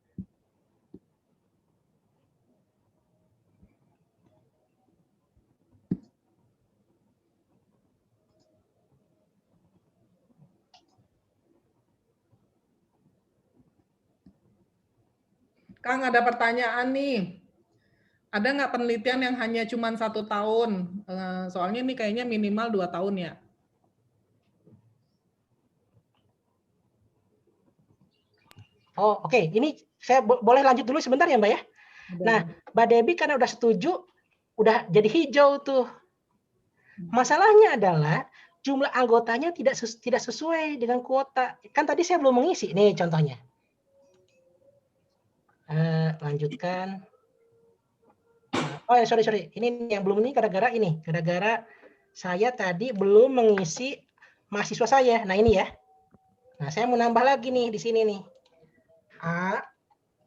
Kang, ada pertanyaan nih. Ada nggak penelitian yang hanya cuma 1 tahun? Soalnya ini kayaknya minimal 2 tahun ya. Oh, oke. Ini saya boleh lanjut dulu sebentar ya, Mbak ya? Nah, Mbak Debbie karena udah setuju, udah jadi hijau tuh. Masalahnya adalah jumlah anggotanya tidak sesuai dengan kuota. Kan tadi saya belum mengisi. Nih contohnya. Lanjutkan. Oh ya, sorry. Ini yang belum ini gara-gara ini. Gara-gara saya tadi belum mengisi mahasiswa saya. Nah ini ya. Nah saya mau nambah lagi nih di sini nih. A,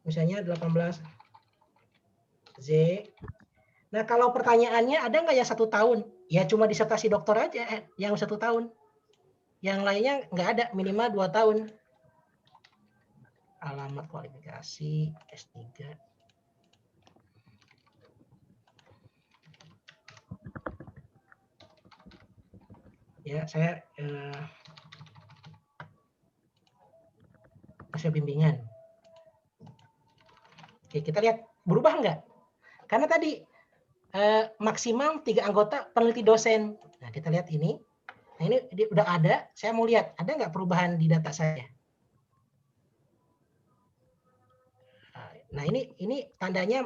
misalnya 18. Z. Nah kalau pertanyaannya ada nggak yang 1 tahun? Ya cuma disertasi doktor aja yang 1 tahun. Yang lainnya nggak ada, minimal 2 tahun. Alamat kualifikasi S3. Ya, saya bimbingan. Oke, kita lihat berubah nggak? Karena tadi maksimal 3 anggota peneliti dosen. Nah, kita lihat ini. Nah, ini udah ada. Saya mau lihat ada nggak perubahan di data saya. Nah, ini tandanya.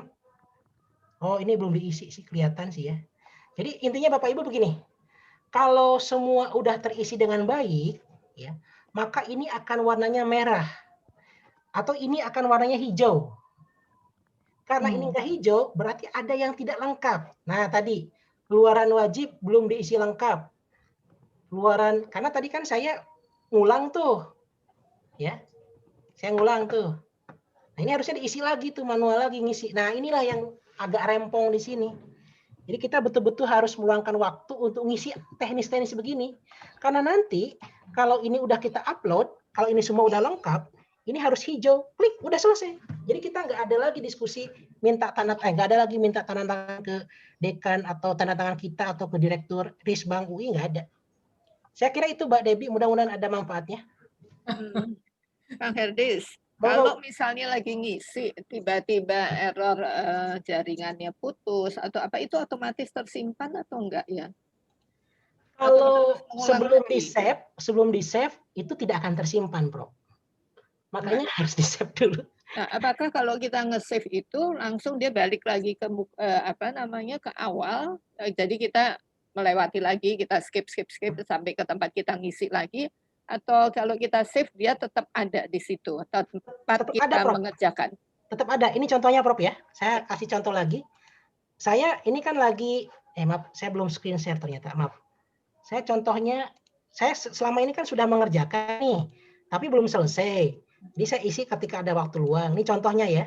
Oh, ini belum diisi sih, kelihatan sih ya. Jadi intinya Bapak Ibu begini. Kalau semua udah terisi dengan baik, ya, maka ini akan warnanya merah. Atau ini akan warnanya hijau. Karena ini enggak hijau, berarti ada yang tidak lengkap. Nah, tadi keluaran wajib belum diisi lengkap. Karena tadi kan saya ngulang tuh. Ya. Saya ngulang tuh. Nah, ini harusnya diisi lagi tuh, manual lagi ngisi. Nah, inilah yang agak rempong di sini. Jadi kita betul-betul harus meluangkan waktu untuk ngisi teknis-teknis begini. Karena nanti kalau ini udah kita upload, kalau ini semua udah lengkap, ini harus hijau, klik, udah selesai. Jadi kita nggak ada lagi diskusi minta nggak ada lagi minta tanda tangan ke dekan atau tanda tangan kita atau ke direktur Risbang UI, nggak ada. Saya kira itu Mbak Debbie, mudah-mudahan ada manfaatnya. Kang Herdis, kalau misalnya lagi ngisi tiba-tiba error jaringannya putus atau apa, itu otomatis tersimpan atau enggak ya? Kalau sebelum di save itu tidak akan tersimpan, Bro. Makanya harus di save dulu. Nah, apakah kalau kita nge-save itu langsung dia balik lagi ke ke awal, jadi kita melewati lagi, kita skip sampai ke tempat kita ngisi lagi, atau kalau kita save dia tetap ada di situ tempat kita mengerjakan? tetap ada. Ini contohnya Prof ya. Saya kasih contoh lagi. Saya ini kan lagi, maaf, saya belum screen share ternyata, maaf. Saya contohnya, saya selama ini kan sudah mengerjakan nih, tapi belum selesai. Jadi saya isi ketika ada waktu luang. Ini contohnya ya.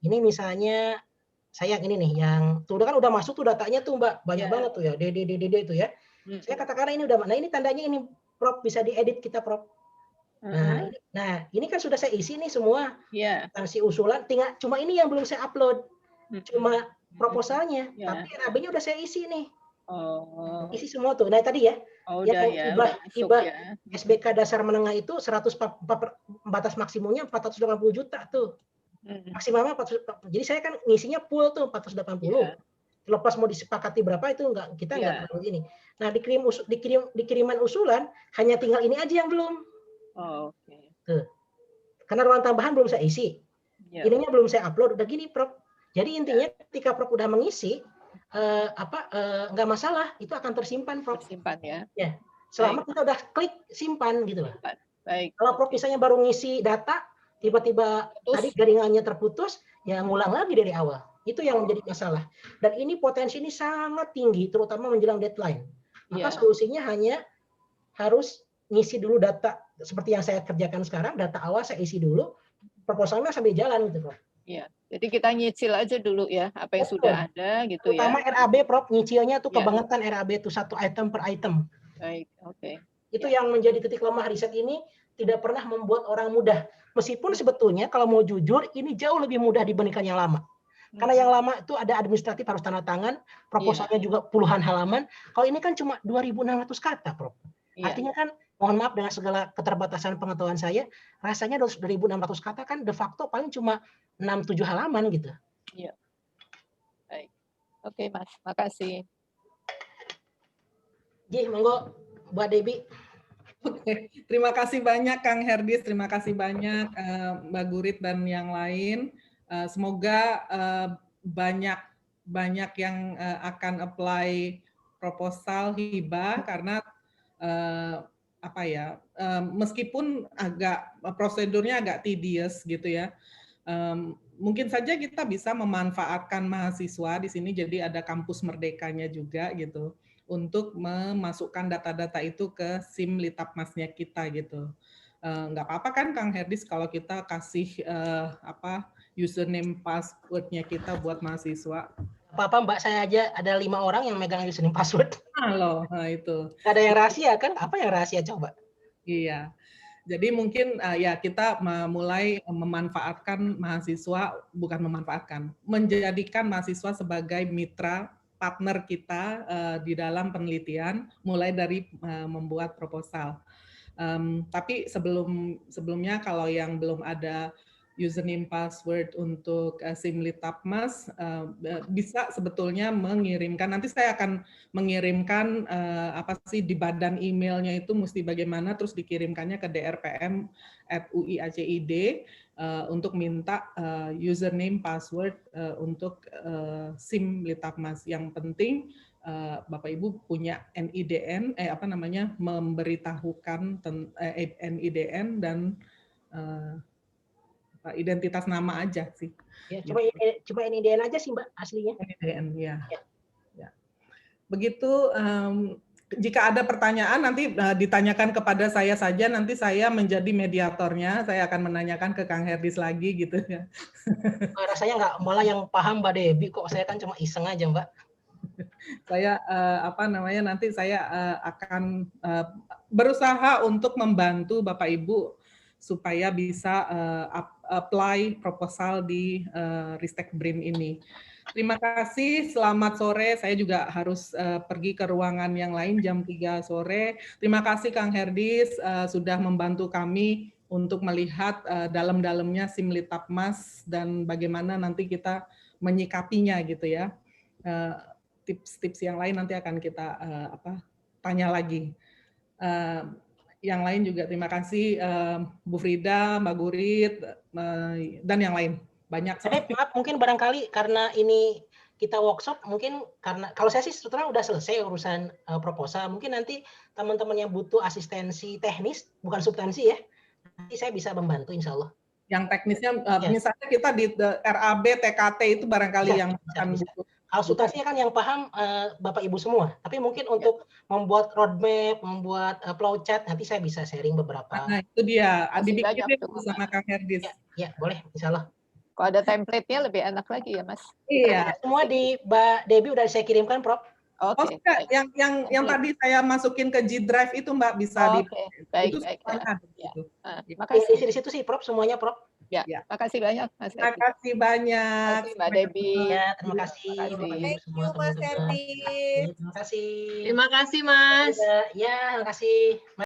Ini misalnya saya yang ini nih, yang tuh kan udah masuk tuh datanya tuh Mbak, banyak banget tuh ya, DD itu ya. Saya katakan ini udah, nah ini tandanya ini Prof, bisa diedit kita Prof. Nah, ini kan sudah saya isi nih semua. Kasih usulan, tinggal cuma ini yang belum saya upload. Cuma proposalnya, tapi RAB-nya udah saya isi nih. Isi semua tuh. Nah, tadi ya. Yang IBA SBK dasar menengah itu 100 batas maksimumnya 480 juta tuh. Maksimalnya 400. Jadi saya kan ngisinya full tuh 480. Lepas mau disepakati berapa itu kita enggak terlalu ini. Nah, dikiriman usulan hanya tinggal ini aja yang belum. Tuh. Karena ruang tambahan belum saya isi. Ininya belum saya upload, udah gini Prof. Jadi intinya ketika Prof udah mengisi nggak masalah, itu akan tersimpan Prof. Tersimpan ya. Ya. Selama kita udah klik simpan gitu loh. Baik. Kalau Prof misalnya baru ngisi data, tiba-tiba tadi jaringannya terputus, ya ngulang lagi dari awal. Itu yang menjadi masalah. Dan ini potensi ini sangat tinggi, terutama menjelang deadline. Maka solusinya hanya harus ngisi dulu data seperti yang saya kerjakan sekarang, data awal saya isi dulu, proposalnya sambil jalan gitu Prof. Iya, jadi kita nyicil aja dulu ya apa yang sudah ada gitu ya. Terutama RAB Prof, nyicilnya tuh kebangetan RAB tuh satu item per item. Baik, oke. Itu yang menjadi titik lemah riset ini, tidak pernah membuat orang mudah. Meskipun sebetulnya kalau mau jujur ini jauh lebih mudah dibandingkan yang lama. Karena yang lama itu ada administratif harus tanda tangan, proposalnya juga puluhan halaman. Kalau ini kan cuma 2.600 kata, Prof. Artinya kan, mohon maaf dengan segala keterbatasan pengetahuan saya, rasanya 2.600 kata kan de facto paling cuma 6-7 halaman gitu. Iya. Baik. Oke, Mas. Makasih. Ji, monggo Mbak Debbie. Oke, terima kasih banyak Kang Herdis, terima kasih banyak Mbak Gurit dan yang lain. Semoga banyak yang akan apply proposal hibah karena meskipun prosedurnya agak tedious gitu ya. Mungkin saja kita bisa memanfaatkan mahasiswa di sini, jadi ada kampus merdekanya juga gitu untuk memasukkan data-data itu ke SIM Litapmasnya kita gitu. Nggak apa-apa kan Kang Herdis kalau kita kasih username passwordnya kita buat mahasiswa. Apa-apa Mbak, saya aja ada 5 orang yang megang username password. Halo, nah itu. Nggak ada yang rahasia kan? Apa yang rahasia coba? Iya. Jadi mungkin ya kita mulai memanfaatkan mahasiswa, bukan memanfaatkan, menjadikan mahasiswa sebagai mitra partner kita di dalam penelitian, mulai dari membuat proposal. Tapi sebelumnya kalau yang belum ada username password untuk SIM Litapmas, bisa sebetulnya mengirimkan, nanti saya akan mengirimkan di badan emailnya itu mesti bagaimana, terus dikirimkannya ke drpm@uiacid untuk minta username password untuk SIM Litapmas. Yang penting Bapak Ibu punya NIDN, memberitahukan NIDN dan identitas nama aja sih. Ya, coba NIDN aja sih Mbak aslinya. NIDN ya. Begitu. Jika ada pertanyaan nanti ditanyakan kepada saya saja, nanti saya menjadi mediatornya, saya akan menanyakan ke Kang Herdis lagi gitu ya. Rasanya nggak, malah yang paham Mbak Debbie kok, saya kan cuma iseng aja Mbak. Saya nanti saya akan berusaha untuk membantu Bapak Ibu supaya bisa apply proposal di Ristek BRIN ini. Terima kasih, selamat sore. Saya juga harus pergi ke ruangan yang lain jam 3 sore. Terima kasih Kang Herdis sudah membantu kami untuk melihat dalam-dalamnya SIM Litapmas dan bagaimana nanti kita menyikapinya gitu ya. Tips-tips yang lain nanti akan kita tanya lagi. Yang lain juga terima kasih Bu Frida, Mbak Gurit, dan yang lain. Banyak. Tapi maaf, mungkin barangkali karena ini kita workshop, mungkin karena kalau saya sih sebetulnya udah selesai urusan proposal, mungkin nanti teman-teman yang butuh asistensi teknis, bukan substansi ya, nanti saya bisa membantu insya Allah. Yang teknisnya, Ya. misalnya kita di RAB, TKT itu barangkali Bisa, yang bisa, akan bisa. butuh. Konsultasinya kan yang paham Bapak Ibu semua, tapi mungkin untuk membuat roadmap, membuat flowchart, nanti saya bisa sharing beberapa. Nah, itu dia. Masih banyak Dibikinin tuh, sama Kang Herdis. Ya, boleh, insya Allah. Kalau ada template-nya lebih enak lagi ya, Mas. Iya. Semua di Mbak Debbie udah saya kirimkan, Prof. Oh, Oke. enggak, yang tadi saya masukin ke G Drive itu Mbak bisa di Oke, baik, itu baik. semuanya ada di Ya. situ. Di Makasih. situ sih, Prof, semuanya, Prof. Ya, Ya. makasih banyak, Mas Terima Herdi. kasih banyak. Terima kasih, Mbak Debbie. Ya, terima kasih Terima Bapak kasih. Ibu Thank semua, you, Mas teman-teman. Herdi. Terima kasih. Terima kasih, Mas. Ya, terima kasih.